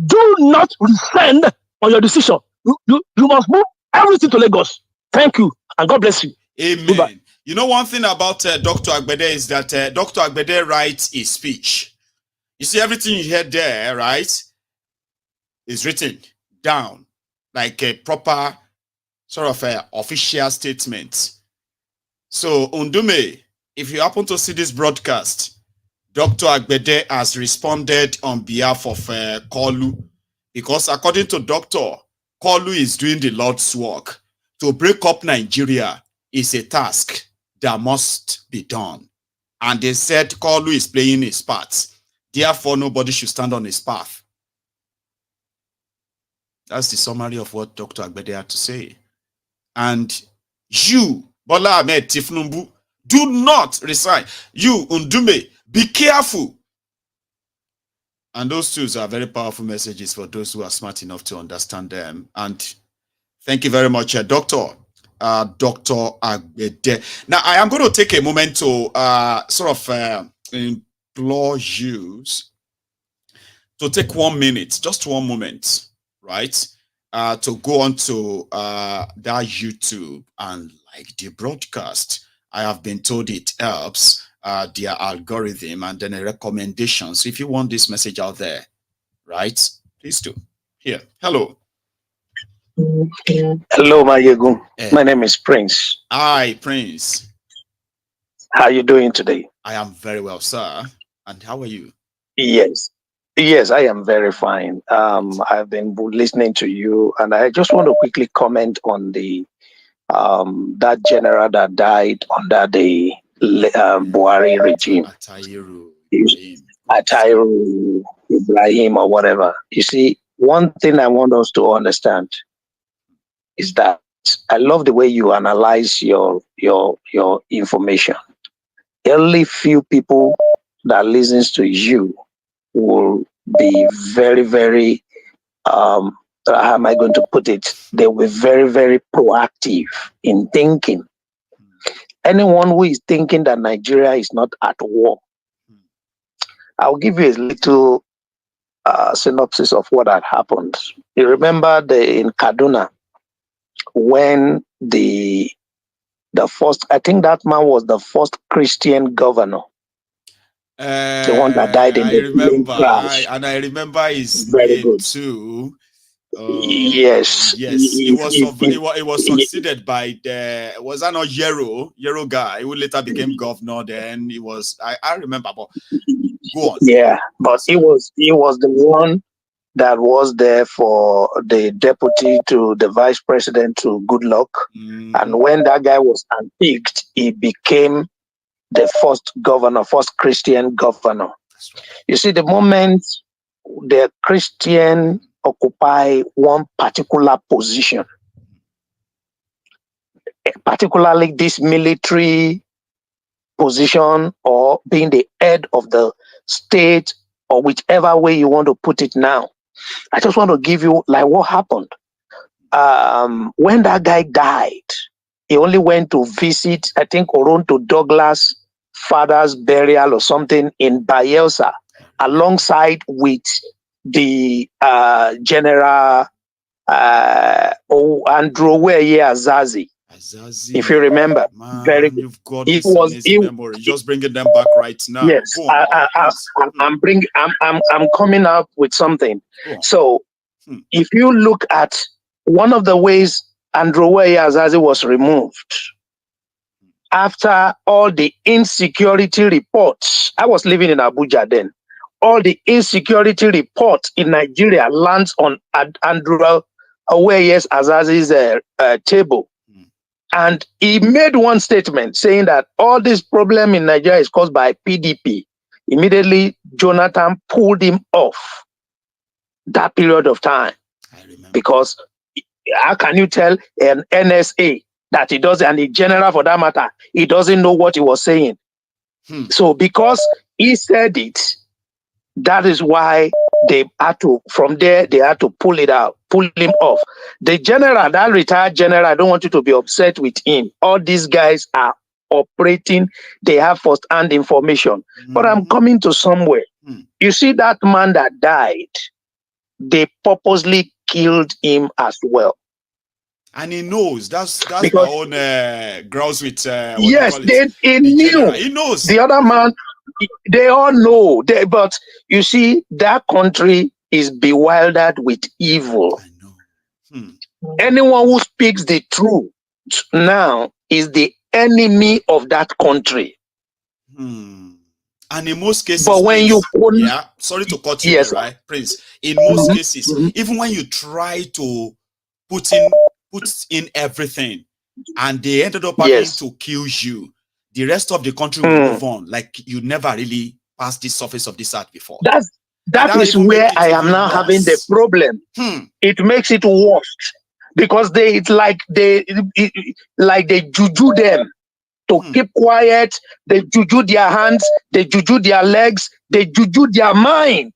do not rescind on your decision. You must move everything to Lagos. Thank you, and God bless you. Amen. Goodbye. You know, one thing about Dr. Agbede is that Dr. Agbede writes his speech. You see, everything you hear there, right, is written down like a proper sort of official statement. So, Ndume, if you happen to see this broadcast, Dr. Agbede has responded on behalf of Kolu, because according to Dr. Kolu is doing the Lord's work. To break up Nigeria is a task that must be done. And they said Kolu is playing his part. Therefore, nobody should stand on his path. That's the summary of what Dr. Agbede had to say. And you, Bola Ahmed Tinubu, do not resign. You, Ndume, be careful. And those two are very powerful messages for those who are smart enough to understand them. And thank you very much, Dr. Agbede. Now, I am going to take a moment to implore you to take 1 minute, just 1 moment, right? To go on to that YouTube and like the broadcast. I have been told it helps their algorithm and then a recommendation. So if you want this message out there, right, please do. Here, hello. Hello, Maiyegun. My name is Prince. Hi, Prince. How are you doing today? I am very well, sir. And how are you? Yes, I am very fine. I've been listening to you, and I just want to quickly comment on the that general that died under the Buhari regime, Atairu Ibrahim or whatever. You see, one thing I want us to understand is that I love the way you analyze your information. Only few people that listens to you will be very, very how am I going to put it? They will be very, very proactive in thinking. Anyone who is thinking that Nigeria is not at war, I'll give you a little synopsis of what had happened. You remember in Kaduna, when the first, I think that man was the first Christian governor, the one that died in the plane crash. And I remember his Very name good. too. Yes. It was succeeded by was that not Yero guy who later became governor? Then he was I remember, but go on. Yeah, but he was the one that was there for the deputy to the vice president to Goodluck. And when that guy was unpicked, he became the first Christian governor. You see, the moment the Christian occupy one particular position, particularly this military position or being the head of the state or whichever way you want to put it now, I just want to give you like what happened. When that guy died, he only went to visit, I think, Oronto Douglas' father's burial or something in Bayelsa, alongside with the General Andrew Azazi. If you remember, very good. You've got memory. Just bringing them back right now. Yes, I'm coming up with something. So, if you look at one of the ways Andrew Azazi was removed, after all the insecurity reports, I was living in Abuja then. All the insecurity reports in Nigeria lands on Andrew Azazi's table. And he made one statement saying that all this problem in Nigeria is caused by PDP. Immediately, Jonathan pulled him off that period of time. Because how can you tell an NSA that he doesn't, and the general for that matter, he doesn't know what he was saying? So because he said it, that is why they had to, from there, they had to pull him off. The general, that retired general, I don't want you to be upset with him. All these guys are operating, they have first-hand information. But I'm coming to somewhere. You see that man that died, they purposely killed him as well. And he knows. That's because, my own grouse with yes, he knew. General. He knows. The other man, they all know. But you see, that country is bewildered with evil. Anyone who speaks the truth now is the enemy of that country. And in most cases, but when Prince, you sorry to cut you yes, there, right, Prince? In most cases, even when you try to put in everything, and they ended up having to kill you, the rest of the country will move on, like you never really passed the surface of this earth before. That is where I am now having the problem. It makes it worse because they juju them to keep quiet. They juju their hands, they juju their legs, they juju their mind.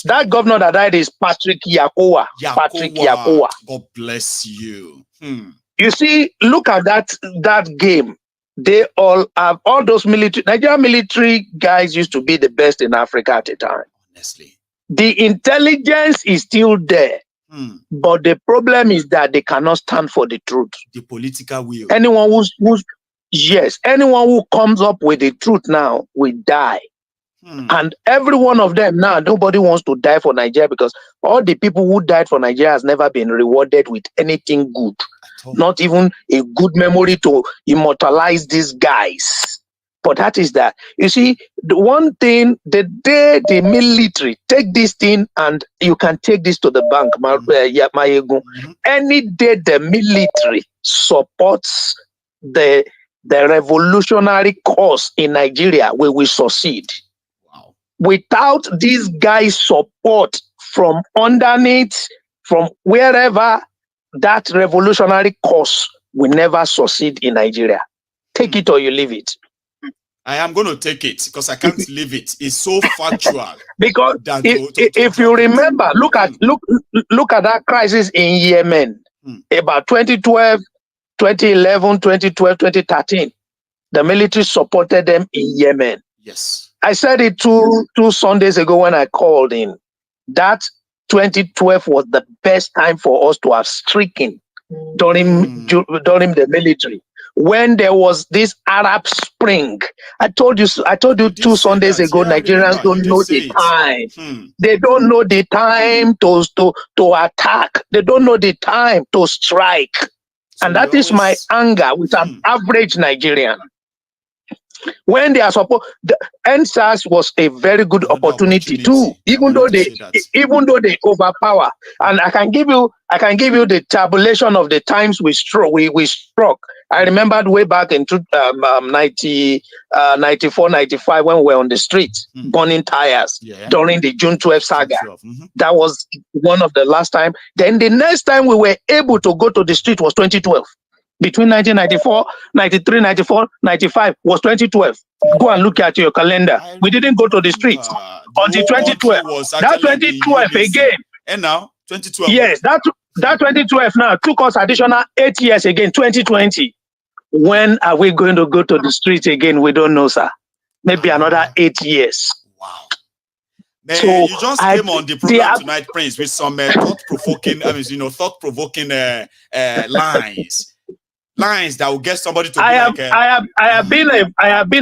That governor that died is Patrick Yakowa. Patrick Yakowa. God bless you. You see, look at that game. They all have all those Nigerian military guys used to be the best in Africa at the time. Honestly, the intelligence is still there, but the problem is that they cannot stand for the truth. The political will. Anyone anyone who comes up with the truth now will die. And every one of them now, nobody wants to die for Nigeria because all the people who died for Nigeria has never been rewarded with anything good. Not even a good memory to immortalize these guys. But that is that. You see, the one thing, the day the military take this thing, and you can take this to the bank, Maiyegun, any day the military supports the revolutionary cause in Nigeria, we will succeed. Without these guys' support from underneath, from wherever, that revolutionary cause will never succeed in Nigeria. Take it or you leave it. I am going to take it because I can't leave it. It's so factual. Because if you remember, look at that crisis in Yemen about 2012, 2011, 2012, 2013. The military supported them in Yemen. Yes. I said it two Sundays ago when I called in. That 2012 was the best time for us to have stricken during the military. When there was this Arab Spring, I told you 2 Sundays ago, Nigerians don't know the time. They don't know the time to attack. They don't know the time to strike. And that is my anger with an average Nigerian. When they are supposed, the NSAS was a very good opportunity too, even though they overpower. And I can give you the tabulation of the times we struck. I remembered way back in 94, 95 when we were on the street burning tires during the June 12 saga. That was one of the last time. Then the next time we were able to go to the street was 2012. Between 1994, 93, 94, 95 was 2012. Go and look at your calendar. We didn't go to the streets until 2012. That 2012 again. And now, 2012. Yes, that 2012 now took us additional 8 years again, 2020. When are we going to go to the streets again? We don't know, sir. Maybe another 8 years. Wow. Man, so you just came on the program tonight, Prince, with some thought-provoking, lines that will get somebody to I have been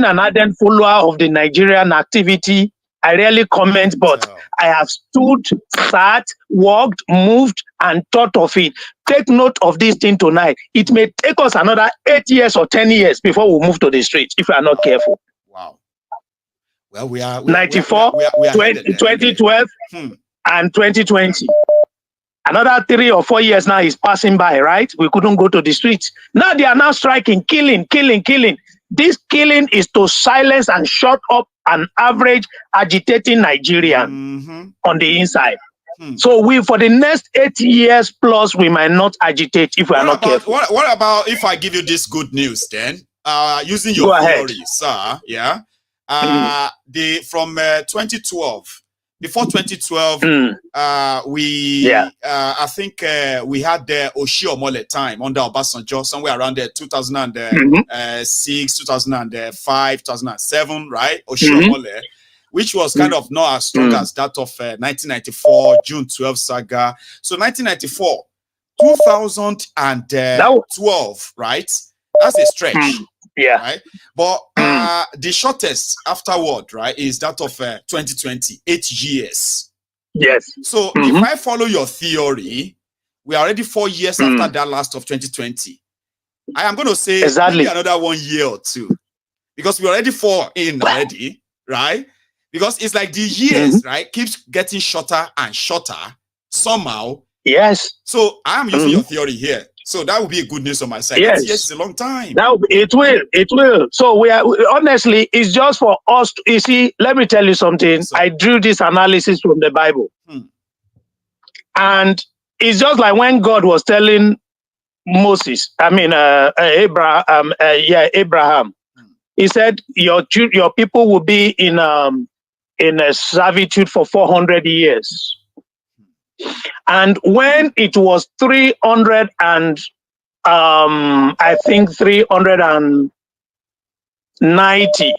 an ardent follower of the Nigerian activity. I rarely comment, but I have stood, sat, walked, moved, and thought of it. Take note of this thing tonight. It may take us another 8 years or 10 years before we move to the streets if we are not careful. Wow. Well, we are 94, 2012, and 2020. Another 3 or 4 years now is passing by, right? We couldn't go to the streets. Now they are now striking, killing. This killing is to silence and shut up an average agitating Nigerian on the inside. So for the next 8 years plus, we might not agitate if we are not careful. What about if I give you this good news then? Using your theory, sir, yeah? From 2012, before 2012, I think we had the Oshiomhole time under Obasanjo, somewhere around the 2006, 2005, 2007, right? Oshiomhole, which was kind of not as strong as that of 1994, June 12 saga. So 1994, 2012, right? That's a stretch. Yeah. Right. But the shortest afterward, right, is that of 2020, 8 years. Yes. So if I follow your theory, We are already 4 years after that last of 2020. I am going to say maybe another 1 year or two, because we're already 4 in already, right? Because it's like the years, right, keeps getting shorter and shorter somehow. Yes. So I am using your theory here. So that would be a good news on my side. Yes, it's a long time. It will. So honestly, it's just for us to, you see, let me tell you something. Yes, I drew this analysis from the Bible. And it's just like when God was telling Moses, Abraham. He said, your people will be in a servitude for 400 years. And when it was 390,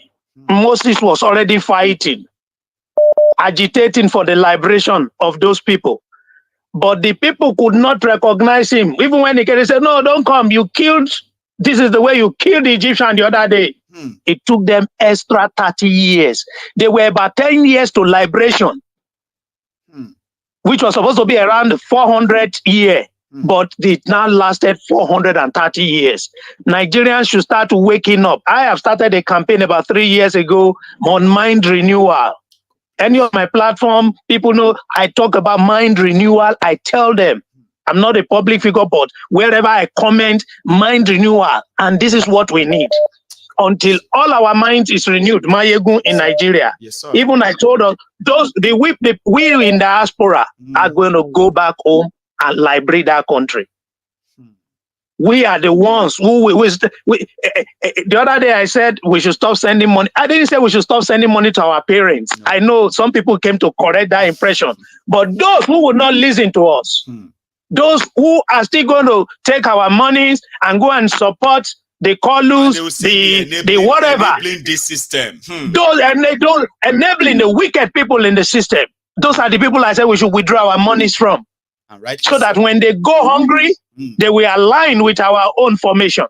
Moses was already fighting, agitating for the liberation of those people. But the people could not recognize him. Even when he came, he said, no, don't come. You killed, this is the way you killed the Egyptian the other day. It took them extra 30 years. They were about 10 years to liberation, which was supposed to be around 400 years, but it now lasted 430 years. Nigerians should start waking up. I have started a campaign about 3 years ago on mind renewal. Any of my platform, people know I talk about mind renewal. I tell them, I'm not a public figure, but wherever I comment, mind renewal. And this is what we need. Until all our minds is renewed, Maiyegun in Nigeria. Yes, sir. Even I told us, we in diaspora are going to go back home and liberate our country. We are the ones who the other day I said we should stop sending money. I didn't say we should stop sending money to our parents. No. I know some people came to correct that impression, but those who will not listen to us, those who are still going to take our monies and go and support the Colus, the whatever, enabling this system. Those enabling the wicked people in the system. Those are the people I said we should withdraw our monies from. So that when they go hungry, they will align with our own formation.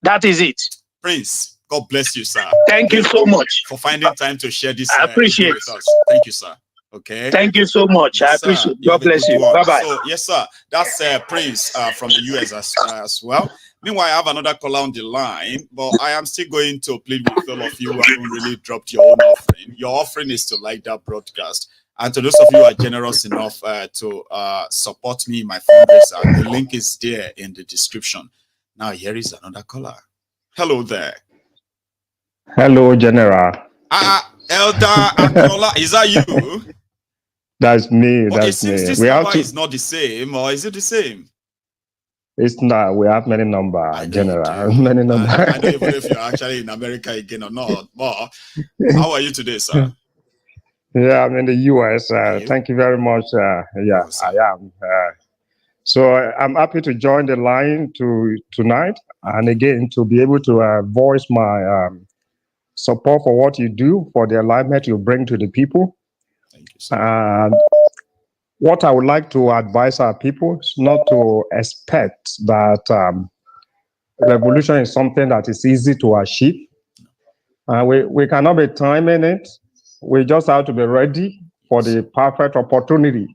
That is it. Prince, God bless you, sir. Thank you so much for finding time to share this. I appreciate with us. Thank you, sir. Okay. Thank you so much. Yes, I appreciate it. God bless you. Bye-bye. So, yes, sir. That's Prince from the US as well. Meanwhile, I have another caller on the line, but I am still going to plead with all of you who haven't really dropped your own offering. Your offering is to like that broadcast. And to those of you who are generous enough to support me in my fundraiser, the link is there in the description. Now, here is another caller. Hello there. Hello, General. Elder Akola, is that you? That's me. But that's it seems me. This number is not the same, or is it the same? It's not. We have many numbers, General. Many numbers. I don't even know if you're actually in America again or not. But how are you today, sir? Yeah, I'm in the US. Thank you very much. Yeah, I am. So I'm happy to join the line tonight, and again to be able to voice my support for what you do, for the alignment you bring to the people. Thank you, sir. And what I would like to advise our people is not to expect that revolution is something that is easy to achieve. We cannot be timing it. We just have to be ready for the perfect opportunity.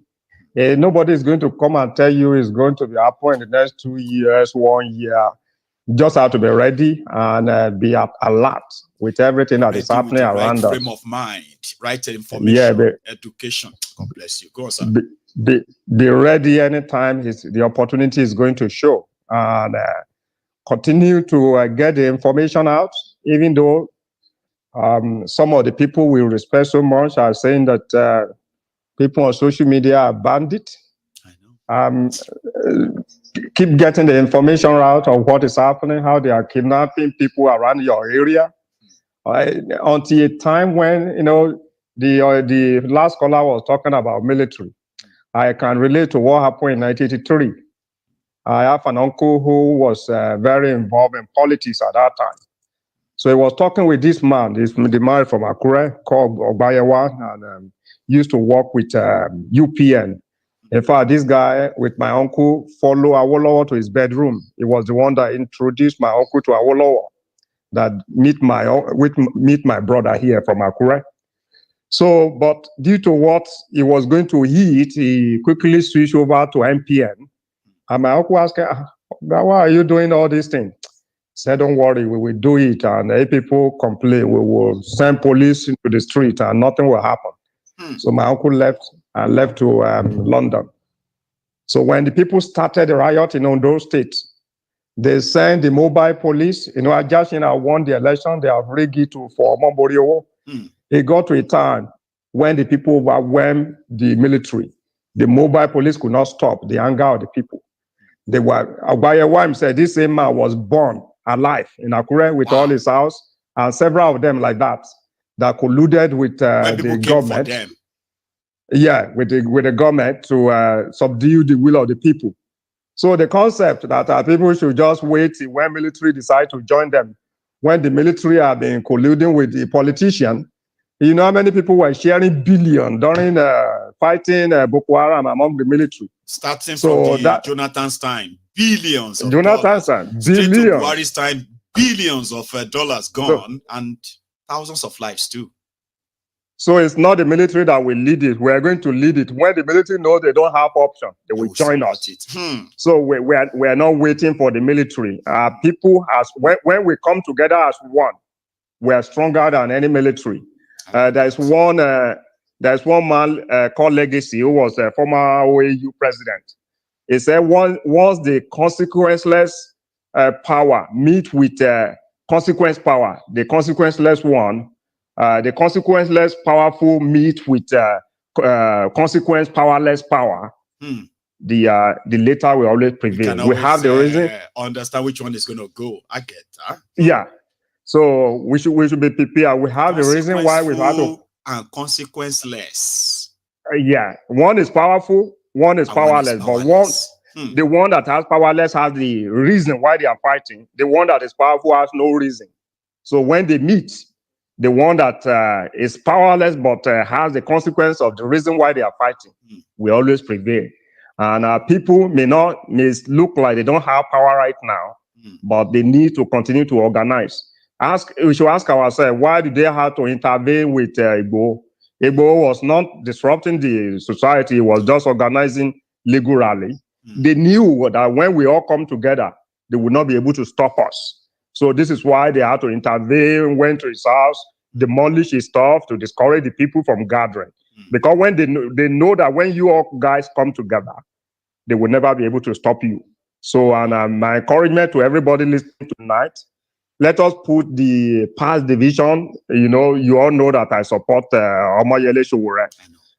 Nobody is going to come and tell you it's going to be happening in the next 2 years, 1 year. You just have to be ready and be alert with everything that is happening around us. Frame of mind, right information, education. God bless you. Go on, sir. Be ready anytime the opportunity is going to show. And continue to get the information out, even though some of the people we respect so much are saying that people on social media are bandits. I know. Keep getting the information out of what is happening, how they are kidnapping people around your area. Until a time when, the last caller was talking about military. I can relate to what happened in 1983. I have an uncle who was very involved in politics at that time. So he was talking with this man, the man from Akure called Obayewa, and used to work with UPN. In fact, this guy with my uncle followed Awolowo to his bedroom. He was the one that introduced my uncle to Awolowo, that meet my brother here from Akure. So, but due to what he was going to eat, he quickly switched over to MPN And my uncle asked, why are you doing all these things? Said, don't worry, we will do it. And if people complain, we will send police into the street and nothing will happen. So my uncle left and left to London. So when the people started the riot in Ondo State, they sent the mobile police. You know, Ajashina won the election. They have rigged it for Momboriowo. It got to a time when the people overwhelmed the military. The mobile police could not stop the anger of the people. They were, Abayewa said this same man was born alive in Akure with all his house, and several of them like that colluded with the government. Yeah, with the government to subdue the will of the people. So the concept that people should just wait when military decide to join them, when the military have been colluding with the politician, you know how many people were sharing billion during fighting Boko Haram among the military? Starting from Jonathan's time, billions of dollars. Billions. Straight to Buhari's time, billions of dollars gone, and thousands of lives too. So it's not the military that will lead it. We are going to lead it. When the military knows they don't have option, they will join us. So we are not waiting for the military. People, when we come together as one, we are stronger than any military. There's one man called Legacy, who was a former OAU president. He said once the consequenceless power meet with consequence power, the consequenceless one, the consequenceless powerful meet with consequence powerless power. The later will always prevail. We have the reason. Understand which one is going to go. I get that. Yeah. So we should be prepared. We have the reason why we have to. And consequenceless. Yeah, one is powerful, one is powerless. But the one that has powerless has the reason why they are fighting. The one that is powerful has no reason. So when they meet, the one that is powerless but has the consequence of the reason why they are fighting will always prevail. And people may look like they don't have power right now, but they need to continue to organize. We should ask ourselves, why do they have to intervene with Igbo? Igbo was not disrupting the society, it was just organizing legal rally. They knew that when we all come together, they would not be able to stop us. So this is why they had to intervene, went to his house, demolish his stuff to discourage the people from gathering. Because when they know that when you all guys come together, they will never be able to stop you. So my encouragement to everybody listening tonight, let us put the past division. You know, you all know that I support Omoyele Sowore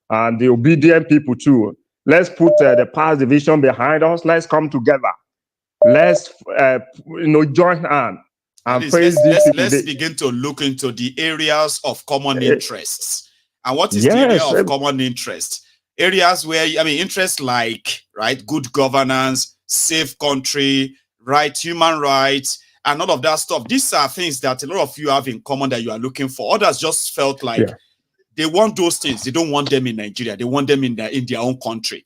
and the obedient people too. Let's put the past division behind us. Let's come together. Let's join hands and praise these people. Let's begin to look into the areas of common interests. And what is the area of common interest? Areas where, interests like, right, good governance, safe country, right, human rights, and all of that stuff. These are things that a lot of you have in common that you are looking for. Others just felt like they want those things. They don't want them in Nigeria. They want them in their own country.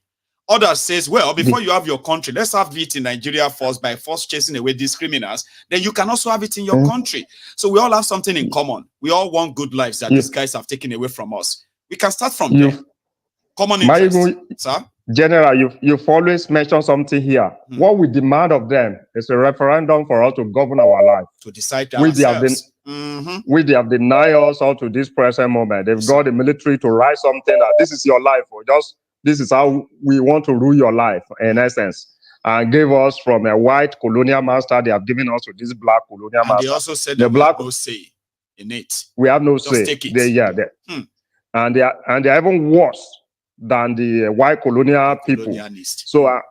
Others says, well, before you have your country, let's have it in Nigeria first by first chasing away these criminals. Then you can also have it in your country. So we all have something in common. We all want good lives that these guys have taken away from us. We can start from there. Common interest. Sir? General, you've always mentioned something here. What we demand of them is a referendum for us to govern our life. To decide ourselves. Which they have denied us all to this present moment. They've got the military to write something that this is your life, or just this is how we want to rule your life, in essence. And gave us from a white colonial master, they have given us to this black colonial master. They also said the black no say in it. We have no just say. Take it. And they're even worse than the white colonial people. So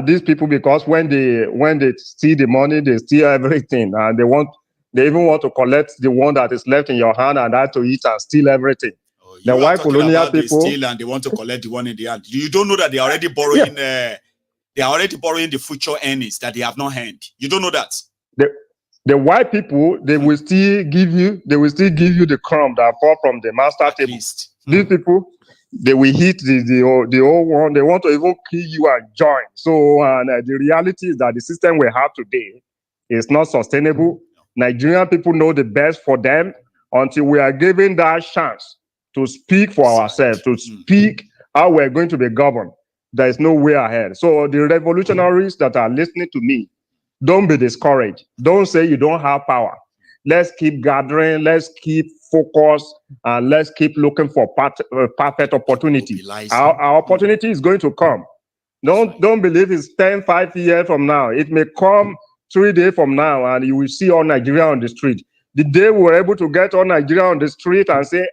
these people, because when they steal the money, they steal everything, and they even want to collect the one that is left in your hand and that to eat and steal everything. The white colonial people they steal and they want to collect the one in the hand. You don't know that they are already borrowing. They are already borrowing the future earnings that they have not earned. You don't know that. The white people, they will still give you the crumb that fall from the master table. These people, they will hit the old one. They want to even kill you and join. So the reality is that the system we have today is not sustainable. Nigerian people know the best for them until we are given that chance to speak for ourselves, to speak how we're going to be governed. there is no way ahead. So the revolutionaries that are listening to me, don't be discouraged. Don't say you don't have power. Let's keep gathering. Let's keep focused, and let's keep looking for perfect opportunity. Our opportunity is going to come. Don't believe it's 5 years from now. It may come 3 days from now, and you will see all Nigeria on the street. The day we're able to get all Nigeria on the street and say,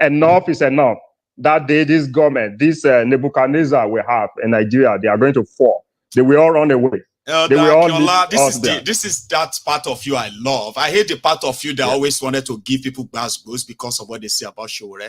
enough is enough, that day this government, this Nebuchadnezzar we have in Nigeria, they are going to fall. They will all run away. They will all leave us there. This is that part of you I love. I hate the part of you that always wanted to give people boost because of what they say about Shore.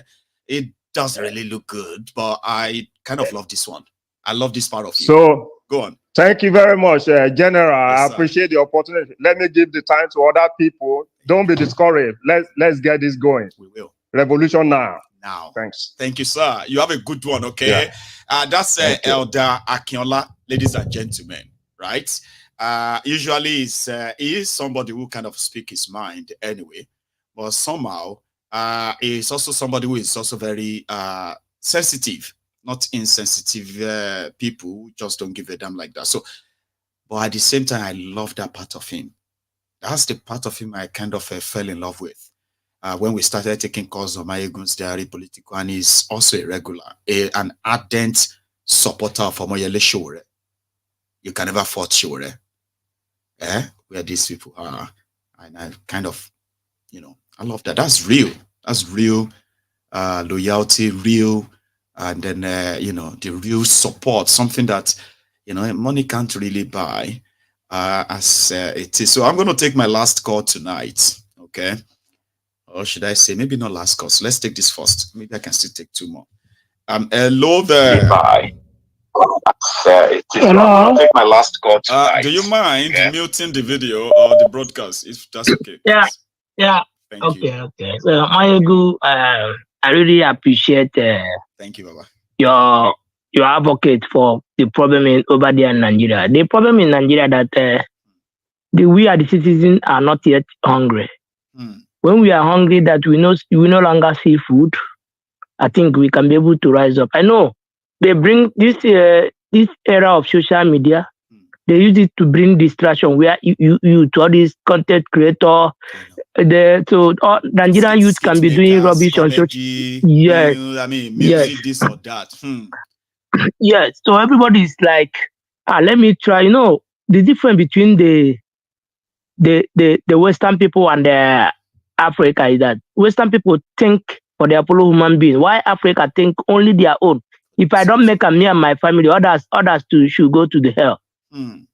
It doesn't really look good, but I kind of love this one. I love this part of you. So go on. Thank you very much, General. Yes, I appreciate the opportunity. Let me give the time to other people. Don't be discouraged. Let's get this going. We will. Revolution now. Now. Thanks. Thank you, sir. You have a good one, okay? Yeah. That's Elder Akinola, ladies and gentlemen, right? Usually he is somebody who kind of speaks his mind anyway, but somehow he's also somebody who is also very sensitive, not insensitive people who just don't give a damn like that. So, but at the same time, I love that part of him. That's the part of him I kind of fell in love with. When we started taking courses of MaiyegunsDiary, Politico, and he's also a regular, an ardent supporter of Omoyele Shore. You can never fault Shore. Where these people are. And I kind of, I love that. That's real. That's real loyalty, real, and then, the real support, something that, money can't really buy as it is. So I'm going to take my last call tonight, okay? Or should I say, maybe not last call. So let's take this first. Maybe I can still take 2 more. Hello there. Bye. Hello. I'll take my last call tonight. Do you mind muting the video or the broadcast, if that's okay? Yeah. Thank you. Okay. So, Maiyegun, I really appreciate thank you, Baba. Your advocate for the problem over there in Nigeria. The problem in Nigeria that we are the citizens are not yet hungry. When we are hungry, that we no longer see food, I think we can be able to rise up. I know they bring this era of social media. They use it to bring distraction. Where you to all these content creators, so all Nigerian youth can be doing rubbish on social. Yes, music, this or that. Yes. So everybody is like, let me try. The difference between the Western people and the Africa is that Western people think for their fellow human beings. Why Africa think only their own? If I don't make me and my family, others too should go to the hell.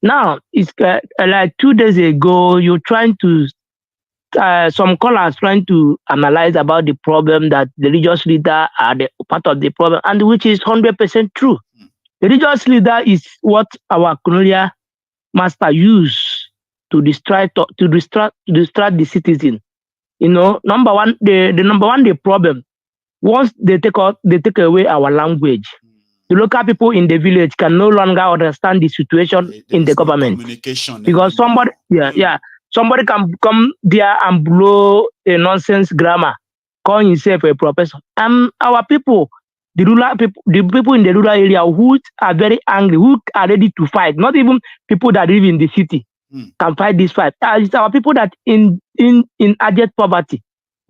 Now it's like 2 days ago, you're trying to some callers trying to analyze about the problem that the religious leader are the part of the problem, and which is 100% true. The religious leader is what our colonial master use to distract the citizen. Number one, the problem. Once they take away our language, the local people in the village can no longer understand the situation in the government. Because somebody can come there and blow a nonsense grammar, call himself a professor. And our people, the people in the rural area who are very angry, who are ready to fight, not even people that live in the city can fight this fight. It's our people that in abject poverty,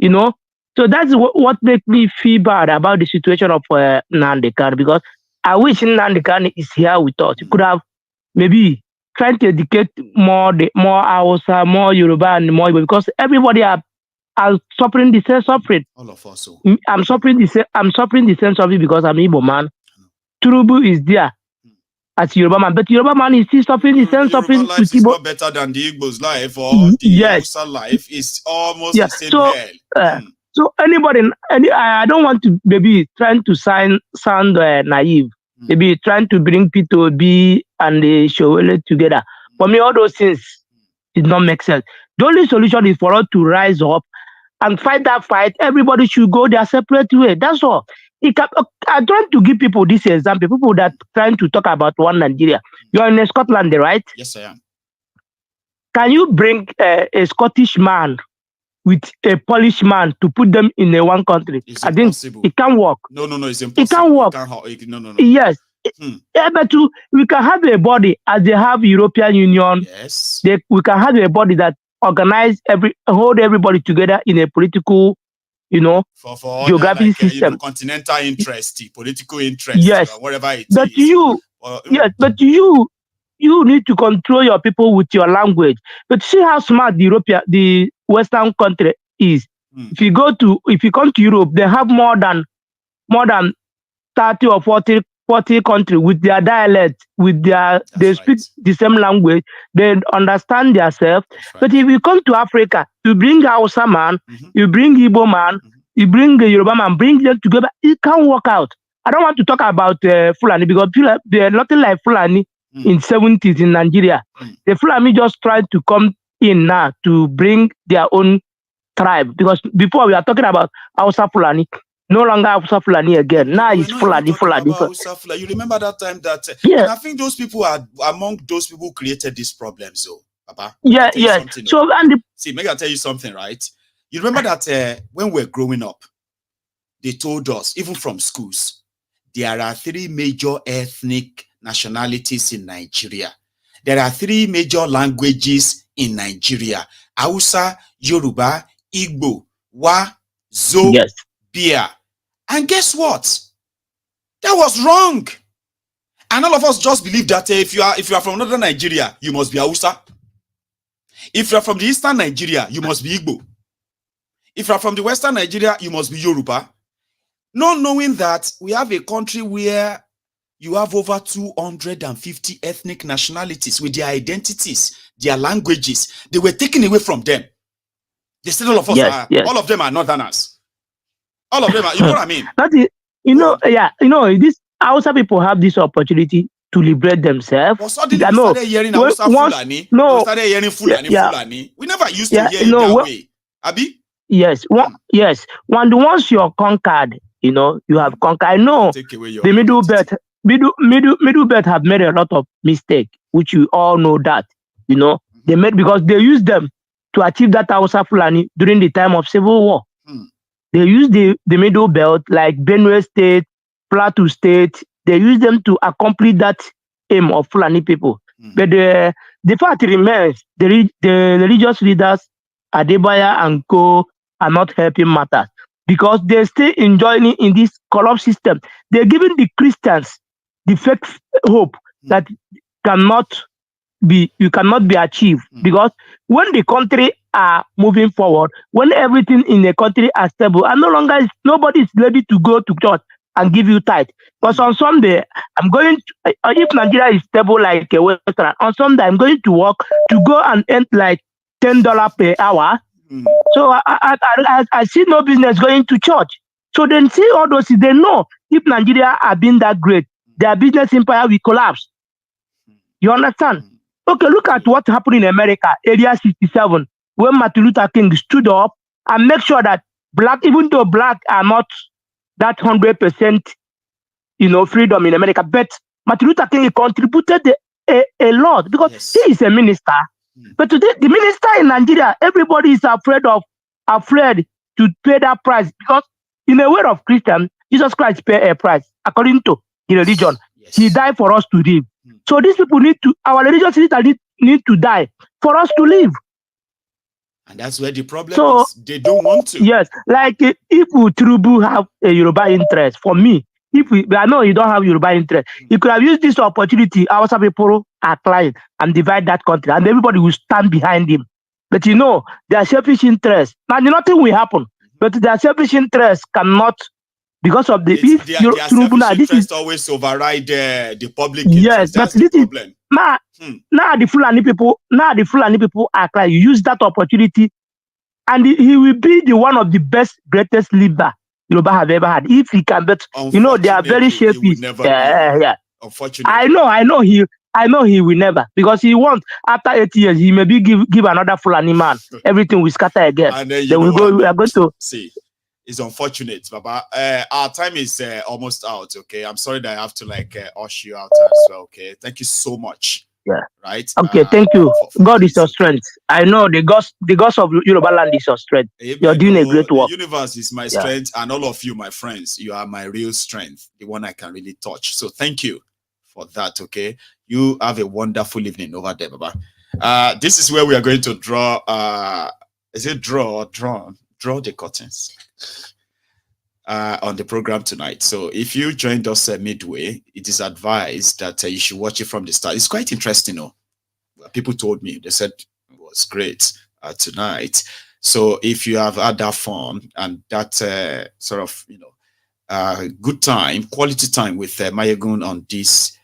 So that's what makes me feel bad about the situation of Nnamdi Kanu, because I wish Nnamdi Kanu is here with us. He could have maybe tried to educate more Hausa, more Yoruba, and more Igbo, because everybody are suffering the same suffering. All of us. I'm suffering the same suffering because I'm Igbo man. Tinubu is there as Yoruba man, but Yoruba man is still suffering the same suffering. Life is not better than the Igbo's life or the Hausa life. It's almost the same hell. So I don't want to maybe trying to sound naive, maybe trying to bring P2B and the Showele together. For me, all those things did not make sense. The only solution is for us to rise up and fight that fight. everybody should go their separate way. That's all. I'm trying to give people this example, people that trying to talk about one Nigeria. You're in Scotland, right? Yes, I am. Can you bring a Scottish man with a Polish man to put them in one country? It's I think impossible. it can't work. No, it's impossible. It can't work. No. Yes. Yeah, but we can have a body as they have European Union. Yes. We can have a body that hold everybody together in a political, for geographic system. Continental interest, political interest, yes, whatever it but is. But you need to control your people with your language. But see how smart the Western country is. If you come to Europe, they have more than 30 or 40 countries with their dialect, they speak the same language, they understand themselves. Right. But if you come to Africa, you bring Hausa man, you bring Igbo man, you bring the Yoruba man, bring them together, it can't work out. I don't want to talk about Fulani because they're nothing like Fulani in 70s in Nigeria. The Fulani just tried to come in now to bring their own tribe, because before we are talking about Hausa Fulani, no longer Hausa Fulani again. Now it's Fulani. You remember that time that and I think those people are among those people who created these problems. So, Papa, So see, maybe I'll tell you something, right? You remember that when we're growing up, they told us, even from schools, there are 3 major ethnic nationalities in Nigeria. There are 3 major languages in Nigeria: Hausa, Yoruba, Igbo, Wa, Zo, Bia. And guess what? That was wrong. And all of us just believe that if you are from northern Nigeria, you must be Hausa. If you are from the eastern Nigeria, you must be Igbo. If you are from the western Nigeria, you must be Yoruba. Not knowing that we have a country where you have over 250 ethnic nationalities with their identities, their languages. They were taken away from them. They said all of us all of them are northerners. All of them are, you know what I mean? These Hausa people have this opportunity to liberate themselves. But suddenly we started hearing Hausa Fulani. We started hearing Fulani. We never used to hear it that way. Abi? Yes. When once you're conquered, you have conquered. I know the Middle Belt have made a lot of mistakes, which you all know that. They made because they used them to achieve that Hausa Fulani during the time of Civil War. They use the Middle Belt, like Benue State, Plateau State. They use them to accomplish that aim of Fulani people. But the fact remains, the religious leaders, Adebaya and co, are not helping matters because they stay enjoying in this corrupt system. They're giving the Christians the fake hope that cannot be achieved, because when the country are moving forward, when everything in the country are stable, and nobody is ready to go to church and give you tithe. Because on Sunday, I'm going to, if Nigeria is stable like a Western, on Sunday I'm going to work to go and earn like $10 per hour. So I see no business going to church. So then see all those, they know if Nigeria are being that great, their business empire will collapse. You understand? Okay, look at what happened in America, Area 67, when Martin Luther King stood up and make sure that even though black are not that 100%, freedom in America, but Martin Luther King contributed a lot because he is a minister. But today, the minister in Nigeria, everybody is afraid to pay that price, because in the way of Christian, Jesus Christ paid a price according to the religion. He died for us to live. So these people our religious leaders need to die for us to live. And that's where the problem is. They don't want to. Yes, like if Tinubu have a Yoruba interest, for me, I know you don't have Yoruba interest, you could have used this opportunity. Our people are client and divide that country, and everybody will stand behind him. But their selfish interest. Now nothing will happen, but their selfish interest cannot. Because of the selfish interest always override the public interest. Yes, that's but the problem. Now the Fulani people are like, you use that opportunity, and he will be one of the greatest leader Yoruba have ever had. If he can, but they are very shapy. Unfortunately, I know he will never, because he wants, after 8 years, he maybe give another Fulani man, everything will scatter again. And then we are going to see. It's unfortunate, Baba. Our time is almost out. Okay, I'm sorry that I have to ush you out as well. Okay, thank you so much. Yeah. Right. Okay, thank you. God is your strength. I know the gods of Yoruba land is your strength. Amen. You're doing a great work. The universe is my strength, and all of you, my friends, you are my real strength, the one I can really touch. So thank you. for that. Okay, you have a wonderful evening over there, Baba. This is where we are going to draw. Is it draw the curtains on the program tonight? So if you joined us midway, it is advised that you should watch it from the start. It's quite interesting, though. People told me, they said it was great tonight. So if you have had that fun and that sort of, good time, quality time with Maiyegun on this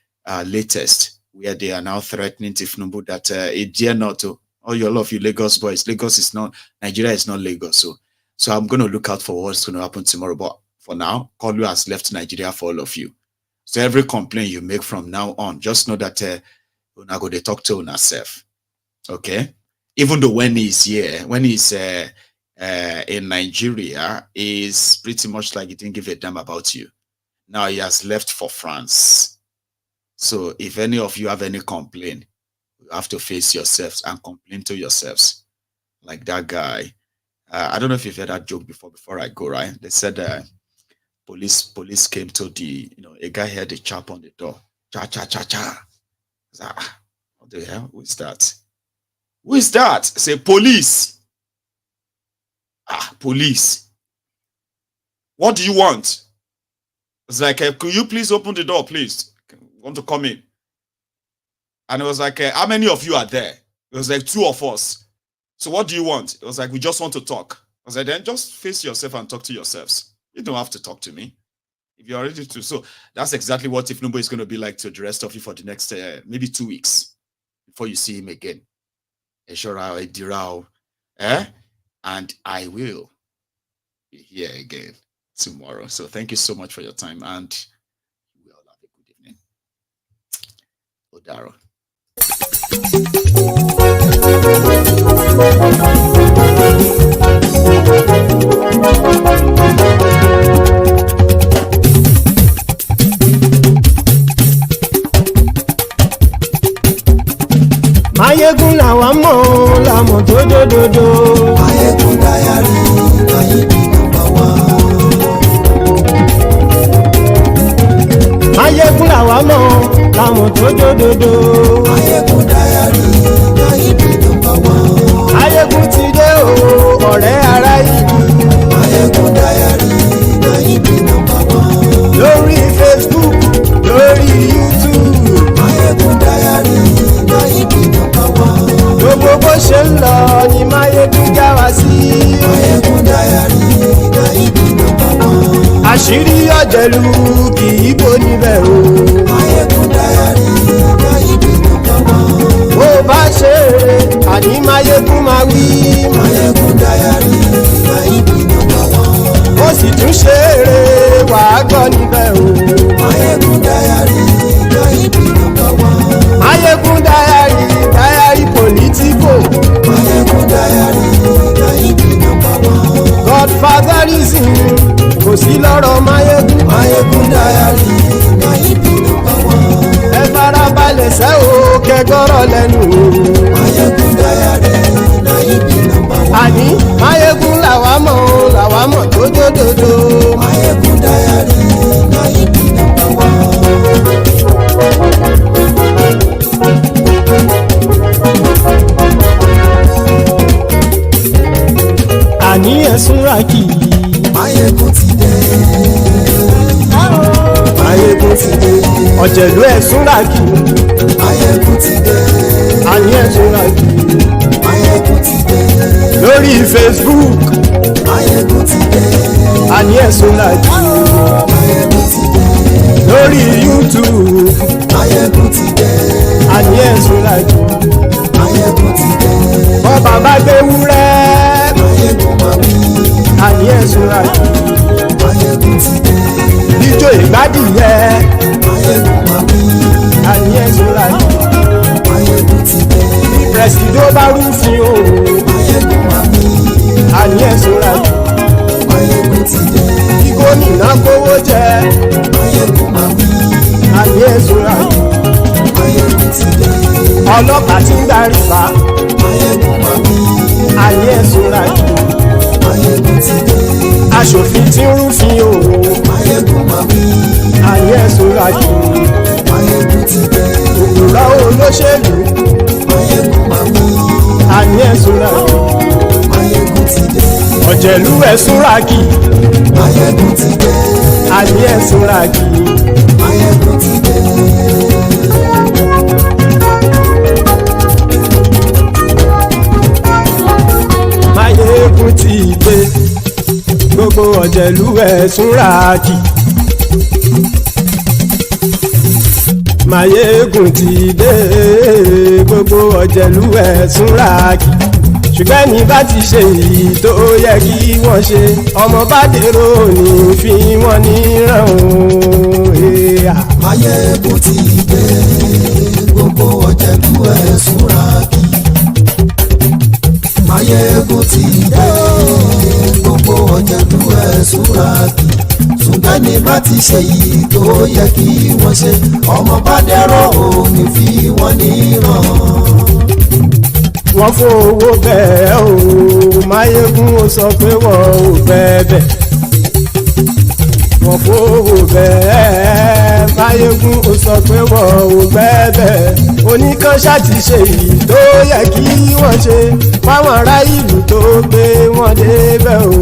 latest, where they are now threatening Tinubu that it dare not to, all of you Lagos boys, Lagos is not, Nigeria is not Lagos. So I'm going to look out for what's going to happen tomorrow. But for now, Kolu has left Nigeria for all of you. So every complaint you make from now on, just know that una go dey talk to una self. Okay? Even though when he's here, when he's in Nigeria, is pretty much like he didn't give a damn about you. Now he has left for France. So if any of you have any complaint, you have to face yourselves and complain to yourselves. Like that guy. I don't know if you've heard that joke before I go, right? They said police came to the, a guy heard a chap on the door. Cha, cha, cha, cha. What the hell? Who is that? Who is that? Say, police. Police. What do you want? It's like, could you please open the door, please? I want to come in. And it was like, how many of you are there? It was like 2 of us. So what do you want? It was like, we just want to talk. I was like, then just face yourself and talk to yourselves. You don't have to talk to me if you're ready to. So that's exactly what Tinubu is going to be like to the rest of you for the next maybe 2 weeks before you see him again. And I will be here again tomorrow. So thank you so much for your time, and we all have a good evening. Odaro. Maiyegun làwa mọ̀ làmọ̀ tó dòdòdò. Maiyegun Diary Maiyegun #1. Maiyegun làwa mọ̀ làmọ̀ tó dòdòdò. Maiyegun Diary Maiyegun #1. Maiyegun ti dé o ọ̀rẹ́ ara yìí. Maiyegun Diary Maiyegun #1. Lórí Facebook, lórí YouTube. Maiyegun Diary Maiyegun #1. Gbogbo bó ṣe ń lọ ni Maiyegun já wa sí. Maiyegun Diary Maiyegun #1. Àṣírí ọ̀jẹ̀lú kì í bò níbẹ̀ o. Maiyegun Diary Maiyegun #1. Bó bá ṣe eré àní Maiyegun máa wí. Maiyegun Diary Maiyegun #1. Ó sì tún ṣe eré wàá gbọ́ níbẹ̀ o. Maiyegun Diary Maiyegun #1. Maiyegun Diary Politico. Maiyegun Diary Maiyegun #1. Godfatherism kò sí lọ́rọ̀ Maiyegun. Maiyegun Diary Maiyegun #1. Ẹ farabalẹ̀ sẹ́ o kẹgọ́rọ̀ lẹ́nu o. Maiyegun Diary Maiyegun #1. Àní Maiyegun làwa mọ̀ tó dòdòdò. Maiyegun Diary Maiyegun #1. Àní ẹ̀sùn rákì. Maiyegun ti dé. Maiyegun ti dé. Ọ̀jẹ̀lú ẹ̀sùn rákì. Maiyegun ti dé. Àní ẹ̀sùn rákì. Maiyegun ti dé. Lórí Facebook. Maiyegun ti dé. Àní ẹ̀sùn rákì. Maiyegun ti dé. Lórí YouTube. Maiyegun ti dé. Àní ẹ̀sùn rákì. Maiyegun ti dé. Bọ́ bàbá gbé wúrẹ́. Maiyegun máa wí. Àní ẹ̀sùn rákì. Maiyegun ti dé. Ijó ìgbádìyẹ. Maiyegun máa wí. Àní ẹ̀sùn rákì. Maiyegun ti dé. Bí pẹ̀sìdó bá rúfin o. Maiyegun máa wí. Àní ẹ̀sùn rákì. Maiyegun ti dé. Bí gómìnà kówó jẹ. Maiyegun máa wí. Àní ẹ̀sùn rákì. Maiyegun ti dé. Ọlọ́pàá ti ń darí bá. Maiyegun máa wí. Àní ẹ̀sùn rákì. Maiyegun ti dé. Aṣòfin tí ń rúfin o. Maiyegun máa wí. Àní ẹ̀sùn rákì. Maiyegun òkúra olóṣèlú àní ẹ̀sùn náà ọ̀jẹ̀lú ẹ̀sùn ràkì àní ẹ̀sùn ràkì. Maiyegun ti dé gbogbo ọ̀jẹ̀lú ẹ̀sùn ràkì. Maiyegun ti dé gbogbo ọ̀jẹ̀lú ẹ̀sùn ràkì. Ṣùgbọ́n ní bá ti ṣe èyí tó yẹ kí wọ́n ṣe ọmọ bá dèrò ní fi wọ́n níran o. Maiyegun ti dé gbogbo ọ̀jẹ̀lú ẹ̀sùn ràkì. Maiyegun ti dé gbogbo ọ̀jẹ̀lú ẹ̀sùn ràkì. Ṣùgbọ́n ní bá ti ṣe èyí tó yẹ kí wọ́n ṣe ọmọ bá dèrò ní fi wọ́n níran. Wọ́n fowó bẹ́ẹ̀ o Maiyegun ó sọ pé wọ́n ò bẹ́ẹ̀. Wọ́n fowó bẹ́ẹ̀ Maiyegun ó sọ pé wọ́n ò bẹ́ẹ̀. Oníkan ṣáàtì ṣe èyí tó yẹ kí wọ́n ṣe fáwọn ará ìlú tó gbé wọn débẹ̀ o.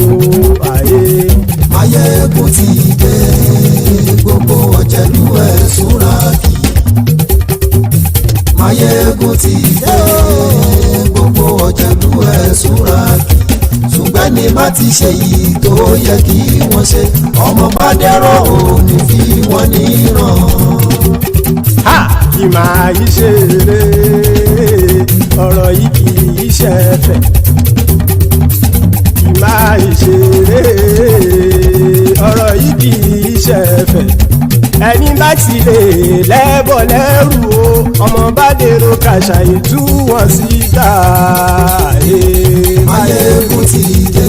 Maiyegun ti dé gbogbo ọ̀jẹ̀lú ẹ̀sùn ràkì. Maiyegun ti dé gbogbo ọ̀jẹ̀lú ẹ̀sùn ràkì. Ṣùgbọ́n ní bá ti ṣe yìí tó yẹ kí wọ́n ṣe ọmọ bá dẹ́rọ̀ ò ní fi wọ́n níran. Kì máa yí ṣe eré ọ̀rọ̀ yìí kì í ṣe ẹ̀fẹ̀. Kì máa yí ṣe eré ọ̀rọ̀ yìí kì í ṣe ẹ̀fẹ̀. Ẹni bá ti lè lẹ́bọ̀ lẹ́rù o ọmọ bá dèrò kàṣàyè tú wọn síta. Maiyegun ti dé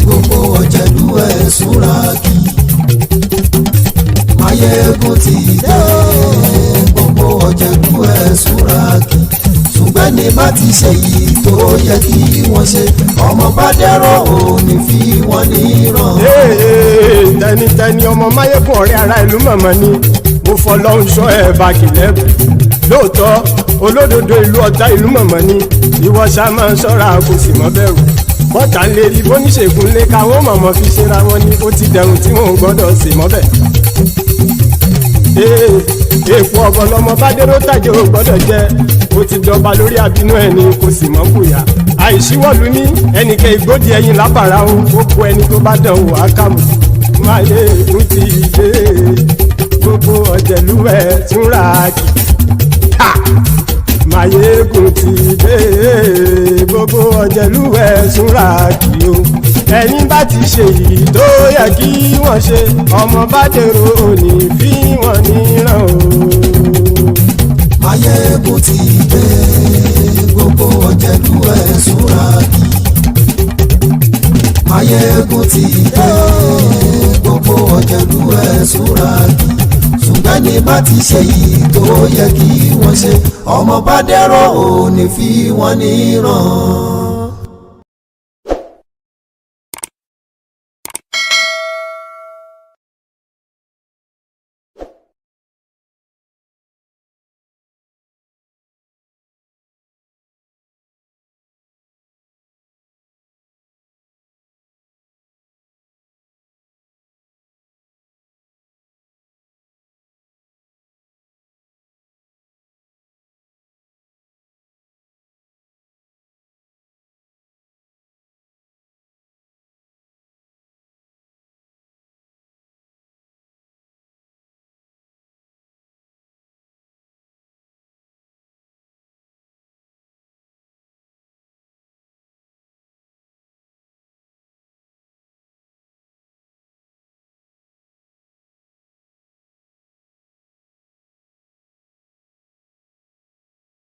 gbogbo ọ̀jẹ̀lú ẹ̀sùn ràkì. Maiyegun ti dé gbogbo ọ̀jẹ̀lú ẹ̀sùn ràkì. Ṣùgbọ́n ní bá ti ṣe yìí tó yẹ kí wọ́n ṣe ọmọ bá dẹ́rọ̀ ò ní fi wọ́n níran. Tẹnitẹni ọmọ Maiyegun ọ̀rẹ́ ara ìlú mọ̀mọ́ ni mo fọlọ́hún ṣọ́ ẹ̀ báàkì lẹ́bù. Lóòótọ́ olódodo ìlú ọ̀tá ìlú mọ̀mọ́ ni ìwọ ṣá máa ń ṣọ́ra kò sì mọ́ bẹ̀rù. Bọ́tà ń lè rí bóníṣègùn lé káwọn mọ̀mọ́ fi ṣera wọn ni ó ti dẹrùn tí wọn ò gbọ́dọ̀ sè mọ́bẹ̀. Èèpo ọ̀bọ̀n lọmọ bá dérò tàjẹ́ ò gbọ́dọ̀ jẹ́ ó ti dọba lórí àbínú ẹni kò sì mọ́ bùyà. Àìsíwọ́lu ní ẹnìkẹ́ ìgbódì ẹyin lápàrà ó kó ẹni tó bá dán wò á kàmù. Maiyegun ti dé gbogbo ọ̀jẹ̀lú ẹ̀sùn ràkì. Maiyegun ti dé gbogbo ọ̀jẹ̀lú ẹ̀sùn ràkì o. Ẹni bá ti ṣe yìí tó yẹ kí wọ́n ṣe ọmọ bá dèrò òní fi wọ́n níran o. Maiyegun ti dé gbogbo ọ̀jẹ̀lú ẹ̀sùn ràkì. Maiyegun ti dé gbogbo ọ̀jẹ̀lú ẹ̀sùn ràkì. Ṣùgbọ́n ní bá ti ṣe yìí tó yẹ kí wọ́n ṣe ọmọ bá dẹ́rọ̀ ò ní fi wọ́n níran.